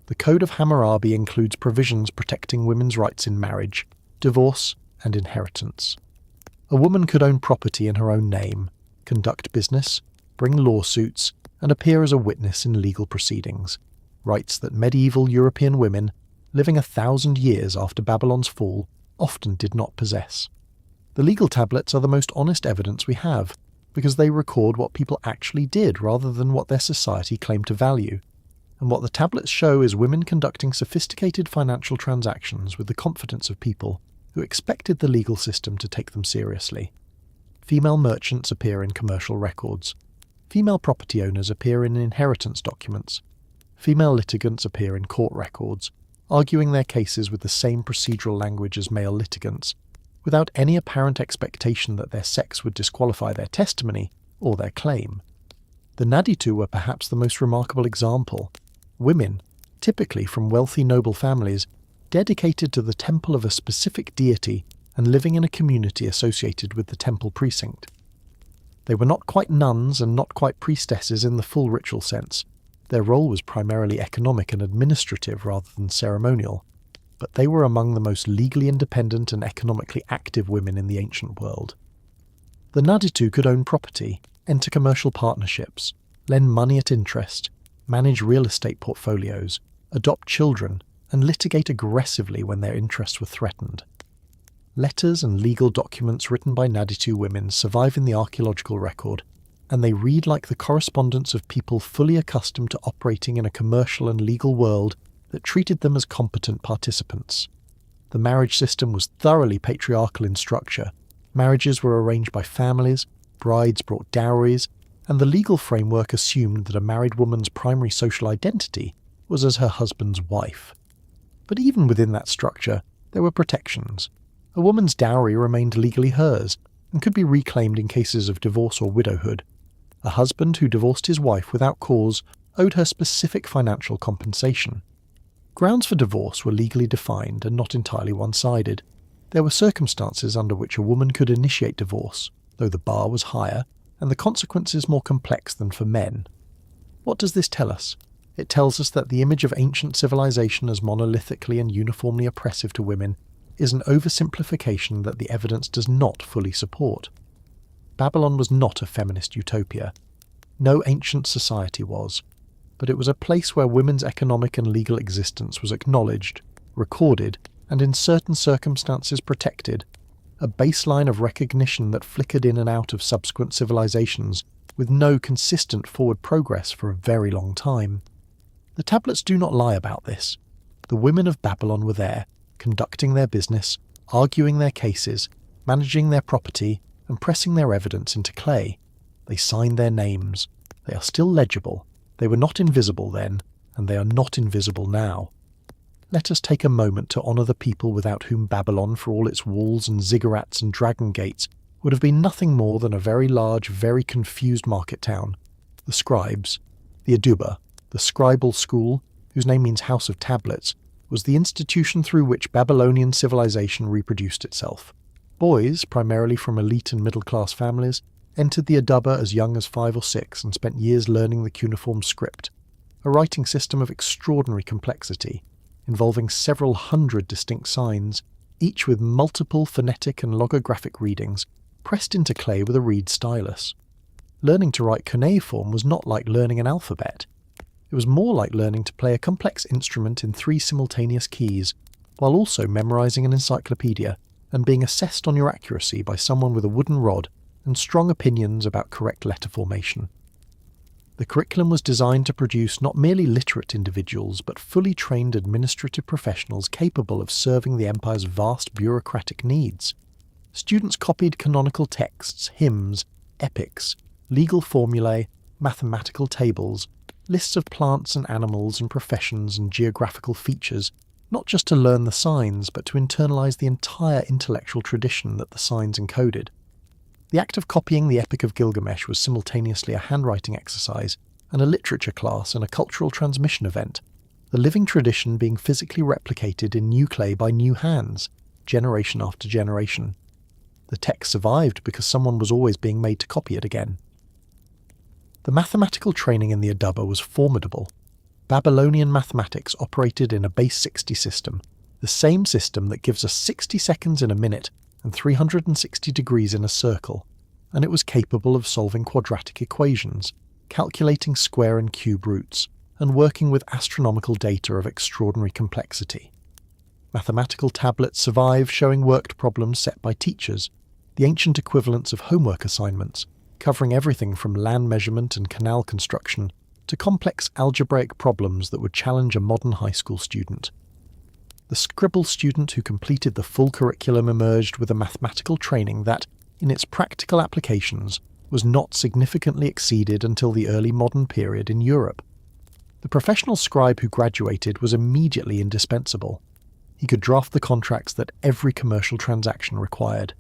The Code of Hammurabi includes provisions protecting women's rights in marriage, divorce, and inheritance. A woman could own property in her own name, conduct business, bring lawsuits, and appear as a witness in legal proceedings, rights that medieval European women, living 1,000 years after Babylon's fall, often did not possess. The legal tablets are the most honest evidence we have, because they record what people actually did rather than what their society claimed to value. And what the tablets show is women conducting sophisticated financial transactions with the confidence of people who expected the legal system to take them seriously. Female merchants appear in commercial records. Female property owners appear in inheritance documents. Female litigants appear in court records, arguing their cases with the same procedural language as male litigants, without any apparent expectation that their sex would disqualify their testimony or their claim. The Naditu were perhaps the most remarkable example. Women, typically from wealthy noble families, dedicated to the temple of a specific deity and living in a community associated with the temple precinct. They were not quite nuns and not quite priestesses in the full ritual sense. Their role was primarily economic and administrative rather than ceremonial, but they were among the most legally independent and economically active women in the ancient world. The Naditu could own property, enter commercial partnerships, lend money at interest, manage real estate portfolios, adopt children, and litigate aggressively when their interests were threatened. Letters and legal documents written by Naditu women survive in the archaeological record, and they read like the correspondence of people fully accustomed to operating in a commercial and legal world that treated them as competent participants. The marriage system was thoroughly patriarchal in structure. Marriages were arranged by families, brides brought dowries, and the legal framework assumed that a married woman's primary social identity was as her husband's wife. But even within that structure, there were protections. A woman's dowry remained legally hers and could be reclaimed in cases of divorce or widowhood. A husband who divorced his wife without cause owed her specific financial compensation. Grounds for divorce were legally defined and not entirely one-sided. There were circumstances under which a woman could initiate divorce, though the bar was higher and the consequences more complex than for men. What does this tell us? It tells us that the image of ancient civilization as monolithically and uniformly oppressive to women is an oversimplification that the evidence does not fully support. Babylon was not a feminist utopia. No ancient society was, but it was a place where women's economic and legal existence was acknowledged, recorded, and in certain circumstances protected, a baseline of recognition that flickered in and out of subsequent civilizations with no consistent forward progress for a very long time. The tablets do not lie about this. The women of Babylon were there, conducting their business, arguing their cases, managing their property, and pressing their evidence into clay. They signed their names. They are still legible. They were not invisible then, and they are not invisible now. Let us take a moment to honour the people without whom Babylon, for all its walls and ziggurats and dragon gates, would have been nothing more than a very large, very confused market town. The scribes, the Aduba, the scribal school, whose name means House of Tablets, was the institution through which Babylonian civilization reproduced itself. Boys, primarily from elite and middle-class families, entered the Aduba as young as 5 or 6 and spent years learning the cuneiform script, a writing system of extraordinary complexity, involving several hundred distinct signs, each with multiple phonetic and logographic readings, pressed into clay with a reed stylus. Learning to write cuneiform was not like learning an alphabet. It was more like learning to play a complex instrument in 3 simultaneous keys, while also memorizing an encyclopedia and being assessed on your accuracy by someone with a wooden rod and strong opinions about correct letter formation. The curriculum was designed to produce not merely literate individuals, but fully trained administrative professionals capable of serving the empire's vast bureaucratic needs. Students copied canonical texts, hymns, epics, legal formulae, mathematical tables, lists of plants and animals and professions and geographical features, not just to learn the signs, but to internalize the entire intellectual tradition that the signs encoded. The act of copying the Epic of Gilgamesh was simultaneously a handwriting exercise and a literature class and a cultural transmission event, the living tradition being physically replicated in new clay by new hands, generation after generation. The text survived because someone was always being made to copy it again. The mathematical training in the Aduba was formidable. Babylonian mathematics operated in a base 60 system, the same system that gives us 60 seconds in a minute and 360 degrees in a circle, and it was capable of solving quadratic equations, calculating square and cube roots, and working with astronomical data of extraordinary complexity. Mathematical tablets survive, showing worked problems set by teachers, the ancient equivalents of homework assignments, covering everything from land measurement and canal construction to complex algebraic problems that would challenge a modern high school student. The scribble student who completed the full curriculum emerged with a mathematical training that, in its practical applications, was not significantly exceeded until the early modern period in Europe. The professional scribe who graduated was immediately indispensable. He could draft the contracts that every commercial transaction required.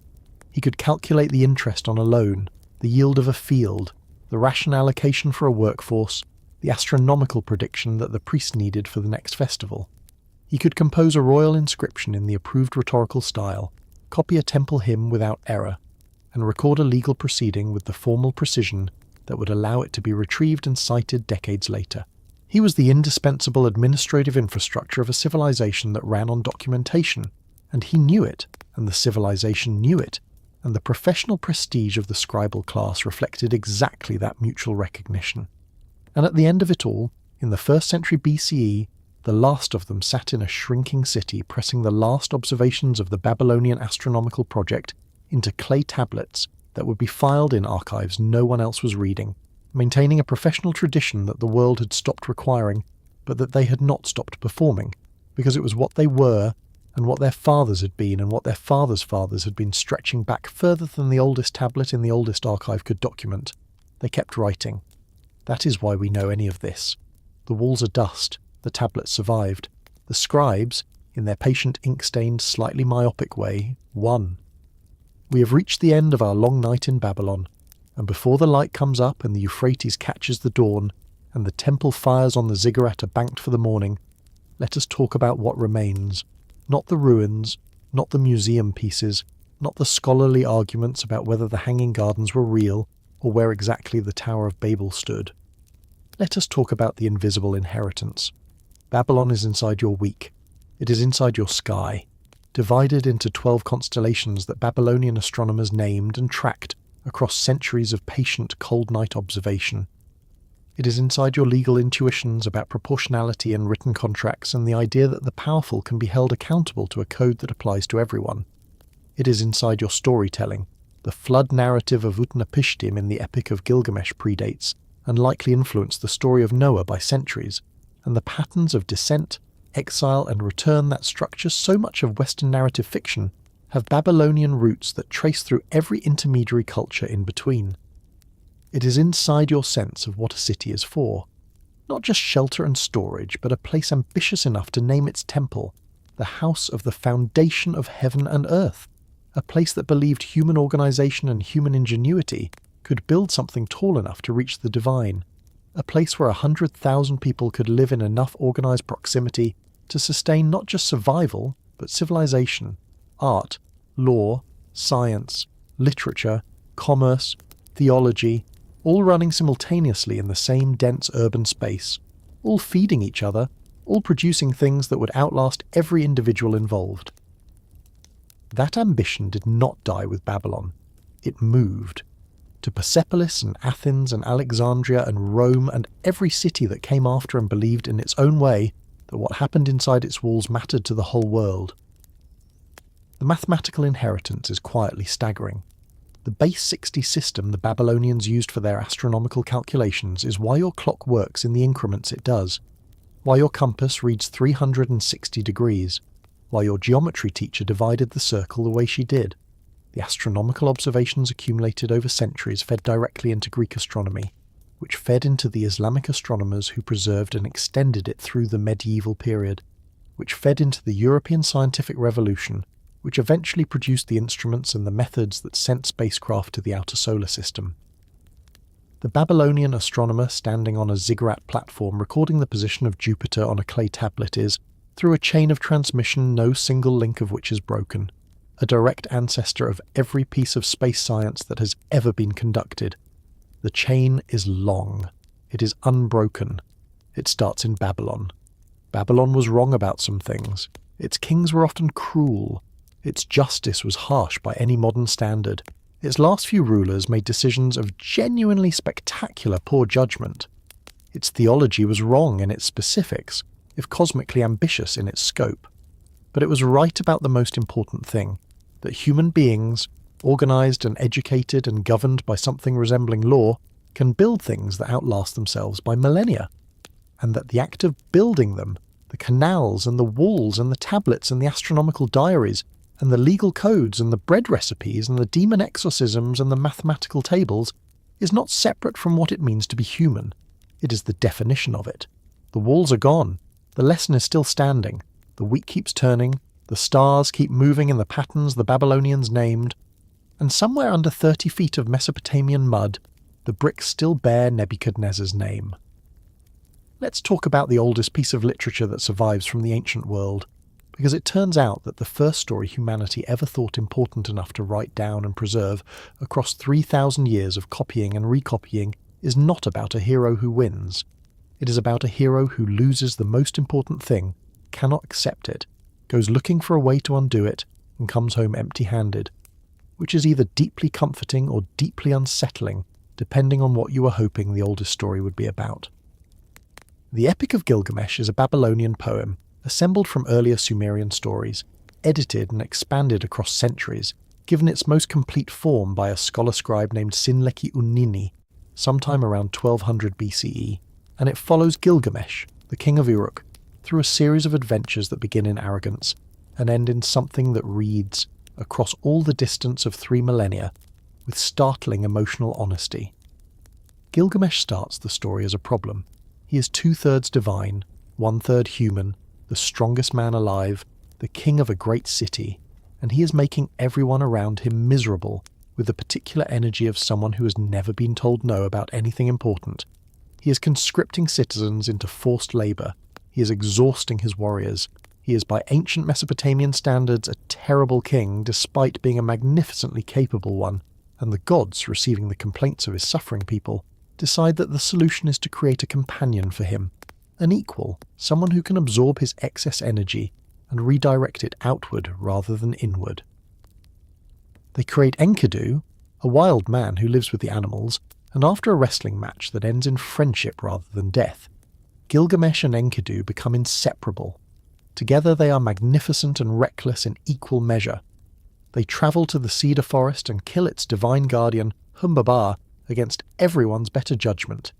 He could calculate the interest on a loan, the yield of a field, the ration allocation for a workforce, the astronomical prediction that the priest needed for the next festival. He could compose a royal inscription in the approved rhetorical style, copy a temple hymn without error, and record a legal proceeding with the formal precision that would allow it to be retrieved and cited decades later. He was the indispensable administrative infrastructure of a civilization that ran on documentation, and he knew it, and the civilization knew it, and the professional prestige of the scribal class reflected exactly that mutual recognition. And at the end of it all, in the 1st century BCE, the last of them sat in a shrinking city pressing the last observations of the Babylonian astronomical project into clay tablets that would be filed in archives no one else was reading, maintaining a professional tradition that the world had stopped requiring, but that they had not stopped performing, because it was what they were, and what their fathers had been, and what their fathers' fathers had been stretching back further than the oldest tablet in the oldest archive could document. They kept writing. That is why we know any of this. The walls are dust. The tablets survived. The scribes, in their patient ink-stained, slightly myopic way, won. We have reached the end of our long night in Babylon, and before the light comes up and the Euphrates catches the dawn, and the temple fires on the ziggurat are banked for the morning, let us talk about what remains, not the ruins, not the museum pieces, not the scholarly arguments about whether the Hanging Gardens were real, or where exactly the Tower of Babel stood. Let us talk about the invisible inheritance. Babylon is inside your week. It is inside your sky, divided into 12 constellations that Babylonian astronomers named and tracked across centuries of patient cold night observation. It is inside your legal intuitions about proportionality and written contracts and the idea that the powerful can be held accountable to a code that applies to everyone. It is inside your storytelling. The flood narrative of Utnapishtim in the Epic of Gilgamesh predates and likely influenced the story of Noah by centuries, and the patterns of descent, exile and return that structure so much of Western narrative fiction have Babylonian roots that trace through every intermediary culture in between. It is inside your sense of what a city is for, not just shelter and storage, but a place ambitious enough to name its temple, the house of the foundation of heaven and earth, a place that believed human organization and human ingenuity could build something tall enough to reach the divine, a place where 100,000 people could live in enough organized proximity to sustain not just survival, but civilization, art, law, science, literature, commerce, theology, all running simultaneously in the same dense urban space, all feeding each other, all producing things that would outlast every individual involved. That ambition did not die with Babylon. It moved. To Persepolis and Athens and Alexandria and Rome and every city that came after and believed in its own way that what happened inside its walls mattered to the whole world. The mathematical inheritance is quietly staggering. The base 60 system the Babylonians used for their astronomical calculations is why your clock works in the increments it does, why your compass reads 360 degrees, why your geometry teacher divided the circle the way she did. The astronomical observations accumulated over centuries fed directly into Greek astronomy, which fed into the Islamic astronomers who preserved and extended it through the medieval period, which fed into the European scientific revolution, which eventually produced the instruments and the methods that sent spacecraft to the outer solar system. The Babylonian astronomer standing on a ziggurat platform recording the position of Jupiter on a clay tablet is, through a chain of transmission no single link of which is broken, a direct ancestor of every piece of space science that has ever been conducted. The chain is long. It is unbroken. It starts in Babylon. Babylon was wrong about some things. Its kings were often cruel. Its justice was harsh by any modern standard. Its last few rulers made decisions of genuinely spectacular poor judgment. Its theology was wrong in its specifics, if cosmically ambitious in its scope. But it was right about the most important thing, that human beings, organized and educated and governed by something resembling law, can build things that outlast themselves by millennia, and that the act of building them, the canals and the walls and the tablets and the astronomical diaries and the legal codes and the bread recipes and the demon exorcisms and the mathematical tables, is not separate from what it means to be human. It is the definition of it. The walls are gone. The lesson is still standing. The wheat keeps turning. The stars keep moving in the patterns the Babylonians named. And somewhere under 30 feet of Mesopotamian mud, the bricks still bear Nebuchadnezzar's name. Let's talk about the oldest piece of literature that survives from the ancient world, because it turns out that the first story humanity ever thought important enough to write down and preserve across 3,000 years of copying and recopying is not about a hero who wins. It is about a hero who loses the most important thing, cannot accept it, goes looking for a way to undo it, and comes home empty-handed, which is either deeply comforting or deeply unsettling, depending on what you were hoping the oldest story would be about. The Epic of Gilgamesh is a Babylonian poem, assembled from earlier Sumerian stories, edited and expanded across centuries, given its most complete form by a scholar-scribe named Sinleki-Unnini, sometime around 1200 BCE, and it follows Gilgamesh, the king of Uruk, through a series of adventures that begin in arrogance and end in something that reads, across all the distance of 3 millennia, with startling emotional honesty. Gilgamesh starts the story as a problem. He is 2/3 divine, 1/3 human, the strongest man alive, the king of a great city, and he is making everyone around him miserable with the particular energy of someone who has never been told no about anything important. He is conscripting citizens into forced labour. He is exhausting his warriors. He is by ancient Mesopotamian standards a terrible king despite being a magnificently capable one, and the gods, receiving the complaints of his suffering people, decide that the solution is to create a companion for him, an equal, someone who can absorb his excess energy and redirect it outward rather than inward. They create Enkidu, a wild man who lives with the animals, and after a wrestling match that ends in friendship rather than death, Gilgamesh and Enkidu become inseparable. Together they are magnificent and reckless in equal measure. They travel to the cedar forest and kill its divine guardian, Humbaba, against everyone's better judgment.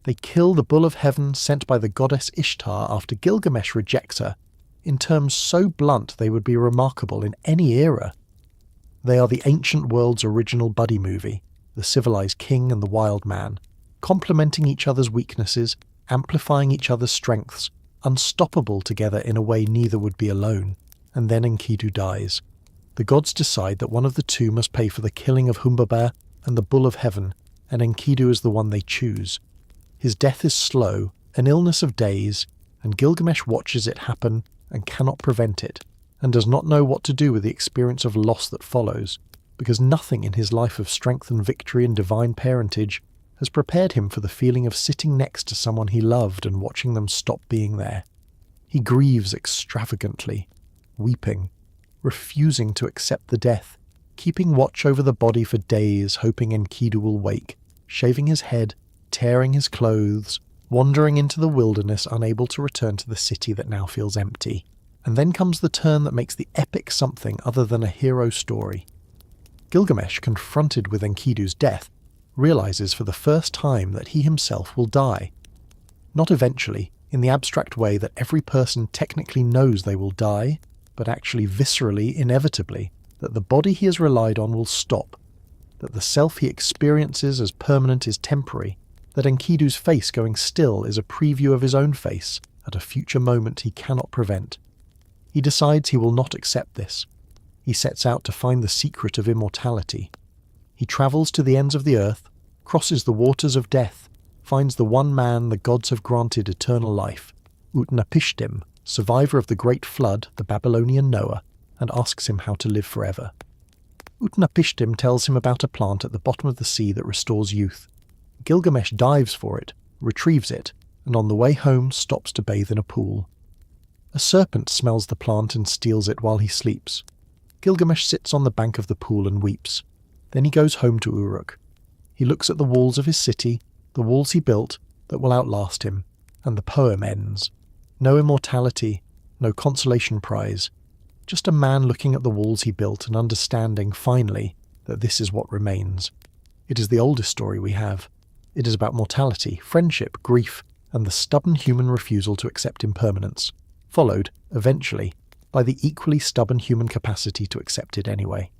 They kill the bull of heaven sent by the goddess Ishtar after Gilgamesh rejects her, in terms so blunt they would be remarkable in any era. They are the ancient world's original buddy movie, the civilized king and the wild man, complementing each other's weaknesses, amplifying each other's strengths, unstoppable together in a way neither would be alone, and then Enkidu dies. The gods decide that one of the two must pay for the killing of Humbaba and the Bull of Heaven, and Enkidu is the one they choose. His death is slow, an illness of days, and Gilgamesh watches it happen and cannot prevent it, and does not know what to do with the experience of loss that follows, because nothing in his life of strength and victory and divine parentage has prepared him for the feeling of sitting next to someone he loved and watching them stop being there. He grieves extravagantly, weeping, refusing to accept the death, keeping watch over the body for days, hoping Enkidu will wake, shaving his head, tearing his clothes, wandering into the wilderness, unable to return to the city that now feels empty. And then comes the turn that makes the epic something other than a hero story. Gilgamesh, confronted with Enkidu's death, realizes for the first time that he himself will die. Not eventually, in the abstract way that every person technically knows they will die, but actually viscerally, inevitably, that the body he has relied on will stop, that the self he experiences as permanent is temporary, that Enkidu's face going still is a preview of his own face at a future moment he cannot prevent. He decides he will not accept this. He sets out to find the secret of immortality. He travels to the ends of the earth, crosses the waters of death, finds the one man the gods have granted eternal life, Utnapishtim, survivor of the great flood, the Babylonian Noah, and asks him how to live forever. Utnapishtim tells him about a plant at the bottom of the sea that restores youth. Gilgamesh dives for it, retrieves it, and on the way home stops to bathe in a pool. A serpent smells the plant and steals it while he sleeps. Gilgamesh sits on the bank of the pool and weeps. Then he goes home to Uruk. He looks at the walls of his city, the walls he built that will outlast him, and the poem ends. No immortality, no consolation prize, just a man looking at the walls he built and understanding, finally, that this is what remains. It is the oldest story we have. It is about mortality, friendship, grief, and the stubborn human refusal to accept impermanence, followed, eventually, by the equally stubborn human capacity to accept it anyway.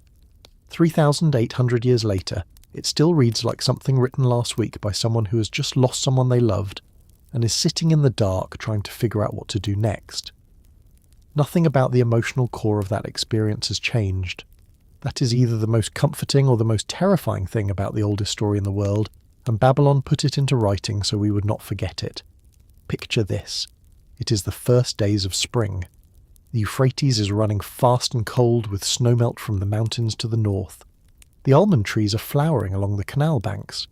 3,800 years later, it still reads like something written last week by someone who has just lost someone they loved and is sitting in the dark trying to figure out what to do next. Nothing about the emotional core of that experience has changed. That is either the most comforting or the most terrifying thing about the oldest story in the world, and Babylon put it into writing so we would not forget it. Picture this. It is the first days of spring. The Euphrates is running fast and cold with snowmelt from the mountains to the north. The almond trees are flowering along the canal banks.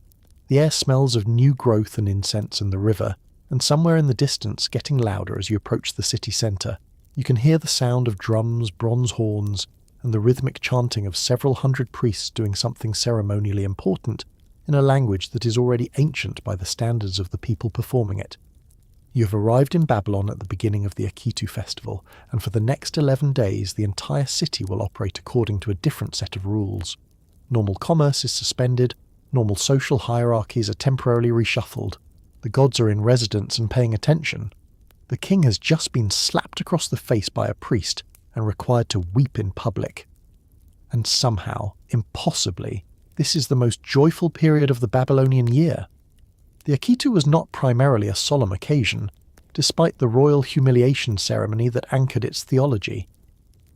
The air smells of new growth and incense in the river, and somewhere in the distance, getting louder as you approach the city centre, you can hear the sound of drums, bronze horns, and the rhythmic chanting of several hundred priests doing something ceremonially important in a language that is already ancient by the standards of the people performing it. You have arrived in Babylon at the beginning of the Akitu festival, and for the next 11 days the entire city will operate according to a different set of rules. Normal commerce is suspended, normal social hierarchies are temporarily reshuffled, the gods are in residence and paying attention. The king has just been slapped across the face by a priest and required to weep in public. And somehow, impossibly, this is the most joyful period of the Babylonian year. The Akitu was not primarily a solemn occasion, despite the royal humiliation ceremony that anchored its theology.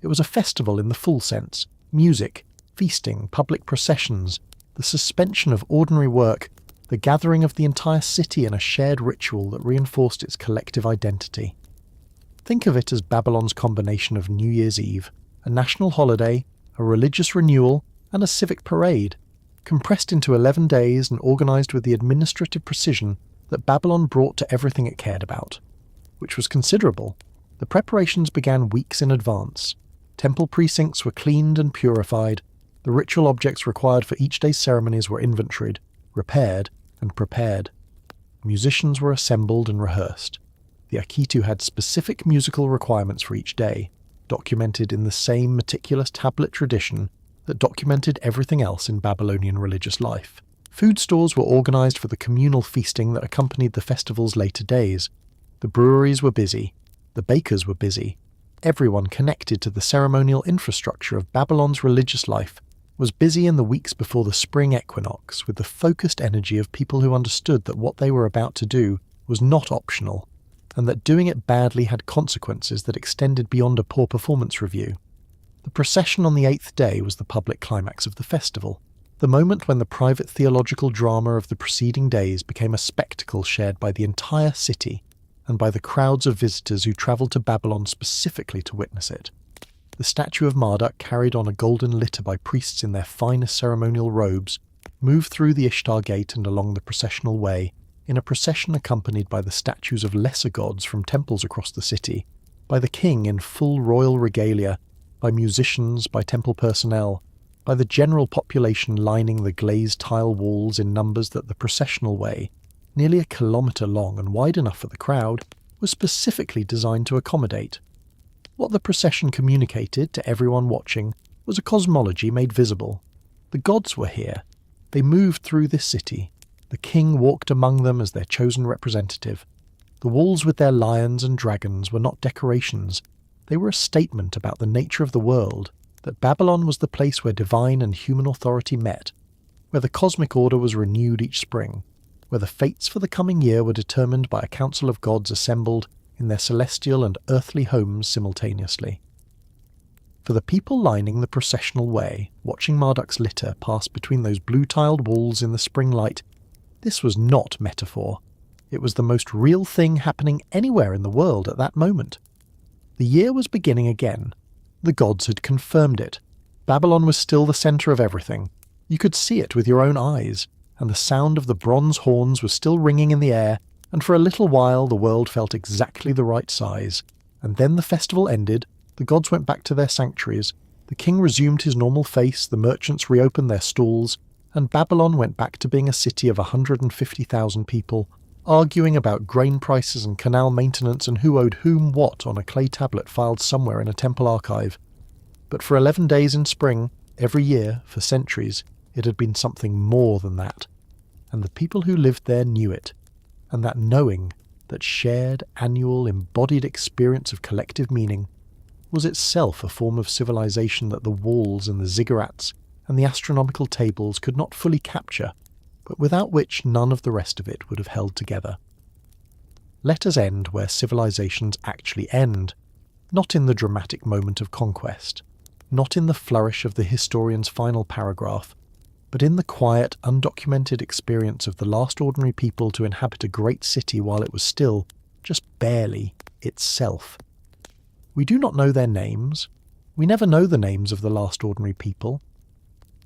It was a festival in the full sense: music, feasting, public processions, the suspension of ordinary work, the gathering of the entire city in a shared ritual that reinforced its collective identity. Think of it as Babylon's combination of New Year's Eve, a national holiday, a religious renewal, and a civic parade, compressed into 11 days and organised with the administrative precision that Babylon brought to everything it cared about, which was considerable. The preparations began weeks in advance. Temple precincts were cleaned and purified, the ritual objects required for each day's ceremonies were inventoried, repaired, and prepared. Musicians were assembled and rehearsed. The Akitu had specific musical requirements for each day, documented in the same meticulous tablet tradition that documented everything else in Babylonian religious life. Food stores were organised for the communal feasting that accompanied the festival's later days. The breweries were busy. The bakers were busy. Everyone connected to the ceremonial infrastructure of Babylon's religious life was busy in the weeks before the spring equinox with the focused energy of people who understood that what they were about to do was not optional, and that doing it badly had consequences that extended beyond a poor performance review. The procession on the 8th day was the public climax of the festival, the moment when the private theological drama of the preceding days became a spectacle shared by the entire city and by the crowds of visitors who travelled to Babylon specifically to witness it. The statue of Marduk, carried on a golden litter by priests in their finest ceremonial robes, moved through the Ishtar Gate and along the processional way, in a procession accompanied by the statues of lesser gods from temples across the city, by the king in full royal regalia, by musicians, by temple personnel, by the general population lining the glazed tile walls in numbers that the processional way, nearly a kilometre long and wide enough for the crowd, was specifically designed to accommodate. What the procession communicated to everyone watching was a cosmology made visible. The gods were here. They moved through this city. The king walked among them as their chosen representative. The walls with their lions and dragons were not decorations. They were a statement about the nature of the world, that Babylon was the place where divine and human authority met, where the cosmic order was renewed each spring, where the fates for the coming year were determined by a council of gods assembled in their celestial and earthly homes simultaneously. For the people lining the processional way, watching Marduk's litter pass between those blue-tiled walls in the spring light, this was not metaphor. It was the most real thing happening anywhere in the world at that moment. The year was beginning again. The gods had confirmed it. Babylon was still the centre of everything. You could see it with your own eyes, and the sound of the bronze horns was still ringing in the air, and for a little while the world felt exactly the right size. And then the festival ended, the gods went back to their sanctuaries, the king resumed his normal face, the merchants reopened their stalls, and Babylon went back to being a city of 150,000 people, arguing about grain prices and canal maintenance and who owed whom what on a clay tablet filed somewhere in a temple archive. But for 11 days in spring, every year, for centuries, it had been something more than that. And the people who lived there knew it. And that knowing, that shared, annual, embodied experience of collective meaning, was itself a form of civilization that the walls and the ziggurats and the astronomical tables could not fully capture, but without which none of the rest of it would have held together. Let us end where civilizations actually end, not in the dramatic moment of conquest, not in the flourish of the historian's final paragraph, but in the quiet, undocumented experience of the last ordinary people to inhabit a great city while it was still, just barely, itself. We do not know their names. We never know the names of the last ordinary people.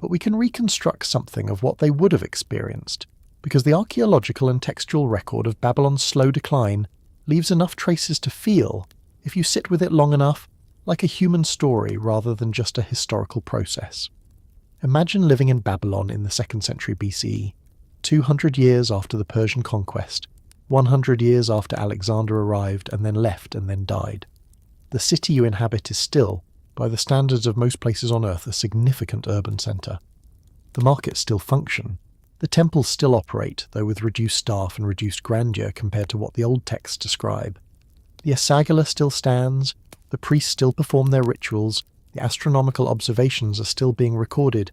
But we can reconstruct something of what they would have experienced, because the archaeological and textual record of Babylon's slow decline leaves enough traces to feel, if you sit with it long enough, like a human story rather than just a historical process. Imagine living in Babylon in the 2nd century BCE, 200 years after the Persian conquest, 100 years after Alexander arrived and then left and then died. The city you inhabit is still, by the standards of most places on Earth, a significant urban centre. The markets still function. The temples still operate, though with reduced staff and reduced grandeur compared to what the old texts describe. The Asagala still stands, the priests still perform their rituals, the astronomical observations are still being recorded.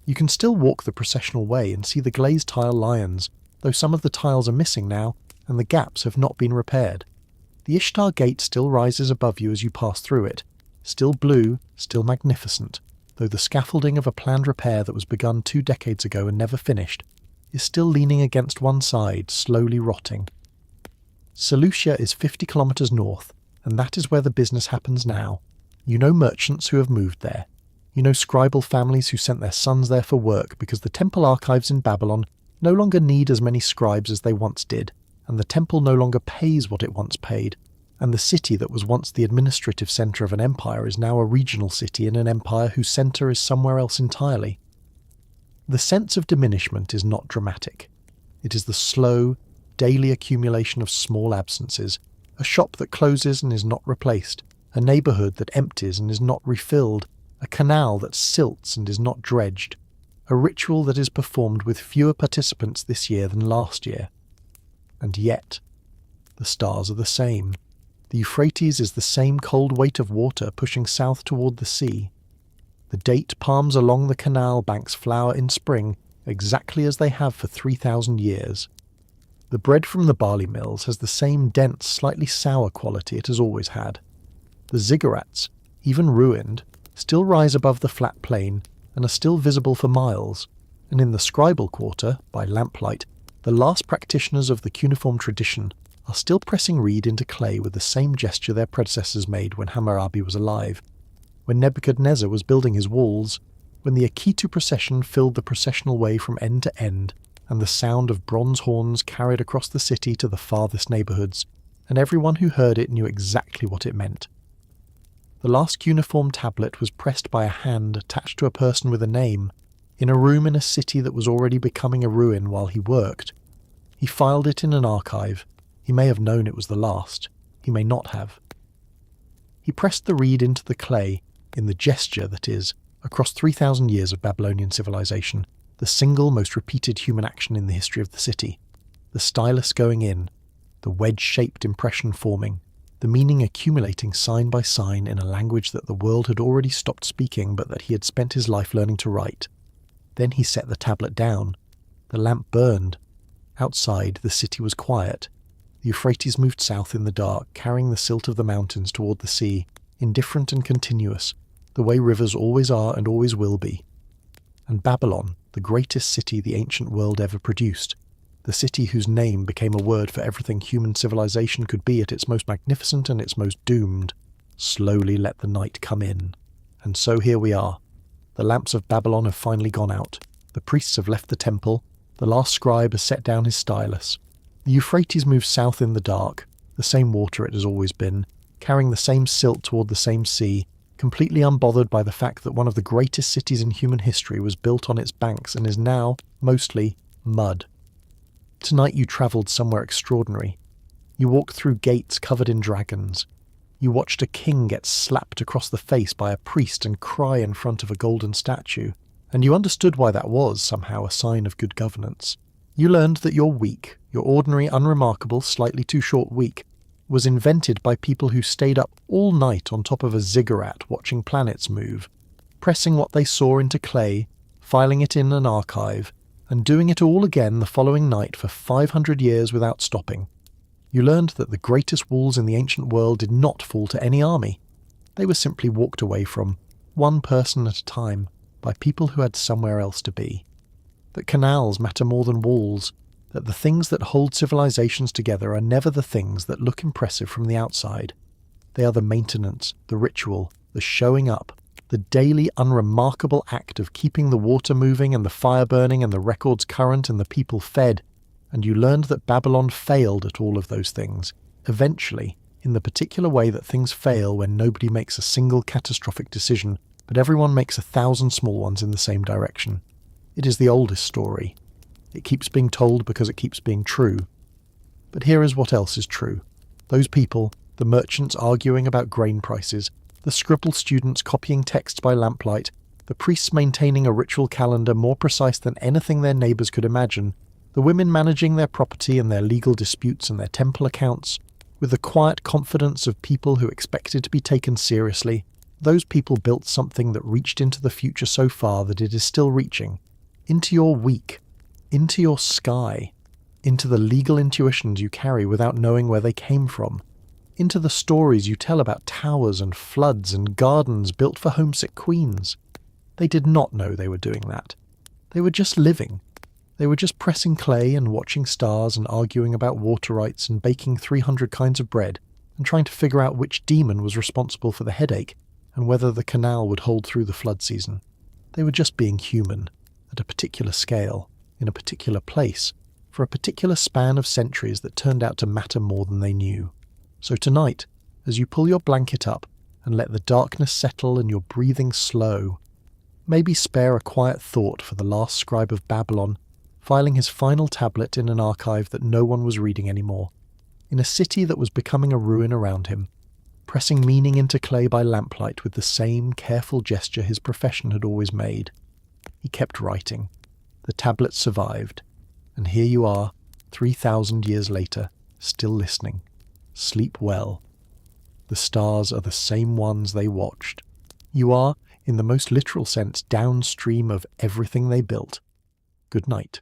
You can still walk the processional way and see the glazed tile lions, though some of the tiles are missing now, and the gaps have not been repaired. The Ishtar Gate still rises above you as you pass through it, still blue, still magnificent, though the scaffolding of a planned repair that was begun 2 decades ago and never finished is still leaning against one side, slowly rotting. Seleucia is 50 kilometres north, and that is where the business happens now. You know merchants who have moved there. You know scribal families who sent their sons there for work because the temple archives in Babylon no longer need as many scribes as they once did, and the temple no longer pays what it once paid, and the city that was once the administrative centre of an empire is now a regional city in an empire whose centre is somewhere else entirely. The sense of diminishment is not dramatic. It is the slow, daily accumulation of small absences, a shop that closes and is not replaced, a neighbourhood that empties and is not refilled, a canal that silts and is not dredged, a ritual that is performed with fewer participants this year than last year. And yet, the stars are the same. The Euphrates is the same cold weight of water pushing south toward the sea. The date palms along the canal banks flower in spring exactly as they have for 3,000 years. The bread from the barley mills has the same dense, slightly sour quality it has always had. The ziggurats, even ruined, still rise above the flat plain and are still visible for miles, and in the scribal quarter, by lamplight, the last practitioners of the cuneiform tradition are still pressing reed into clay with the same gesture their predecessors made when Hammurabi was alive, when Nebuchadnezzar was building his walls, when the Akitu procession filled the processional way from end to end, and the sound of bronze horns carried across the city to the farthest neighbourhoods, and everyone who heard it knew exactly what it meant. The last cuneiform tablet was pressed by a hand attached to a person with a name, in a room in a city that was already becoming a ruin while he worked. He filed it in an archive. He may have known it was the last. He may not have. He pressed the reed into the clay, in the gesture, that is, across 3,000 years of Babylonian civilization, the single most repeated human action in the history of the city. The stylus going in, the wedge-shaped impression forming, the meaning accumulating sign by sign in a language that the world had already stopped speaking but that he had spent his life learning to write. Then he set the tablet down. The lamp burned. Outside, the city was quiet. The Euphrates moved south in the dark, carrying the silt of the mountains toward the sea, indifferent and continuous, the way rivers always are and always will be. And Babylon, the greatest city the ancient world ever produced, the city whose name became a word for everything human civilization could be at its most magnificent and its most doomed, slowly let the night come in. And so here we are. The lamps of Babylon have finally gone out. The priests have left the temple. The last scribe has set down his stylus. The Euphrates moves south in the dark, the same water it has always been, carrying the same silt toward the same sea, completely unbothered by the fact that one of the greatest cities in human history was built on its banks and is now, mostly, mud. Tonight you travelled somewhere extraordinary. You walked through gates covered in dragons. You watched a king get slapped across the face by a priest and cry in front of a golden statue, and you understood why that was somehow a sign of good governance. You learned that your week, your ordinary, unremarkable, slightly too short week, was invented by people who stayed up all night on top of a ziggurat watching planets move, pressing what they saw into clay, filing it in an archive, and doing it all again the following night for 500 years without stopping. You learned that the greatest walls in the ancient world did not fall to any army. They were simply walked away from, one person at a time, by people who had somewhere else to be. That canals matter more than walls, that the things that hold civilizations together are never the things that look impressive from the outside. They are the maintenance, the ritual, the showing up, the daily unremarkable act of keeping the water moving and the fire burning and the records current and the people fed, and you learned that Babylon failed at all of those things, eventually, in the particular way that things fail when nobody makes a single catastrophic decision, but everyone makes 1,000 small ones in the same direction. It is the oldest story. It keeps being told because it keeps being true. But here is what else is true. Those people, the merchants arguing about grain prices, the scribbled students copying texts by lamplight, the priests maintaining a ritual calendar more precise than anything their neighbours could imagine, the women managing their property and their legal disputes and their temple accounts, with the quiet confidence of people who expected to be taken seriously, those people built something that reached into the future so far that it is still reaching, into your week, into your sky, into the legal intuitions you carry without knowing where they came from, into the stories you tell about towers and floods and gardens built for homesick queens. They did not know they were doing that. They were just living. They were just pressing clay and watching stars and arguing about water rights and baking 300 kinds of bread and trying to figure out which demon was responsible for the headache and whether the canal would hold through the flood season. They were just being human, at a particular scale, in a particular place, for a particular span of centuries that turned out to matter more than they knew. So tonight, as you pull your blanket up and let the darkness settle and your breathing slow, maybe spare a quiet thought for the last scribe of Babylon, filing his final tablet in an archive that no one was reading anymore, in a city that was becoming a ruin around him, pressing meaning into clay by lamplight with the same careful gesture his profession had always made. He kept writing. The tablet survived. And here you are, 3,000 years later, still listening. Sleep well. The stars are the same ones they watched. You are, in the most literal sense, downstream of everything they built. Good night.